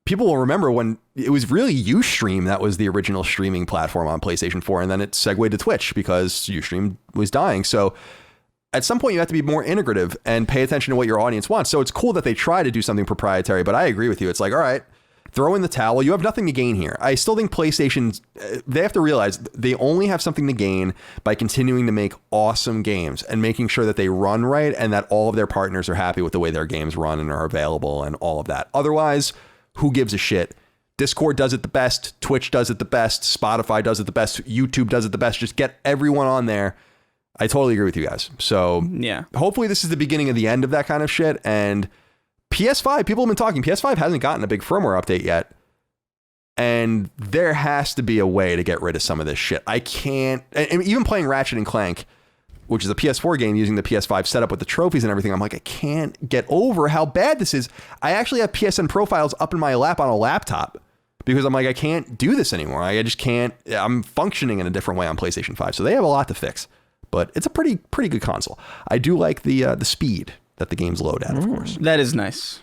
people will remember when it was really Ustream that was the original streaming platform on PlayStation 4, and then it segued to Twitch because Ustream was dying. So at some point you have to be more integrative and pay attention to what your audience wants. So it's cool that they try to do something proprietary, but I agree with you. It's like, all right, throw in the towel. You have nothing to gain here. I still think PlayStation's, they have to realize they only have something to gain by continuing to make awesome games and making sure that they run right and that all of their partners are happy with the way their games run and are available and all of that. Otherwise, who gives a shit? Discord does it the best. Twitch does it the best. Spotify does it the best. YouTube does it the best. Just get everyone on there. I totally agree with you guys. So yeah, hopefully this is the beginning of the end of that kind of shit. And PS5, people have been talking. PS5 hasn't gotten a big firmware update yet. And there has to be a way to get rid of some of this shit. I can't, and even playing Ratchet and Clank, which is a PS4 game using the PS5 setup with the trophies and everything, I'm like, I can't get over how bad this is. I actually have PSN profiles up in my lap on a laptop because I'm like, I can't do this anymore. I just can't. I'm functioning in a different way on PlayStation 5. So they have a lot to fix, but it's a pretty good console. I do like the speed that the games load at, of course. That is nice.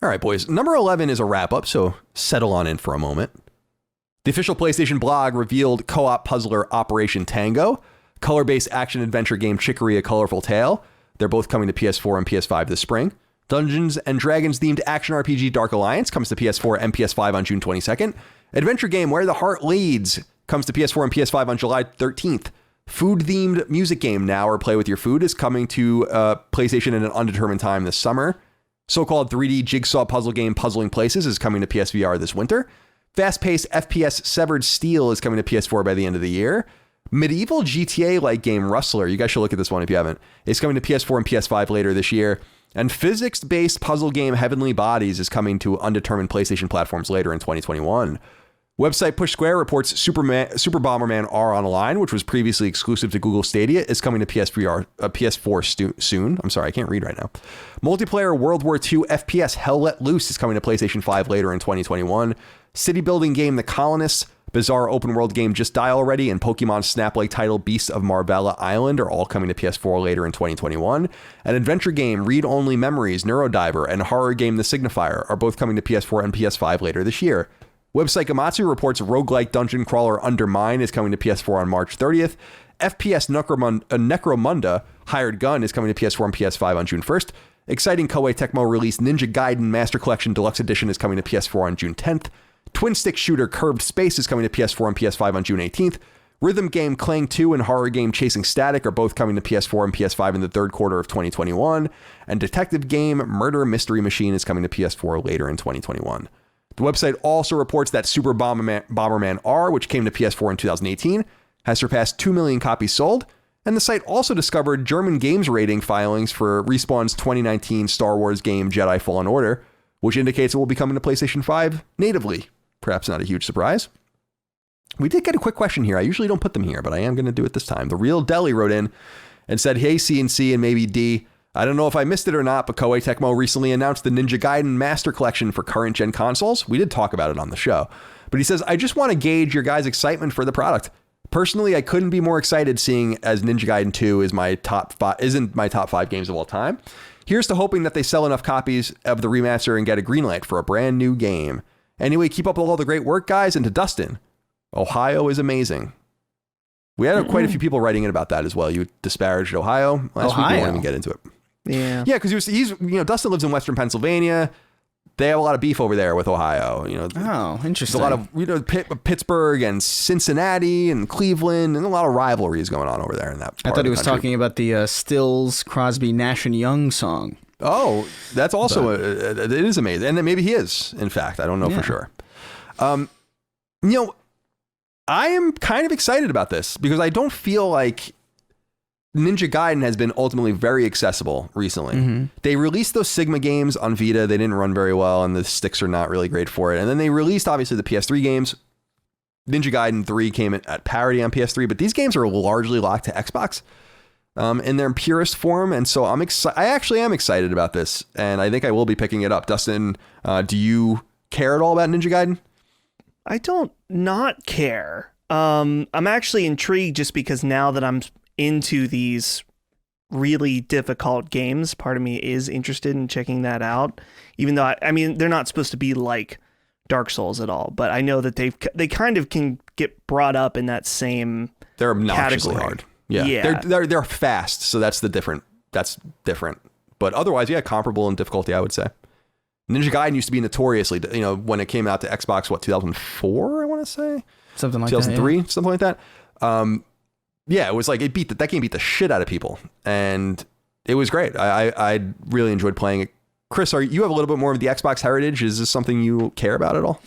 All right, boys. Number 11 is a wrap-up, so settle on in for a moment. The official PlayStation blog revealed co-op puzzler Operation Tango, color-based action-adventure game Chicory: A Colorful Tale. They're both coming to PS4 and PS5 this spring. Dungeons & Dragons-themed action RPG Dark Alliance comes to PS4 and PS5 on June 22nd. Adventure game Where the Heart Leads comes to PS4 and PS5 on July 13th. Food-themed music game Now or Play With Your Food is coming to PlayStation in an undetermined time this summer. So-called 3D jigsaw puzzle game Puzzling Places is coming to PSVR this winter. Fast-paced FPS Severed Steel is coming to PS4 by the end of the year. Medieval GTA-like game Rustler, you guys should look at this one if you haven't, is coming to PS4 and PS5 later this year. And physics-based puzzle game Heavenly Bodies is coming to undetermined PlayStation platforms later in 2021. Website Push Square reports Super Bomberman R Online, which was previously exclusive to Google Stadia, is coming to PS4 soon. I'm sorry, I can't read right now. Multiplayer World War II FPS Hell Let Loose is coming to PlayStation 5 later in 2021. City building game The Colonists, bizarre open world game Just Die Already, and Pokemon Snap-like title Beasts of Marbella Island are all coming to PS4 later in 2021. An adventure game Read Only Memories, Neurodiver, and horror game The Signifier are both coming to PS4 and PS5 later this year. Website Gamatsu reports roguelike dungeon crawler Undermine is coming to PS4 on March 30th. FPS Necromunda Hired Gun is coming to PS4 and PS5 on June 1st. Exciting Koei Tecmo release Ninja Gaiden Master Collection Deluxe Edition is coming to PS4 on June 10th. Twin stick shooter Curved Space is coming to PS4 and PS5 on June 18th. Rhythm game Clang 2 and horror game Chasing Static are both coming to PS4 and PS5 in the third quarter of 2021. And detective game Murder Mystery Machine is coming to PS4 later in 2021. The website also reports that Super Bomberman R, which came to PS4 in 2018, has surpassed 2 million copies sold. And the site also discovered German games rating filings for Respawn's 2019 Star Wars game Jedi Fallen Order, which indicates it will be coming to PlayStation 5 natively. Perhaps not a huge surprise. We did get a quick question here. I usually don't put them here, but I am going to do it this time. The Real Deli wrote in and said, hey, CNC and maybe D, I don't know if I missed it or not, but Koei Tecmo recently announced the Ninja Gaiden Master Collection for current gen consoles. We did talk about it on the show, but he says, I just want to gauge your guys' excitement for the product. Personally, I couldn't be more excited seeing as Ninja Gaiden 2 isn't my top 5 games of all time. Here's to hoping that they sell enough copies of the remaster and get a green light for a brand new game. Anyway, keep up with all the great work, guys, and to Dustin, Ohio is amazing. We had quite a few people writing in about that as well. You disparaged Ohio last week. We won't even get into it. Yeah, because he's Dustin lives in Western Pennsylvania. They have a lot of beef over there with Ohio. Oh, interesting. There's a lot of Pittsburgh and Cincinnati and Cleveland, and a lot of rivalries going on over there in that. I thought he was talking about the Stills, Crosby, Nash and Young song. Oh, that's also it is amazing, and then maybe he is. In fact, I don't know for sure. I am kind of excited about this because I don't feel like Ninja Gaiden has been ultimately very accessible recently. Mm-hmm. They released those Sigma games on Vita. They didn't run very well, and the sticks are not really great for it. And then they released, obviously, the PS3 games. Ninja Gaiden 3 came at parity on PS3, but these games are largely locked to Xbox in their purest form. And so I actually am excited about this, and I think I will be picking it up. Dustin, do you care at all about Ninja Gaiden? I don't not care. I'm actually intrigued just because now that I'm into these really difficult games, part of me is interested in checking that out, even though I mean they're not supposed to be like Dark Souls at all, but I know that they kind of can get brought up in that same they're obnoxiously category. Hard. Yeah. They're fast, so that's different, but otherwise comparable in difficulty, I would say. Ninja Gaiden used to be notoriously, when it came out to Xbox, 2004, I want to say something like 2003, that, something like that. It was like that game beat the shit out of people, and it was great. I really enjoyed playing it. Chris, you have a little bit more of the Xbox heritage? Is this something you care about at all?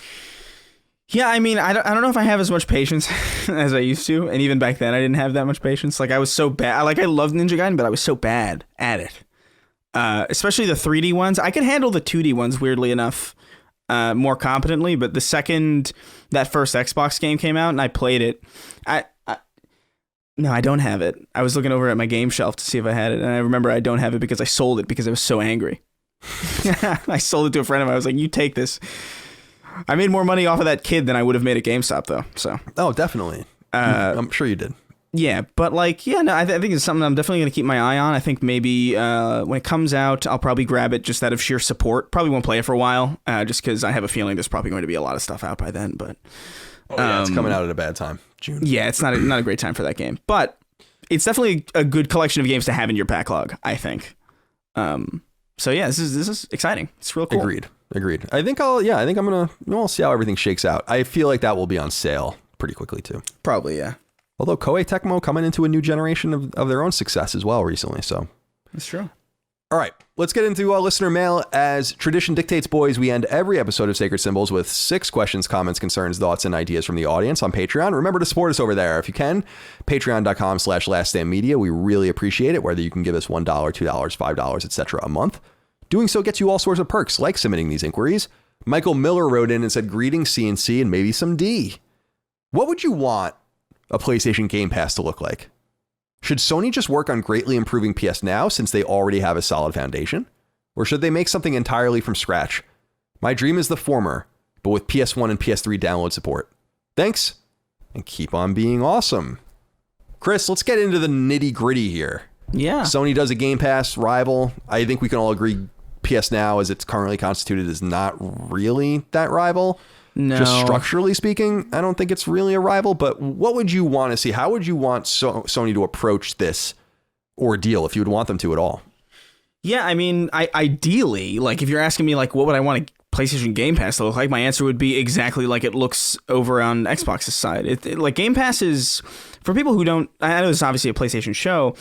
Yeah, I mean, I don't know if I have as much patience as I used to, and even back then I didn't have that much patience. Like I was so bad. I loved Ninja Gaiden, but I was so bad at it. Especially the 3D ones. I could handle the 2D ones, weirdly enough, more competently, but the second that first Xbox game came out and I played it, no, I don't have it. I was looking over at my game shelf to see if I had it, and I remember I don't have it because I sold it because I was so angry. I sold it to a friend of mine. I was like, you take this. I made more money off of that kid than I would have made at GameStop, though. So. Oh, definitely. I'm sure you did. Yeah, but I think it's something I'm definitely going to keep my eye on. I think maybe when it comes out, I'll probably grab it just out of sheer support. Probably won't play it for a while, just because I have a feeling there's probably going to be a lot of stuff out by then. But it's coming out at a bad time, June. Yeah, it's not a great time for that game, but it's definitely a good collection of games to have in your backlog, I think. So yeah, this is exciting. It's real cool. Agreed. I think we'll see how everything shakes out. I feel like that will be on sale pretty quickly too. Probably, yeah. Although Koei Tecmo coming into a new generation of their own success as well recently, so that's true. All right, let's get into listener mail. As tradition dictates, boys, we end every episode of Sacred Symbols with 6 questions, comments, concerns, thoughts, and ideas from the audience on Patreon. Remember to support us over there if you can. Patreon.com/laststandmedia. We really appreciate it, whether you can give us $1, $2, $5, etc. a month. Doing so gets you all sorts of perks, like submitting these inquiries. Michael Miller wrote in and said, greetings, CNC, and maybe some D. What would you want a PlayStation Game Pass to look like? Should Sony just work on greatly improving PS Now since they already have a solid foundation? Or should they make something entirely from scratch? My dream is the former, but with PS1 and PS3 download support. Thanks, and keep on being awesome. Chris, let's get into the nitty gritty here. Yeah. Sony does a Game Pass rival. I think we can all agree PS Now, as it's currently constituted, is not really that rival. No. Just structurally speaking, I don't think it's really a rival, but what would you want to see? How would you want Sony to approach this ordeal, if you would want them to at all? Yeah, I mean, ideally, like if you're asking me like what would I want a PlayStation Game Pass to look like, my answer would be exactly like it looks over on Xbox's side. Like Game Pass is, for people who don't, I know this is obviously a PlayStation show,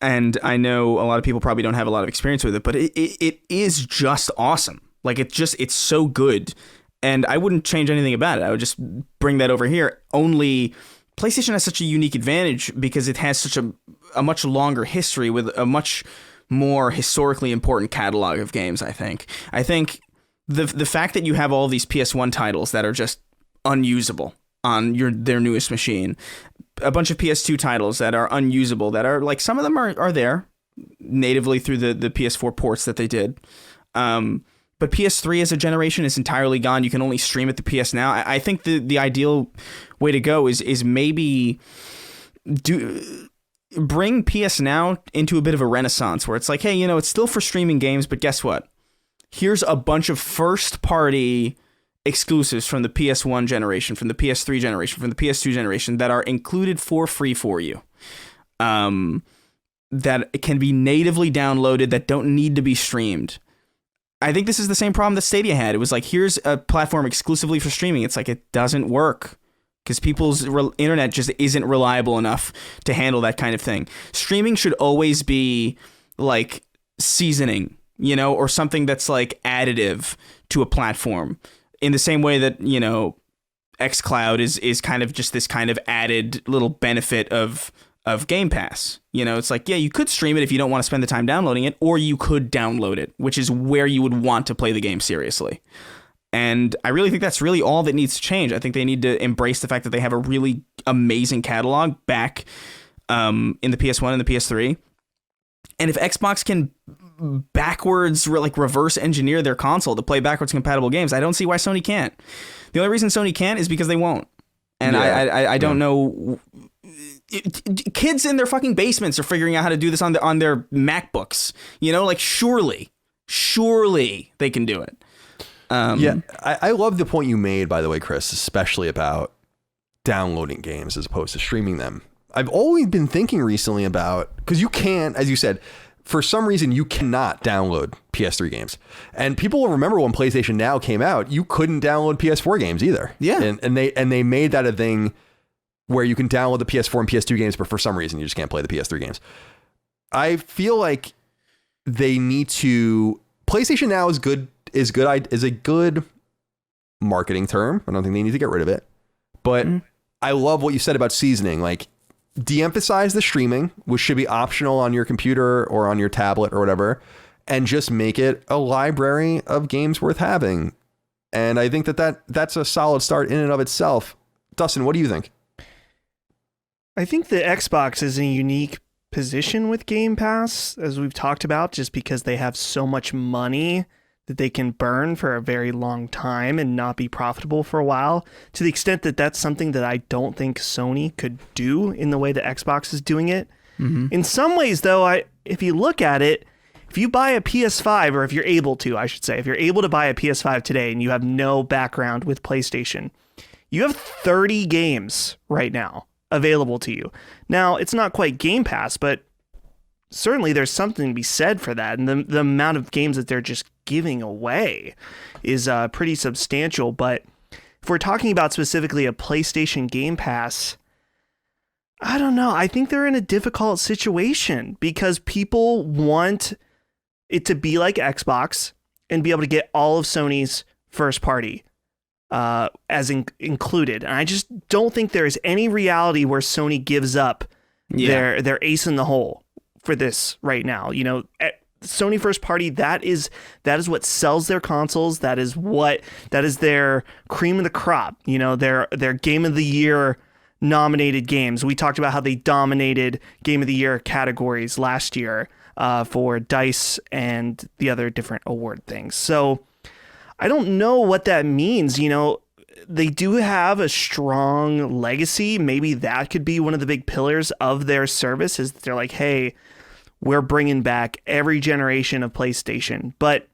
and I know a lot of people probably don't have a lot of experience with it, but it is just awesome. Like it's so good. And I wouldn't change anything about it. I would just bring that over here. Only PlayStation has such a unique advantage because it has such a much longer history with a much more historically important catalog of games, I think. I think the fact that you have all these PS1 titles that are just unusable on their newest machine, a bunch of PS2 titles that are unusable, that are like, some of them are there natively through the PS4 ports that they did. But PS3 as a generation is entirely gone. You can only stream it to PS Now. I think the ideal way to go is maybe bring PS Now into a bit of a renaissance where it's like, hey, it's still for streaming games, but guess what? Here's a bunch of first-party exclusives from the PS1 generation, from the PS3 generation, from the PS2 generation that are included for free for you. That can be natively downloaded, that don't need to be streamed. I think this is the same problem that Stadia had. It was like, here's a platform exclusively for streaming. It's like, it doesn't work because people's internet just isn't reliable enough to handle that kind of thing. Streaming should always be like seasoning, or something that's like additive to a platform, in the same way that, xCloud is kind of just this kind of added little benefit of Game Pass. It's like, yeah, you could stream it if you don't want to spend the time downloading it, or you could download it, which is where you would want to play the game seriously. And I really think that's really all that needs to change. I think they need to embrace the fact that they have a really amazing catalog back in the PS1 and the PS3. And if Xbox can backwards, reverse engineer their console to play backwards compatible games, I don't see why Sony can't. The only reason Sony can't is because they won't. And I don't know. Kids in their fucking basements are figuring out how to do this on their MacBooks. Surely they can do it. I love the point you made, by the way, Chris, especially about downloading games as opposed to streaming them. I've always been thinking recently about, because you can't, as you said, for some reason you cannot download PS3 games. And people will remember when PlayStation Now came out, you couldn't download PS4 games either. Yeah. And they made that a thing where you can download the PS4 and PS2 games, but for some reason you just can't play the PS3 games. I feel like they need to. PlayStation Now is a good marketing term. I don't think they need to get rid of it. But I love what you said about seasoning. Like, de-emphasize the streaming, which should be optional on your computer or on your tablet or whatever, and just make it a library of games worth having. And I think that's a solid start in and of itself. Dustin, what do you think? I think the Xbox is in a unique position with Game Pass, as we've talked about, just because they have so much money that they can burn for a very long time and not be profitable for a while, to the extent that that's something that I don't think Sony could do in the way that Xbox is doing it. Mm-hmm. In some ways, though, if you look at it, if you buy a PS5, or if you're able to, I should say, if you're able to buy a PS5 today and you have no background with PlayStation, you have 30 games right now available to you. Now, it's not quite Game Pass, but certainly there's something to be said for that. And the amount of games that they're just giving away is pretty substantial. But if we're talking about specifically a PlayStation Game Pass, I don't know. I think they're in a difficult situation because people want it to be like Xbox and be able to get all of Sony's first party included. And I just don't think there's any reality where Sony gives up their ace in the hole for this right now. You know, Sony first party, that is what sells their consoles. That is their cream of the crop. You know, their Game of the Year nominated games. We talked about how they dominated Game of the Year categories last year for DICE and the other different award things. So I don't know what that means. You know, they do have a strong legacy. Maybe that could be one of the big pillars of their service, is they're like, hey, we're bringing back every generation of PlayStation. But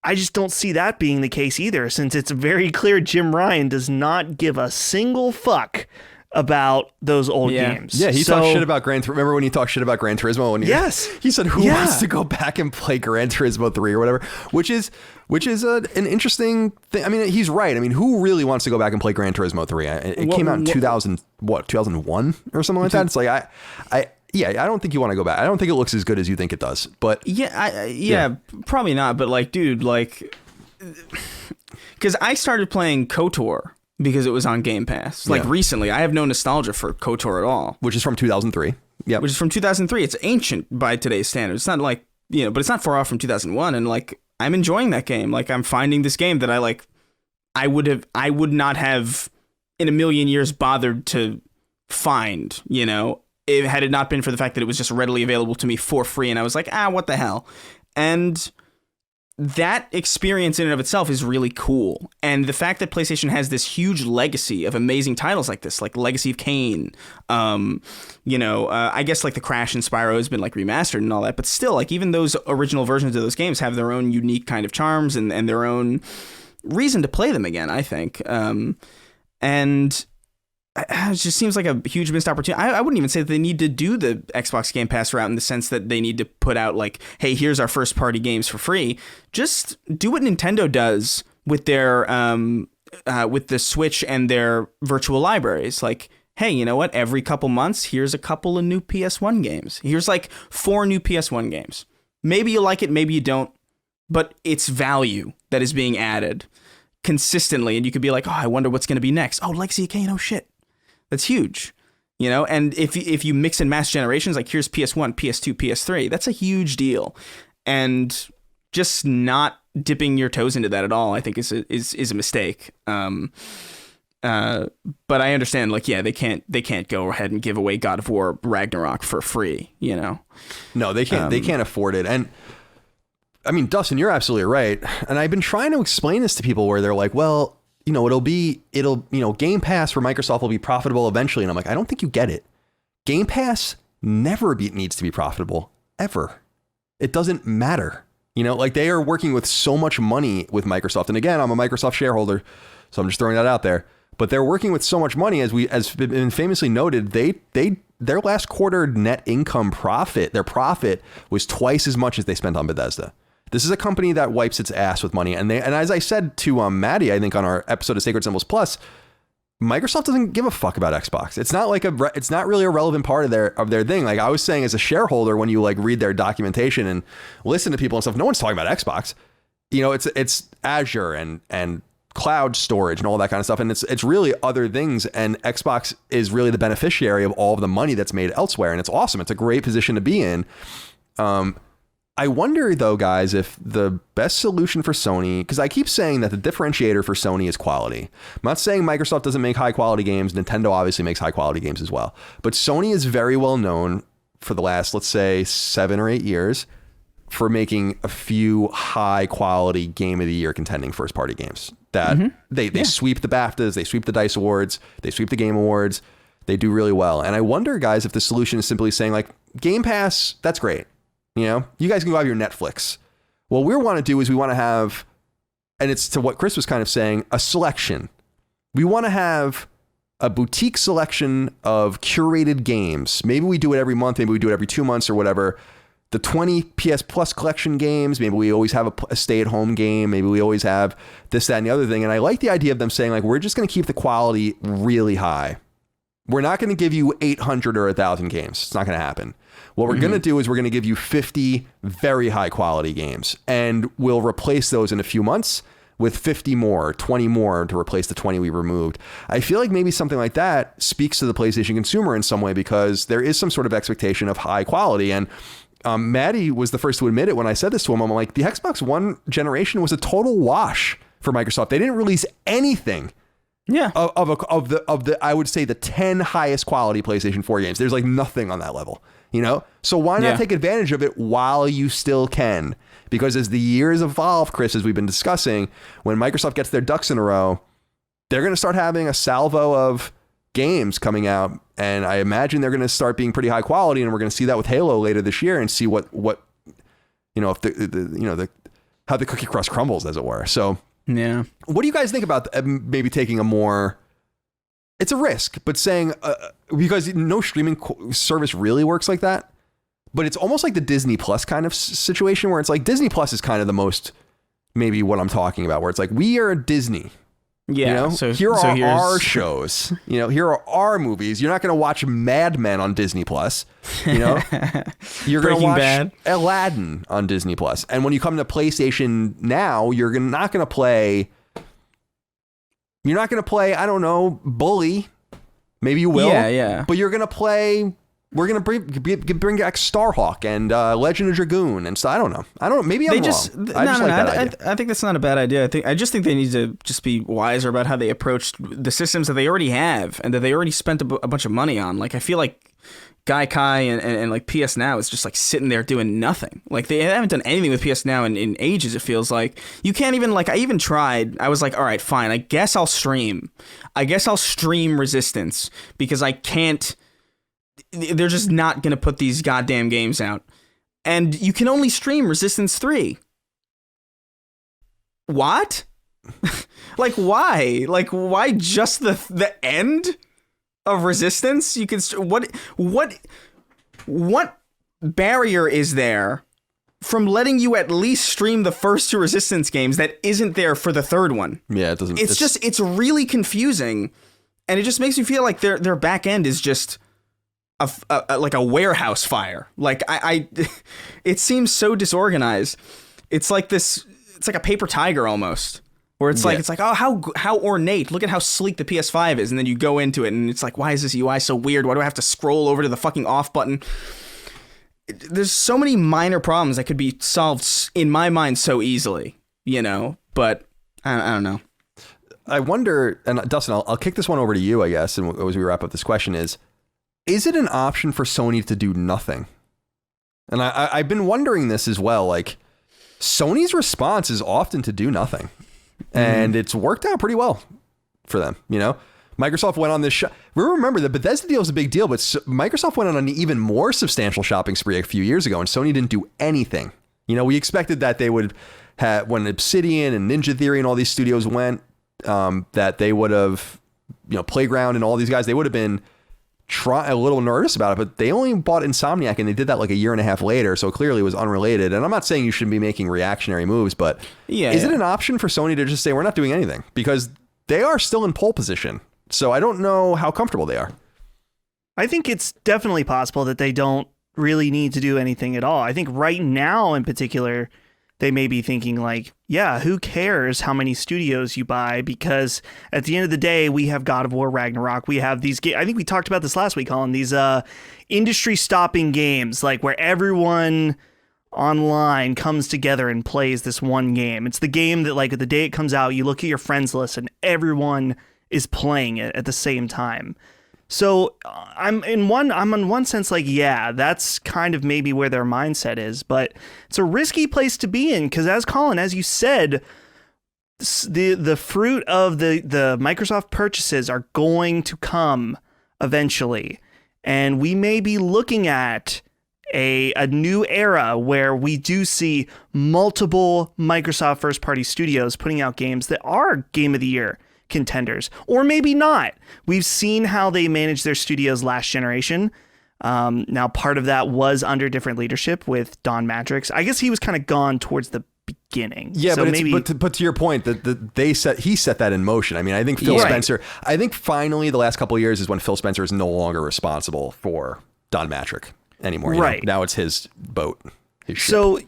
I just don't see that being the case either, since it's very clear Jim Ryan does not give a single fuck about those old games. Yeah, he talked shit about Gran Turismo. Remember when he talked shit about Gran Turismo? When he said, who wants to go back and play Gran Turismo 3 or whatever? Which is an interesting thing. I mean, he's right. I mean, who really wants to go back and play Gran Turismo 3? It came out in 2001 or something like that? It's like, I don't think you want to go back. I don't think it looks as good as you think it does. But probably not. But like, dude, like, because I started playing KOTOR because it was on Game Pass. Like recently, I have no nostalgia for KOTOR at all. Which is from 2003. Yeah, which is from 2003. It's ancient by today's standards. It's not like, you know, but it's not far off from 2001. And like, I'm enjoying that game. Like, I'm finding this game that I would not have in a million years bothered to find, you know, had it not been for the fact that it was just readily available to me for free. And I was like, what the hell? And that experience in and of itself is really cool. And the fact that PlayStation has this huge legacy of amazing titles like this, like Legacy of Kain, I guess like the Crash and Spyro has been like remastered and all that, but still, like, even those original versions of those games have their own unique kind of charms and their own reason to play them again, I think. And it just seems like a huge missed opportunity. I wouldn't even say that they need to do the Xbox Game Pass route in the sense that they need to put out like, hey, here's our first party games for free. Just do what Nintendo does with their with the Switch and their virtual libraries. Like, hey, you know what? Every couple months, here's a couple of new PS1 games. Here's like 4 new PS1 games. Maybe you like it, maybe you don't, but it's value that is being added consistently. And you could be like, oh, I wonder what's going to be next. Oh, Legacy of Kain. Oh, shit. That's huge, you know, and if you mix and match generations, like here's PS1, PS2, PS3, that's a huge deal. And just not dipping your toes into that at all, I think is a mistake. But I understand, like, yeah, they can't go ahead and give away God of War Ragnarok for free, you know? No, they can't. They can't afford it. And I mean, Dustin, you're absolutely right. And I've been trying to explain this to people where they're like, well, you know, Game Pass for Microsoft will be profitable eventually. And I'm like, I don't think you get it. Game Pass never needs to be profitable, ever. It doesn't matter. You know, like, they are working with so much money with Microsoft. And again, I'm a Microsoft shareholder, so I'm just throwing that out there. But they're working with so much money, as been famously noted, their last quarter net income profit, their profit was twice as much as they spent on Bethesda. This is a company that wipes its ass with money. And as I said to Maddie, I think on our episode of Sacred Symbols Plus, Microsoft doesn't give a fuck about Xbox. It's not like it's not really a relevant part of their thing. Like I was saying, as a shareholder, when you like read their documentation and listen to people and stuff, no one's talking about Xbox. You know, it's Azure and cloud storage and all that kind of stuff. And it's really other things. And Xbox is really the beneficiary of all of the money that's made elsewhere. And it's awesome. It's a great position to be in. I wonder, though, guys, if the best solution for Sony, because I keep saying that the differentiator for Sony is quality. I'm not saying Microsoft doesn't make high quality games. Nintendo obviously makes high quality games as well. But Sony is very well known for the last, let's say, 7 or 8 years for making a few high quality Game of the Year contending first party games that they sweep the BAFTAs, they sweep the DICE Awards, they sweep the Game Awards. They do really well. And I wonder, guys, if the solution is simply saying like, Game Pass, that's great. You know, you guys can go have your Netflix. What we want to do is we want to have, and it's to what Chris was kind of saying, a selection. We want to have a boutique selection of curated games. Maybe we do it every month. Maybe we do it every 2 months or whatever. The 20 PS Plus collection games. Maybe we always have a stay-at-home game. Maybe we always have this, that, and the other thing. And I like the idea of them saying, like, we're just going to keep the quality really high. We're not going to give you 800 or 1,000 games. It's not going to happen. What we're going to do is we're going to give you 50 very high quality games, and we'll replace those in a few months with 50 more, 20 more to replace the 20 we removed. I feel like maybe something like that speaks to the PlayStation consumer in some way, because there is some sort of expectation of high quality. And Maddie was the first to admit it when I said this to him. I'm like, the Xbox One generation was a total wash for Microsoft. They didn't release anything. Yeah. Of the I would say the 10 highest quality PlayStation 4 games. There's like nothing on that level, you know? So why not take advantage of it while you still can? Because as the years evolve, Chris, as we've been discussing, when Microsoft gets their ducks in a row, they're going to start having a salvo of games coming out, and I imagine they're going to start being pretty high quality, and we're going to see that with Halo later this year, and see what you know, if the how the cookie crust crumbles, as it were. So yeah, what do you guys think about maybe taking a more, it's a risk, but saying because no streaming service really works like that, but it's almost like the Disney Plus kind of situation, where it's like Disney Plus is kind of the most maybe what I'm talking about, where it's like, we are Disney. Yeah. You know? So here are here's our shows. You know, here are our movies. You're not going to watch Mad Men on Disney Plus. You know, you're going to watch Bad. Aladdin on Disney Plus. And when you come to PlayStation now, you're not going to play. You're not going to play. I don't know, Bully. Maybe you will. Yeah. But you're going to play. We're going to bring back Starhawk and Legend of Dragoon and stuff. I don't know. Maybe I'm wrong. I think that's not a bad idea. I just think they need to just be wiser about how they approached the systems that they already have and that they already spent a bunch of money on. Like, I feel like Gaikai and like PS Now is just like sitting there doing nothing. Like, they haven't done anything with PS Now in ages, it feels like. You can't even, like, I even tried. I was like, all right, fine. I guess I'll stream Resistance, because I can't. They're just not going to put these goddamn games out. And you can only stream Resistance 3. What? Like, why? Like, why just the end of Resistance? You can what barrier is there from letting you at least stream the first two Resistance games that isn't there for the third one? Yeah, it doesn't. It's really confusing, and it just makes me feel like their back end is just like a warehouse fire. Like it seems so disorganized. It's like a paper tiger almost, where it's like, oh, how ornate. Look at how sleek the PS5 is. And then you go into it and it's like, why is this UI so weird? Why do I have to scroll over to the fucking off button? There's so many minor problems that could be solved in my mind so easily, you know, but I don't know. I wonder, and Dustin, I'll kick this one over to you, I guess. And as we wrap up this question is it an option for Sony to do nothing? And I've been wondering this as well. Like, Sony's response is often to do nothing. And it's worked out pretty well for them, you know? Microsoft went on this remember, the Bethesda deal is a big deal, but Microsoft went on an even more substantial shopping spree a few years ago, and Sony didn't do anything. You know, we expected that they would have, when Obsidian and Ninja Theory and all these studios went, that they would have, you know, Playground and all these guys, they would have been a little nervous about it, but they only bought Insomniac, and they did that like a year and a half later, so clearly it was unrelated. And I'm not saying you shouldn't be making reactionary moves, but is it an option for Sony to just say, we're not doing anything? Because they are still in pole position, so I don't know how comfortable they are. I think it's definitely possible that they don't really need to do anything at all. I think right now in particular, they may be thinking like, yeah, who cares how many studios you buy? Because at the end of the day, we have God of War Ragnarok. We have these I think we talked about this last week, Colin, these industry-stopping games, like where everyone online comes together and plays this one game. It's the game that, like, the day it comes out, you look at your friends list and everyone is playing it at the same time. So I'm in one sense like, yeah, that's kind of maybe where their mindset is, but it's a risky place to be in, because as Colin, as you said, the fruit of the Microsoft purchases are going to come eventually, and we may be looking at a new era where we do see multiple Microsoft first-party studios putting out games that are Game of the Year contenders, or maybe not. We've seen how they managed their studios last generation. Now, part of that was under different leadership with Don Matrix. I guess he was kind of gone towards the beginning. Yeah, so but to your point, that he set that in motion. I mean, I think Phil Spencer. I think finally the last couple of years is when Phil Spencer is no longer responsible for Don Matrick anymore. Right now, it's his boat. His ship. So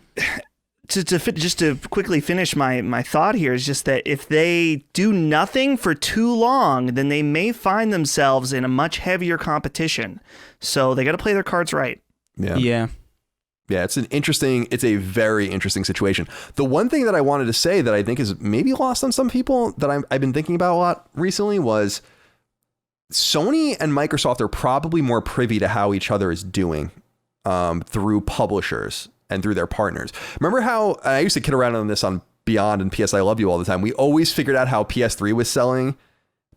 just to quickly finish my thought here is just that if they do nothing for too long, then they may find themselves in a much heavier competition. So they got to play their cards right. Yeah. It's a very interesting situation. The one thing that I wanted to say that I think is maybe lost on some people that I've been thinking about a lot recently was Sony and Microsoft are probably more privy to how each other is doing through publishers and through their partners. Remember how I used to kid around on this on Beyond and PS I Love You all the time. We always figured out how PS3 was selling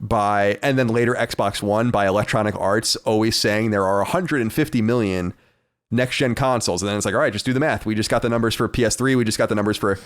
and then later Xbox One by Electronic Arts, always saying there are 150 million next gen consoles. And then it's like, all right, just do the math. We just got the numbers for PS3. We just got the numbers for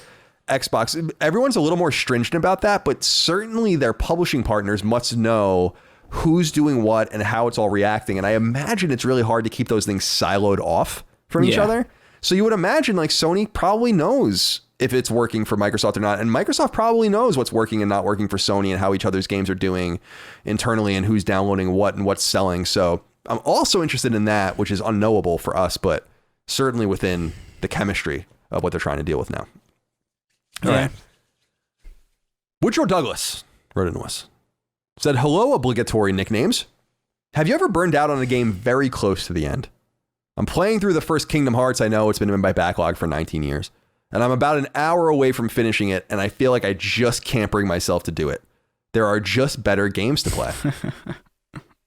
Xbox. Everyone's a little more stringent about that, but certainly their publishing partners must know who's doing what and how it's all reacting. And I imagine it's really hard to keep those things siloed off from each other. So you would imagine like Sony probably knows if it's working for Microsoft or not. And Microsoft probably knows what's working and not working for Sony and how each other's games are doing internally and who's downloading what and what's selling. So I'm also interested in that, which is unknowable for us, but certainly within the chemistry of what they're trying to deal with now. All right. Woodrow Douglas wrote into us. Said, hello, obligatory nicknames. Have you ever burned out on a game very close to the end? I'm playing through the first Kingdom Hearts. I know it's been in my backlog for 19 years, and I'm about an hour away from finishing it, and I feel like I just can't bring myself to do it. There are just better games to play.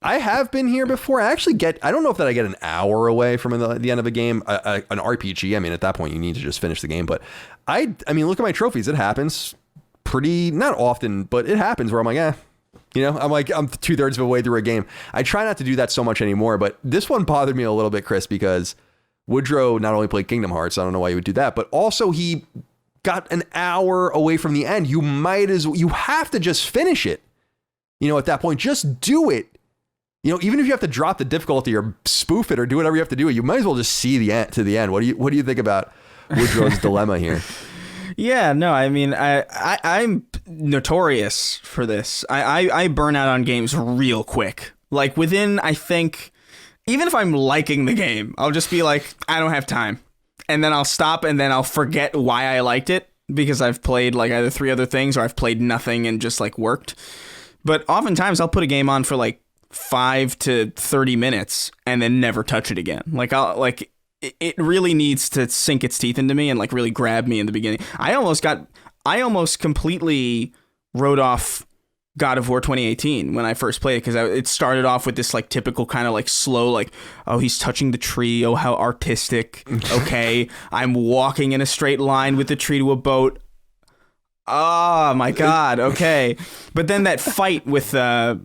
I have been here before. I don't know if I get an hour away from the end of a game, an RPG. I mean, at that point, you need to just finish the game. But I mean, look at my trophies. It happens not often, but it happens where I'm like, I'm 2/3 of the way through a game. I try not to do that so much anymore, but this one bothered me a little bit, Chris, because Woodrow not only played Kingdom Hearts, I don't know why you would do that, but also he got an hour away from the end. You have to just finish it. At that point, just do it. Even if you have to drop the difficulty or spoof it or do whatever you have to do, you might as well just see the end to the end. What do you think about Woodrow's dilemma here? Yeah, no, I mean, I'm notorious for this. I burn out on games real quick. Like within, I think, even if I'm liking the game, I'll just be like, I don't have time. And then I'll stop and then I'll forget why I liked it because I've played like either 3 other things or I've played nothing and just like worked. But oftentimes I'll put a game on for like 5 to 30 minutes and then never touch it again. It really needs to sink its teeth into me and like really grab me in the beginning. I almost completely wrote off God of War 2018 when I first played it because it started off with this like typical kind of like slow, like, oh, he's touching the tree. Oh, how artistic. Okay. I'm walking in a straight line with the tree to a boat. Oh my God. Okay. But then that fight with the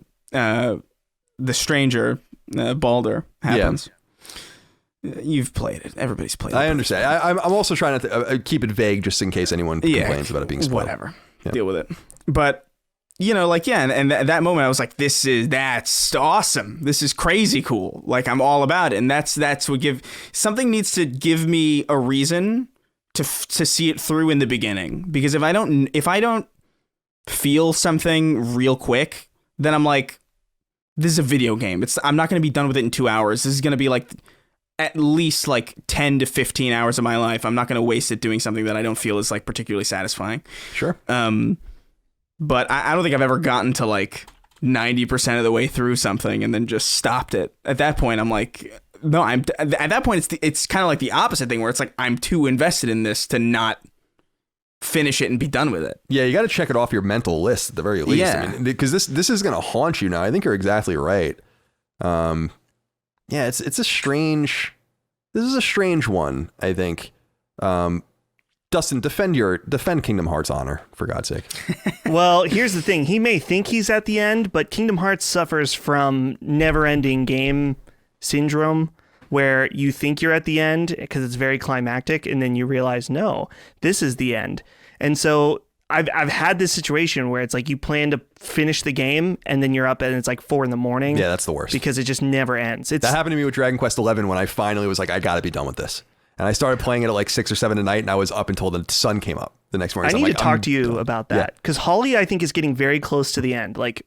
stranger, Baldur, happens. Yeah. You've played it. Everybody's played it. I understand. I'm also trying not to keep it vague just in case anyone complains about it being spoiled. Whatever. Yeah. Deal with it. But, and at that moment I was like, that's awesome. This is crazy cool. Like, I'm all about it. And that's what something needs to give me a reason to see it through in the beginning. Because if I don't feel something real quick, then I'm like, this is a video game. I'm not going to be done with it in 2 hours. This is going to be like at least like 10 to 15 hours of my life. I'm not going to waste it doing something that I don't feel is like particularly satisfying. Sure. But I don't think I've ever gotten to like 90% of the way through something and then just stopped it. At that point, I'm like, no, at that point, it's kind of like the opposite thing where it's like, I'm too invested in this to not finish it and be done with it. Yeah, you got to check it off your mental list at the very least. Yeah. I mean, because this is going to haunt you now. I think you're exactly right. Yeah, this is a strange one, I think. Dustin, defend Kingdom Hearts honor, for God's sake. Well, here's the thing. He may think he's at the end, but Kingdom Hearts suffers from never-ending game syndrome, where you think you're at the end because it's very climactic, and then you realize, no, this is the end. And so I've had this situation where it's like you plan to finish the game and then you're up and it's like 4 a.m. Yeah, that's the worst. Because it just never ends. That happened to me with Dragon Quest XI when I finally was like, I got to be done with this. And I started playing it at like 6 or 7 at night and I was up until the sun came up. the next morning. I need to talk to you about that because Holly, I think, is getting very close to the end, like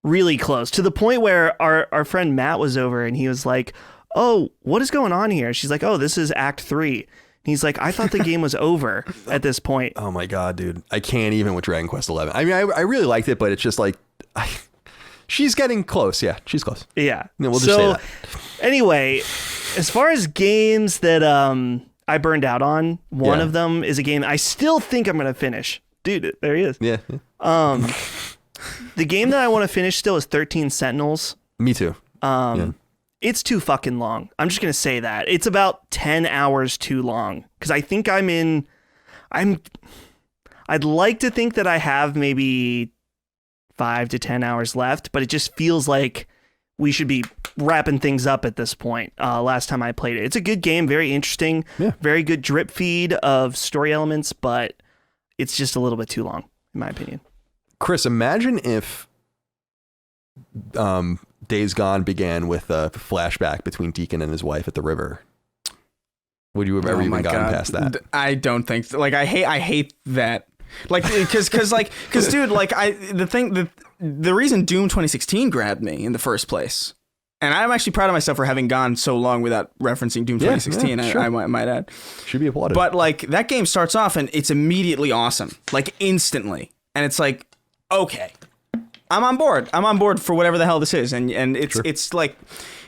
really close, to the point where our friend Matt was over and he was like, "Oh, what is going on here?" She's like, "Oh, this is Act 3." And he's like, "I thought the game was over at this point." Oh my god, dude, I can't even with Dragon Quest 11. I mean, I really liked it, but it's just like she's getting close. Yeah, she's close. Yeah. No, we'll just say that. Anyway, as far as games that I burned out on, one of them is a game I still think I'm gonna finish. Dude, there he is. Yeah. The game that I want to finish still is 13 Sentinels. Me too. It's too fucking long. I'm just gonna say that. It's about 10 hours too long. Because I think I'd like to think that I have maybe 5 to 10 hours left, but it just feels like we should be wrapping things up at this point. Last time I played it. It's a good game, very interesting, very good drip feed of story elements, but it's just a little bit too long, in my opinion. Chris, imagine if Days Gone began with a flashback between Deacon and his wife at the river. Would you have ever even gotten past that? I don't think so. Like I hate that. Like because dude, like the reason Doom 2016 grabbed me in the first place, and I'm actually proud of myself for having gone so long without referencing Doom 2016. Yeah, sure. I might add, should be applauded. But like that game starts off and it's immediately awesome, like instantly, and it's like, okay, I'm on board. I'm on board for whatever the hell this is, and it's like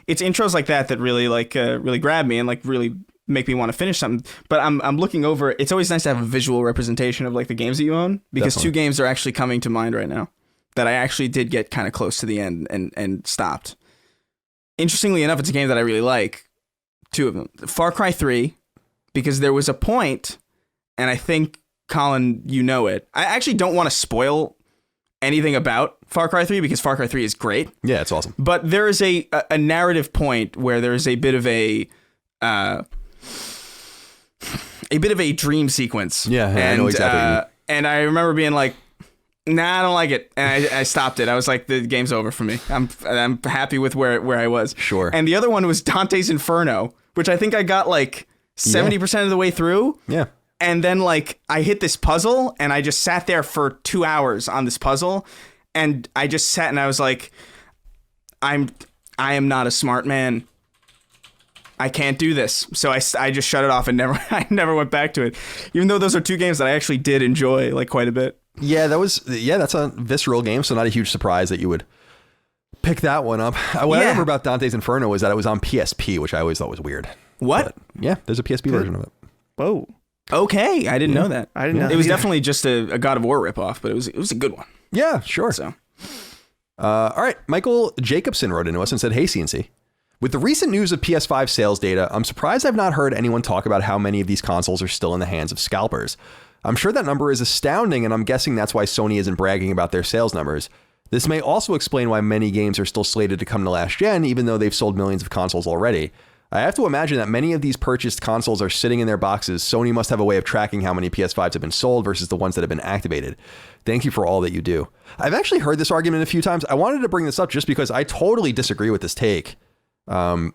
it's intros like that really really grab me and like really make me want to finish something. But I'm looking over. It's always nice to have a visual representation of like the games that you own, because Definitely. 2 games are actually coming to mind right now that I actually did get kind of close to the end and stopped. Interestingly enough, it's a game that I really like. 2 of them. Far Cry 3, because there was a point, and I think, Colin, you know it. I actually don't want to spoil anything about Far Cry 3 because Far Cry 3 is great. Yeah, it's awesome. But there is a narrative point where there is a bit of a dream sequence. Yeah, I know exactly what you mean. And I remember being like, nah, I don't like it. And I stopped it. I was like, the game's over for me. I'm happy with where I was. Sure. And the other one was Dante's Inferno, which I think I got like 70% of the way through. Yeah. And then like I hit this puzzle and I just sat there for 2 hours on this puzzle. And I just sat and I was like, I am not a smart man. I can't do this. So I just shut it off and I never went back to it. Even though those are 2 games that I actually did enjoy like quite a bit. Yeah, that's a visceral game, so not a huge surprise that you would pick that one up. What I remember about Dante's Inferno was that it was on PSP, which I always thought was weird. What? But yeah, there's a PSP version of it. Whoa. Okay, I didn't know that. I didn't know. It was definitely just a God of War ripoff, but it was a good one. Yeah, sure. So, all right, Michael Jacobson wrote into us and said, "Hey, CNC. With the recent news of PS5 sales data, I'm surprised I've not heard anyone talk about how many of these consoles are still in the hands of scalpers. I'm sure that number is astounding, and I'm guessing that's why Sony isn't bragging about their sales numbers. This may also explain why many games are still slated to come to last gen, even though they've sold millions of consoles already. I have to imagine that many of these purchased consoles are sitting in their boxes. Sony must have a way of tracking how many PS5s have been sold versus the ones that have been activated. Thank you for all that you do." I've actually heard this argument a few times. I wanted to bring this up just because I totally disagree with this take. And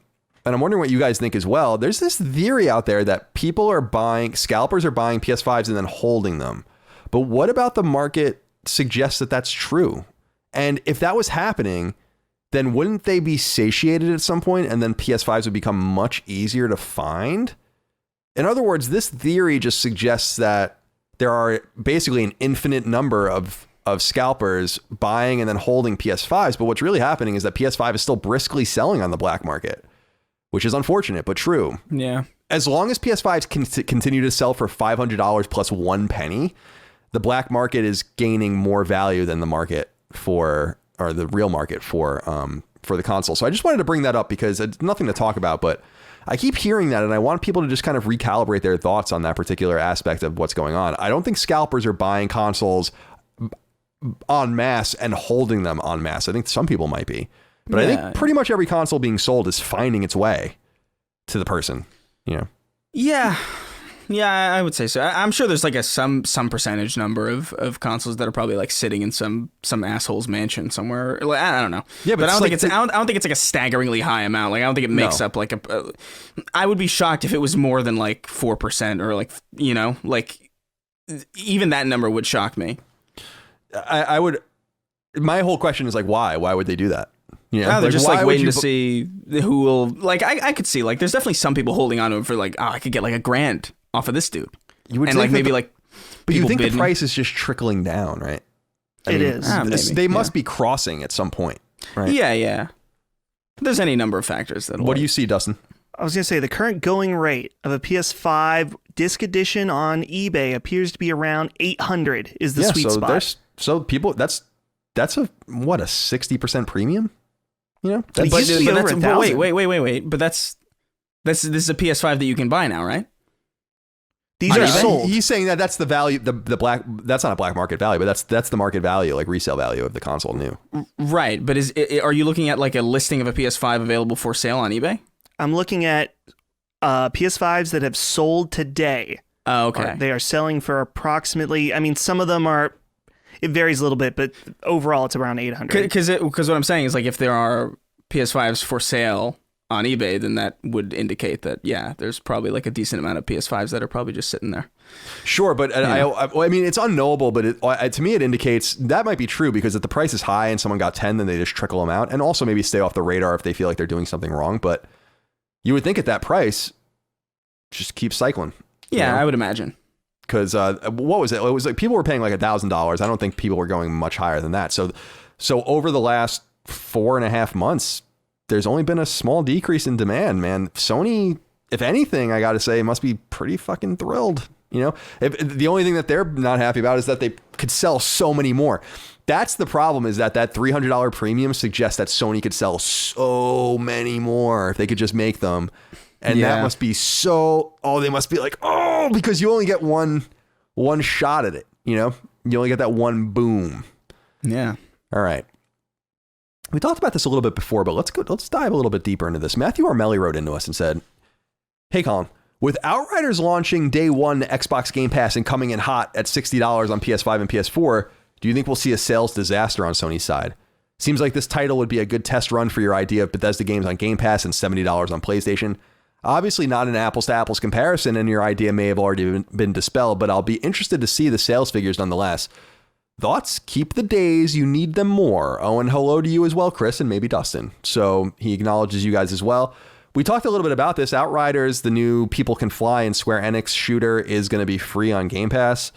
I'm wondering what you guys think as well. There's this theory out there that scalpers are buying PS5s and then holding them. But what about the market suggests that that's true? And if that was happening, then wouldn't they be satiated at some point and then PS5s would become much easier to find? In other words, this theory just suggests that there are basically an infinite number of scalpers buying and then holding PS5s. But what's really happening is that PS5 is still briskly selling on the black market, which is unfortunate, but true. Yeah. As long as PS5s can continue to sell for $500 plus 1 penny, the black market is gaining more value than the market or the real market for the console. So I just wanted to bring that up because it's nothing to talk about, but I keep hearing that and I want people to just kind of recalibrate their thoughts on that particular aspect of what's going on. I don't think scalpers are buying consoles en masse and holding them en masse. I think some people might be, but I think pretty much every console being sold is finding its way to the person, you know? Yeah, I would say so. I'm sure there's like some percentage number of consoles that are probably like sitting in some asshole's mansion somewhere. Like, I don't know. Yeah, but I don't think I don't think it's like a staggeringly high amount. Like I don't think it makes up like I would be shocked if it was more than like 4% or like, you know, like even that number would shock me. I would. My whole question is like, why? Why would they do that? You know, They're just why like would waiting you to see who will. Like, I could see like there's definitely some people holding on to him for like, I could get like $1,000 off of this dude. You would and think like maybe the, like. But you think bidding. the price is just trickling down, right? It is. They must be crossing at some point, right? Yeah. There's any number of factors that. What do you see, Dustin? I was going to say the current going rate of a PS5 disc edition on eBay appears to be around 800 is the sweet spot. So people, that's a 60% premium? You know? But it used to be over 1,000. Wait. But this is a PS5 that you can buy now, right? These are sold. He's saying that that's the value, the black. That's not a black market value, but that's the market value, like resale value of the console new. Right, but are you looking at like a listing of a PS5 available for sale on eBay? I'm looking at PS5s that have sold today. Oh, okay. They are selling for approximately. I mean, some of them are. It varies a little bit, but overall, it's around 800. Because what I'm saying is like if there are PS5s for sale on eBay, then that would indicate that, yeah, there's probably like a decent amount of PS5s that are probably just sitting there. Sure, but I mean, it's unknowable, but to me, it indicates that might be true because if the price is high and someone got 10, then they just trickle them out and also maybe stay off the radar if they feel like they're doing something wrong. But you would think at that price, just keep cycling. Yeah, you know? I would imagine. Because what was it? It was like people were paying like $1,000. I don't think people were going much higher than that. So over the last 4.5 months, there's only been a small decrease in demand, man. Sony, if anything, I got to say, must be pretty fucking thrilled. You know, if the only thing that they're not happy about is that they could sell so many more. That's the problem, is that $300 premium suggests that Sony could sell so many more if they could just make them. And that must be they must be like, because you only get one shot at it. You know, you only get that one boom. Yeah. All right. We talked about this a little bit before, but let's dive a little bit deeper into this. Matthew Armelli wrote into us and said, "Hey, Colin, with Outriders launching day one to Xbox Game Pass and coming in hot at $60 on PS5 and PS4, do you think we'll see a sales disaster on Sony's side? Seems like this title would be a good test run for your idea of Bethesda games on Game Pass and $70 on PlayStation. Obviously not an apples to apples comparison, and your idea may have already been dispelled, but I'll be interested to see the sales figures nonetheless. Thoughts? Keep the days. You need them more. Oh, and hello to you as well, Chris, and maybe Dustin." So he acknowledges you guys as well. We talked a little bit about this. Outriders, the new People Can Fly and Square Enix shooter, is going to be free on Game Pass.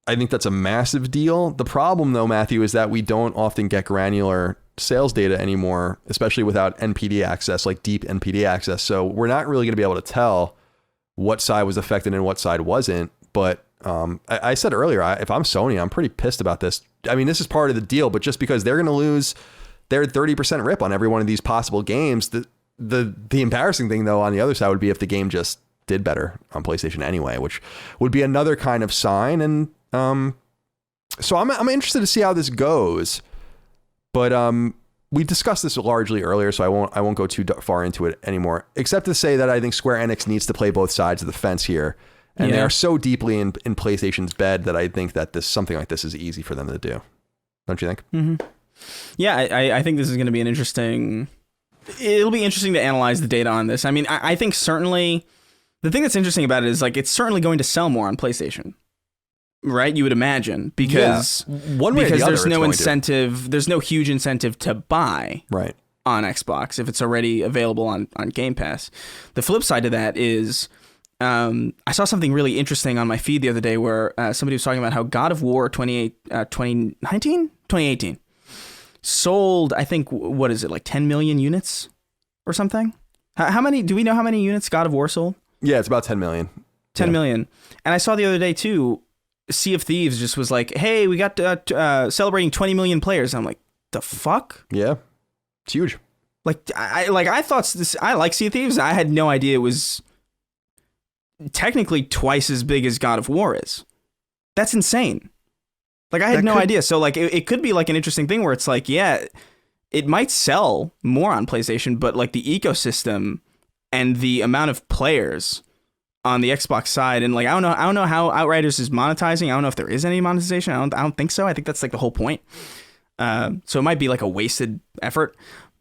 I think that's a massive deal. The problem, though, Matthew, is that we don't often get granular sales data anymore, especially without NPD access, like deep NPD access. So we're not really going to be able to tell what side was affected and what side wasn't. But I said earlier, if I'm Sony, I'm pretty pissed about this. I mean, this is part of the deal, but just because they're going to lose their 30% rip on every one of these possible games, the embarrassing thing, though, on the other side would be if the game just did better on PlayStation anyway, which would be another kind of sign. And so I'm interested to see how this goes. But we discussed this largely earlier, so I won't go too far into it anymore, except to say that I think Square Enix needs to play both sides of the fence here. And they are so deeply in PlayStation's bed that I think that something like this is easy for them to do. Don't you think? Mm-hmm. Yeah, I think this is going to be it'll be interesting to analyze the data on this. I mean, I think certainly the thing that's interesting about it is like it's certainly going to sell more on PlayStation. Right, you would imagine, because one way because or the other, there's no incentive, there's no huge incentive to buy on Xbox if it's already available on Game Pass. The flip side to that is, I saw something really interesting on my feed the other day where somebody was talking about how God of War 2018 sold, I think, what is it, like 10 million units or something? How many? Do we know how many units God of War sold? Yeah, it's about 10 million. 10 million. And I saw the other day too, Sea of Thieves just was like, "Hey, we got celebrating 20 million players." I'm like, "The fuck?" Yeah, it's huge. I thought this. I like Sea of Thieves. I had no idea it was technically twice as big as God of War is. That's insane. Like I had no idea. So like it could be like an interesting thing where it's like, yeah, it might sell more on PlayStation, but like the ecosystem and the amount of players on the Xbox side, and like I don't know how Outriders is monetizing. I don't know if there is any monetization. I don't think so. I think that's like the whole point. So it might be like a wasted effort,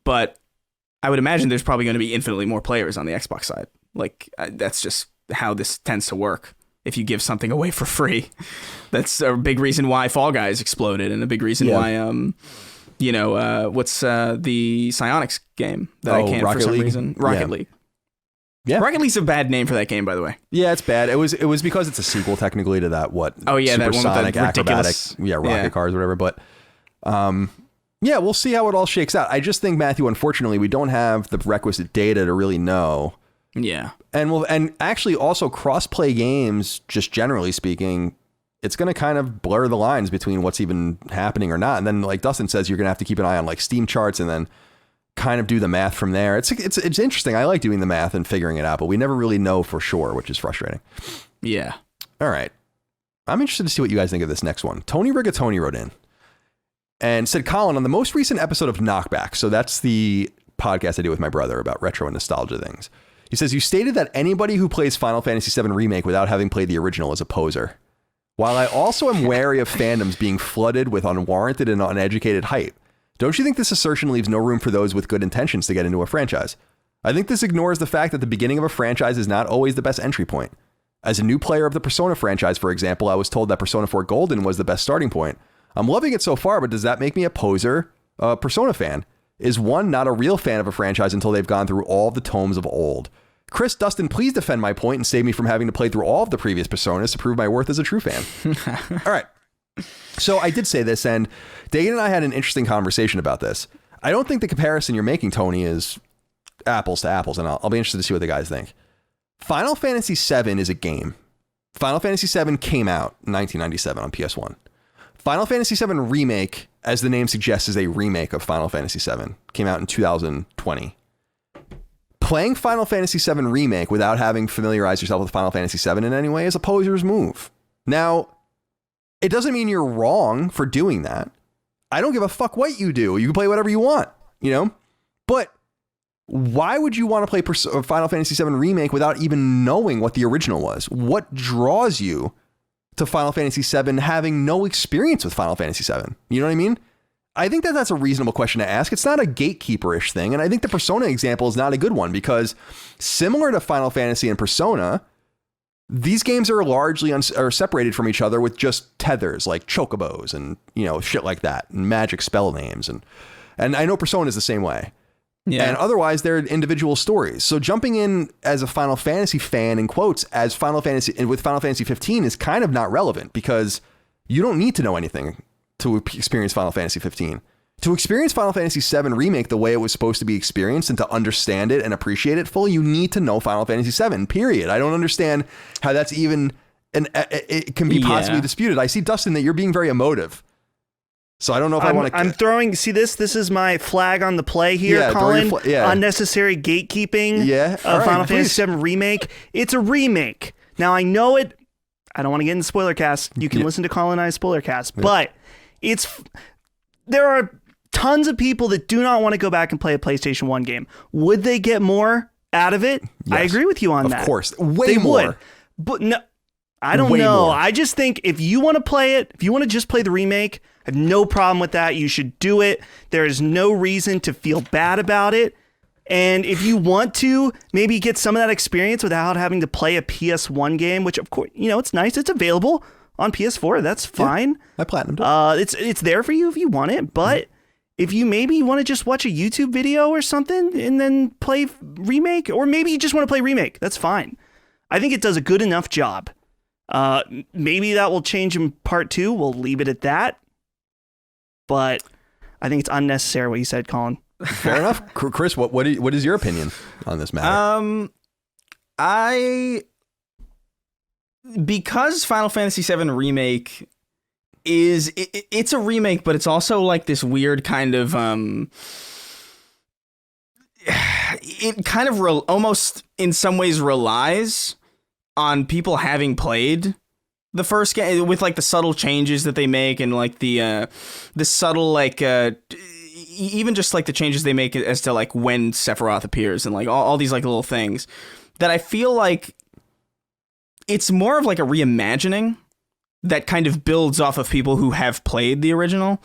but I would imagine there's probably going to be infinitely more players on the Xbox side. Like that's just how this tends to work. if you give something away for free. That's a big reason why Fall Guys exploded, and a big reason why what's the Psyonix game that I can't Rocket for some League? reason? Rocket League. Yeah. Rocket League's a bad name for that game, by the way. Yeah, it's bad. It was because it's a sequel technically to that that one with the ridiculous rocket cars, whatever. But we'll see how it all shakes out. I just think, Matthew, unfortunately, we don't have the requisite data to really know. Yeah, and actually also cross-play games, just generally speaking, it's going to kind of blur the lines between what's even happening or not. And then, like Dustin says, you're going to have to keep an eye on like Steam charts and then kind of do the math from there. It's interesting. I like doing the math and figuring it out, but we never really know for sure, which is frustrating. Yeah. All right. I'm interested to see what you guys think of this next one. Tony Rigatoni wrote in and said, Colin, on the most recent episode of Knockback, so that's the podcast I do with my brother about retro and nostalgia things. He says, you stated that anybody who plays Final Fantasy VII Remake without having played the original is a poser. While I also am wary of fandoms being flooded with unwarranted and uneducated hype, don't you think this assertion leaves no room for those with good intentions to get into a franchise? I think this ignores the fact that the beginning of a franchise is not always the best entry point. As a new player of the Persona franchise, for example, I was told that Persona 4 Golden was the best starting point. I'm loving it so far, but does that make me a poser, Persona fan? Is one not a real fan of a franchise until they've gone through all the tomes of old? Chris, Dustin, please defend my point and save me from having to play through all of the previous Personas to prove my worth as a true fan. All right. So I did say this, and Dagan and I had an interesting conversation about this. I don't think the comparison you're making, Tony, is apples to apples, and I'll be interested to see what the guys think. Final Fantasy VII is a game. Final Fantasy VII came out in 1997 on PS1. Final Fantasy VII Remake, as the name suggests, is a remake of Final Fantasy VII. Came out in 2020. Playing Final Fantasy VII Remake without having familiarized yourself with Final Fantasy VII in any way is a poser's move. Now, it doesn't mean you're wrong for doing that. I don't give a fuck what you do. You can play whatever you want, But why would you want to play Final Fantasy VII Remake without even knowing what the original was? What draws you to Final Fantasy VII having no experience with Final Fantasy VII? You know what I mean? I think that's a reasonable question to ask. It's not a gatekeeper-ish thing. And I think the Persona example is not a good one because similar to Final Fantasy and Persona, these games are largely are separated from each other with just tethers like chocobos and, shit like that and magic spell names. And I know Persona is the same way. Yeah. And otherwise, they're individual stories. So jumping in as a Final Fantasy fan, in quotes, as Final Fantasy with Final Fantasy 15 is kind of not relevant because you don't need to know anything to experience Final Fantasy 15. To experience Final Fantasy VII Remake the way it was supposed to be experienced and to understand it and appreciate it fully, you need to know Final Fantasy VII, period. I don't understand how that's even, it can be possibly disputed. I see, Dustin, that you're being very emotive. So I don't know if I want to... I'm throwing... See, this is my flag on the play here, Colin. Unnecessary gatekeeping of Final Fantasy VII Remake. It's a remake. Now, I know it... I don't want to get into spoiler cast. You can listen to Colin and I's spoiler cast. But there are tons of people that do not want to go back and play a PlayStation 1 game. Would they get more out of it? Yes. I agree with you on that. Of course. Way more. Would. But no... I don't know. More. I just think if you want to play it, if you want to just play the remake, I have no problem with that. You should do it. There is no reason to feel bad about it. And if you want to maybe get some of that experience without having to play a PS1 game, which of course, it's nice. It's available on PS4. That's fine. Yeah, I platinumed it. It's there for you if you want it. But if you maybe want to just watch a YouTube video or something and then play remake, or maybe you just want to play remake, that's fine. I think it does a good enough job. Maybe that will change in part 2. We'll leave it at that. But I think it's unnecessary what you said, Colin. Fair enough. Chris, what is your opinion on this matter? Because Final Fantasy VII Remake is it's a remake, but it's also like this weird kind of it kind of almost in some ways relies on people having played the first game with like the subtle changes that they make and like the subtle like even just like the changes they make as to like when Sephiroth appears and like all these like little things that I feel like it's more of like a reimagining that kind of builds off of people who have played the original.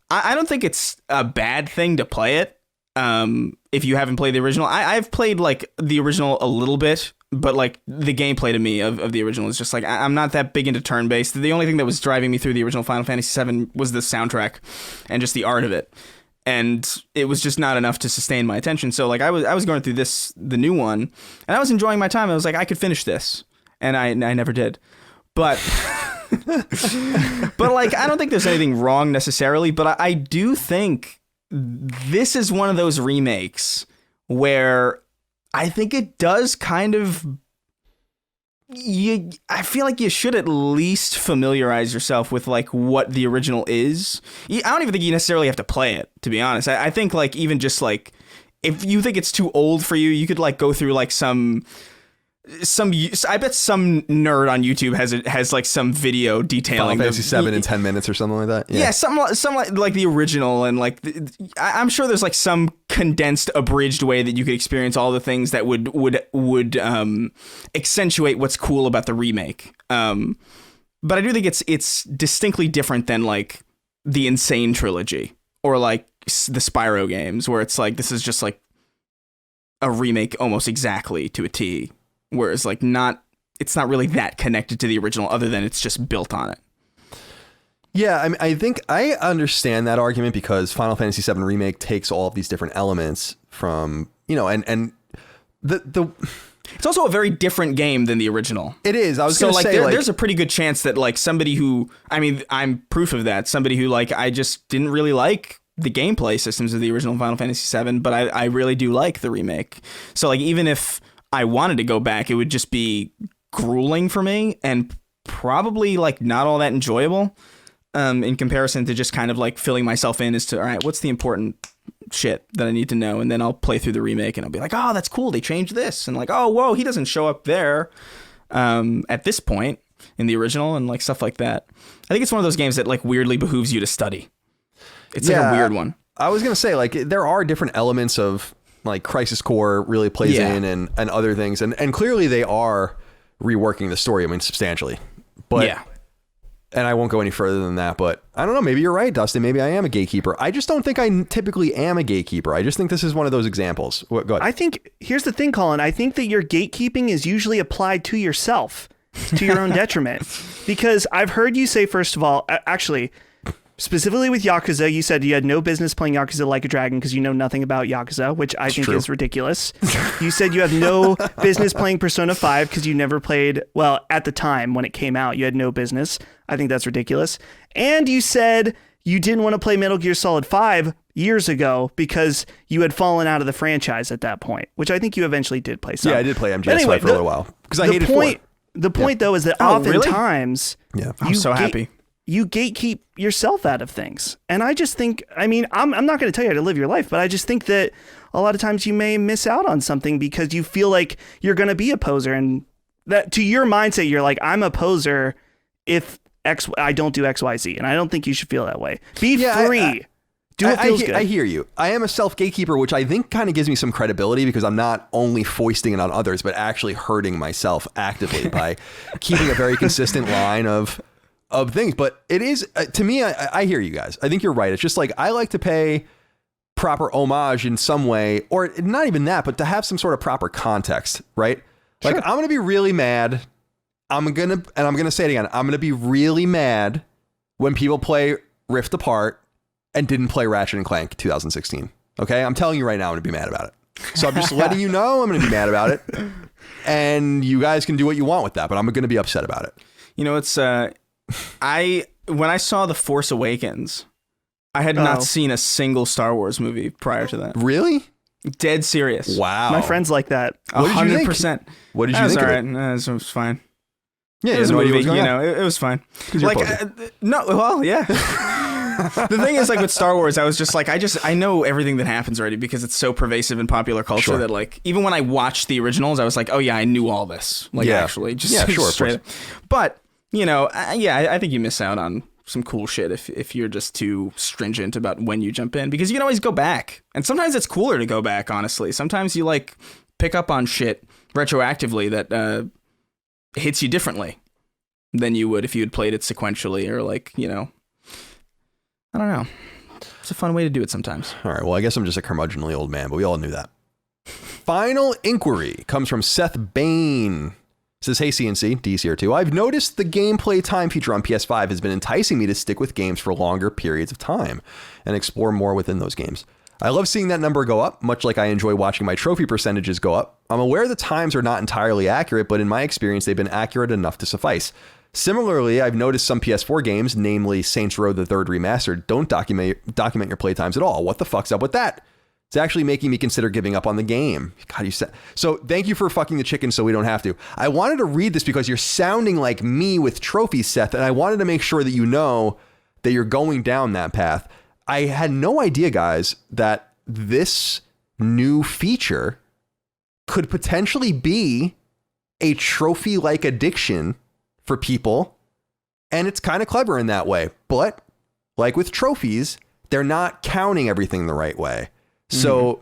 I don't think it's a bad thing to play it if you haven't played the original. I've played like the original a little bit, but like the gameplay to me of the original is just like I'm not that big into turn-based. The only thing that was driving me through the original Final Fantasy VII was the soundtrack and just the art of it, and it was just not enough to sustain my attention. So like I was going through the new one, and I was enjoying my time. I was like, I could finish this, and I never did, but but like I don't think there's anything wrong necessarily, but I do think this is one of those remakes where I think it does kind of. I feel like you should at least familiarize yourself with like what the original is. I don't even think you necessarily have to play it, to be honest. I think like even just like if you think it's too old for you, you could like go through like some I bet some nerd on YouTube has like some video detailing Final Fantasy VII in 10 minutes or something like that. Yeah, some like the original, and like I'm sure there's like some condensed, abridged way that you could experience all the things that would accentuate what's cool about the remake. But I do think it's distinctly different than like the Insane trilogy or like the Spyro games, where it's like this is just like a remake almost exactly to a T. Whereas like it's not really that connected to the original other than it's just built on it. Yeah, I mean, I think I understand that argument because Final Fantasy VII Remake takes all of these different elements from, and the it's also a very different game than the original. It is. I was going to say there's a pretty good chance that like somebody who, I mean, I'm proof of that. Somebody who like I just didn't really like the gameplay systems of the original Final Fantasy VII, but I really do like the remake. So like even if I wanted to go back, it would just be grueling for me and probably like not all that enjoyable in comparison to just kind of like filling myself in as to, all right, what's the important shit that I need to know? And then I'll play through the remake and I'll be like, oh, that's cool. They changed this. And like, oh, whoa, he doesn't show up there at this point in the original and like stuff like that. I think it's one of those games that like weirdly behooves you to study. It's like a weird one. I was going to say like there are different elements of like Crisis Core really plays in and other things. And clearly they are reworking the story, I mean, substantially. But yeah. And I won't go any further than that, but I don't know. Maybe you're right, Dustin. Maybe I am a gatekeeper. I just don't think I typically am a gatekeeper. I just think this is one of those examples. Go ahead. I think, here's the thing, Colin. I think that your gatekeeping is usually applied to yourself, to your own detriment. Because I've heard you say, first of all, actually, specifically with Yakuza, you said you had no business playing Yakuza Like a Dragon because you know nothing about Yakuza, which I think is ridiculous. You said you have no business playing Persona 5 because you never played, well, at the time when it came out, you had no business. I think that's ridiculous. And you said you didn't want to play Metal Gear Solid 5 years ago because you had fallen out of the franchise at that point, which I think you eventually did play some. Yeah, I did play MGS5 for a little while because I hated 4. The point, though, is that oftentimes... Really? Yeah. I'm so happy. You gatekeep yourself out of things. And I just think, I mean, I'm not going to tell you how to live your life, but I just think that a lot of times you may miss out on something because you feel like you're going to be a poser. And that to your mindset, you're like, I'm a poser if I don't do X, Y, Z. And I don't think you should feel that way. Be free. Do what feels good. I hear you. I am a self-gatekeeper, which I think kind of gives me some credibility because I'm not only foisting it on others, but actually hurting myself actively by keeping a very consistent line of things. But it is, to me, I hear you guys. I think you're right. It's just like, I like to pay proper homage in some way, or not even that, but to have some sort of proper context, right? Like, I'm going to be really mad. I'm going to say it again. I'm going to be really mad when people play Rift Apart and didn't play Ratchet and Clank 2016. Okay. I'm telling you right now, I'm going to be mad about it. So I'm just letting you know I'm going to be mad about it. And you guys can do what you want with that, but I'm going to be upset about it. You know, it's, when I saw The Force Awakens, I had not seen a single Star Wars movie prior to that. Really? Dead serious. Wow. My friends like that. 100%. What did you think? All of right. it? It was fine. Yeah, it was a movie. It was fine. Like, no, well, yeah. The thing is, like with Star Wars, I was just like, I know everything that happens already because it's so pervasive in popular culture that like, even when I watched the originals, I was like, oh yeah, I knew all this. Like actually, just straight up. But you know, I think you miss out on some cool shit if you're just too stringent about when you jump in, because you can always go back. And sometimes it's cooler to go back, honestly. Sometimes you like pick up on shit retroactively that hits you differently than you would if you had played it sequentially, or like, you know, I don't know. It's a fun way to do it sometimes. All right. Well, I guess I'm just a curmudgeonly old man, but we all knew that. final inquiry comes from Seth Bain. Says, hey, CNC, D's here too. I've noticed the gameplay time feature on PS5 has been enticing me to stick with games for longer periods of time and explore more within those games. I love seeing that number go up, much like I enjoy watching my trophy percentages go up. I'm aware the times are not entirely accurate, but in my experience, they've been accurate enough to suffice. Similarly, I've noticed some PS4 games, namely Saints Row the Third Remastered, don't document your playtimes at all. What the fuck's up with that? It's actually making me consider giving up on the game. God, you said so. Thank you for fucking the chicken so we don't have to. I wanted to read this because you're sounding like me with trophies, Seth, and I wanted to make sure that you know that you're going down that path. I had no idea, guys, that this new feature could potentially be a trophy-like addiction for people, and it's kind of clever in that way. But like with trophies, they're not counting everything the right way. So,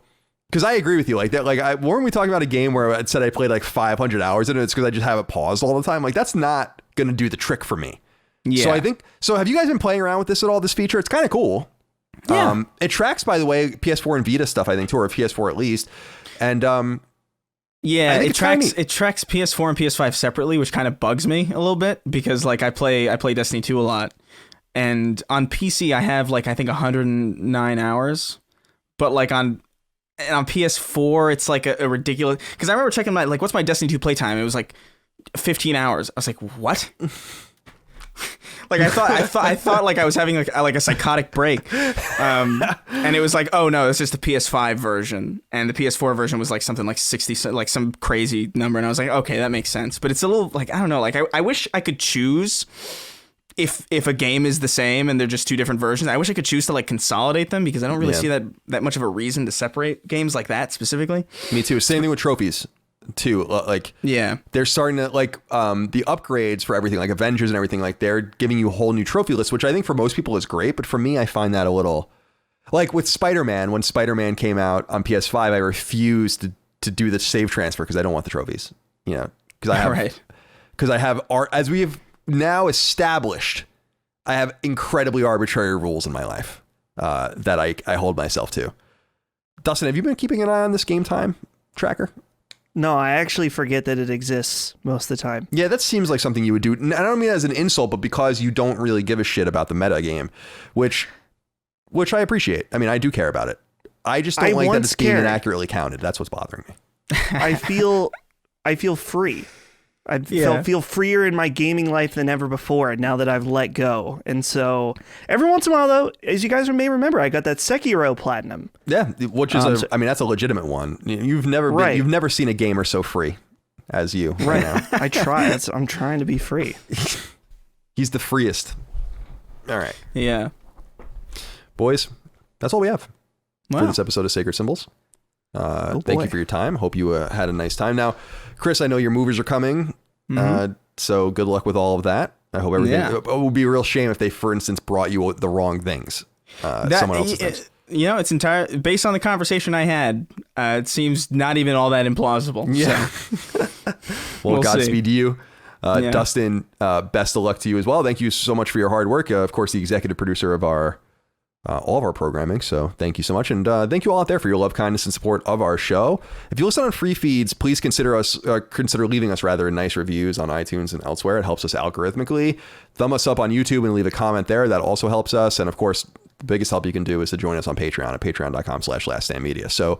because I agree with you, like that, weren't we talking about a game where I said I played like 500 hours in it? It's because I just have it paused all the time. Like that's not going to do the trick for me. Yeah. So have you guys been playing around with this at all? This feature, it's kind of cool. Yeah. It tracks, by the way, PS4 and Vita stuff, I think, too, or PS4 at least. And yeah, it tracks PS4 and PS5 separately, which kind of bugs me a little bit because like I play Destiny 2 a lot, and on PC I have like I think 109 hours. But like on PS4, it's like a ridiculous. Because I remember checking what's my Destiny 2 playtime? It was like 15 hours. I was like, what? Like I thought like I was having like a psychotic break, and it was like, oh no, it's just the PS5 version, and the PS4 version was like something like 60, like some crazy number, and I was like, okay, that makes sense. But it's a little like I don't know, like I wish I could choose. If a game is the same and they're just two different versions, I wish I could choose to like consolidate them because I don't really see that much of a reason to separate games like that specifically. Me too. Same thing with trophies too. Like, yeah, they're starting to like the upgrades for everything, like Avengers and everything. Like they're giving you a whole new trophy list, which I think for most people is great. But for me, I find that a little like with Spider-Man. When Spider-Man came out on PS5, I refused to do the save transfer because I don't want the trophies. You know, because I have art as we have now established. I have incredibly arbitrary rules in my life that I hold myself to. Dustin, have you been keeping an eye on this game time tracker? No, I actually forget that it exists most of the time. Yeah, that seems like something you would do. And I don't mean that as an insult, but because you don't really give a shit about the meta game, which I appreciate. I mean, I do care about it. I just don't like that it's being inaccurately counted. That's what's bothering me. I feel free. I feel freer in my gaming life than ever before now that I've let go. And so every once in a while, though, as you guys may remember, I got that Sekiro Platinum. Yeah, which is that's a legitimate one. You've never seen a gamer so free as you right now. I try. I'm trying to be free. He's the freest. All right. Yeah. Boys, that's all we have for this episode of Sacred Symbols. Thank you for your time. Hope you had a nice time. Now, Chris, I know your movies are coming, so good luck with all of that. I hope everything. Yeah. It would be a real shame if they, for instance, brought you the wrong things. Someone else's things. You know, it's based on the conversation I had. It seems not even all that implausible. Yeah. So. Well, Godspeed to you. Dustin, best of luck to you as well. Thank you so much for your hard work. Of course, the executive producer of all of our programming. So thank you so much. And thank you all out there for your love, kindness, and support of our show. If you listen on free feeds, please consider leaving us nice reviews on iTunes and elsewhere. It helps us algorithmically. Thumb us up on YouTube and leave a comment there. That also helps us. And of course, the biggest help you can do is to join us on Patreon at patreon.com/laststandmedia. So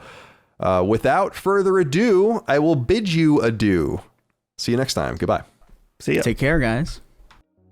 without further ado, I will bid you adieu. See you next time. Goodbye. See ya. Take care, guys.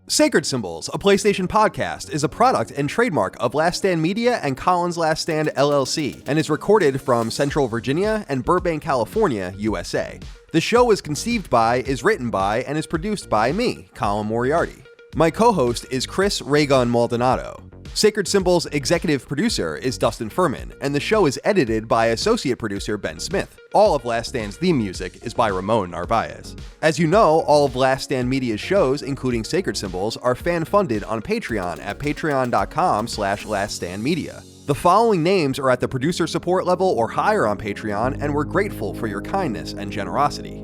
Sacred Symbols, a PlayStation podcast, is a product and trademark of Last Stand Media and Colin's Last Stand LLC, and is recorded from Central Virginia and Burbank, California, USA. The show was conceived by, is written by, and is produced by me, Colin Moriarty. My co-host is Chris Raygun Maldonado. Sacred Symbols' executive producer is Dustin Furman, and the show is edited by associate producer Ben Smith. All of Last Stand's theme music is by Ramon Narvaez. As you know, all of Last Stand Media's shows, including Sacred Symbols, are fan-funded on Patreon at patreon.com/laststandmedia. The following names are at the producer support level or higher on Patreon, and we're grateful for your kindness and generosity.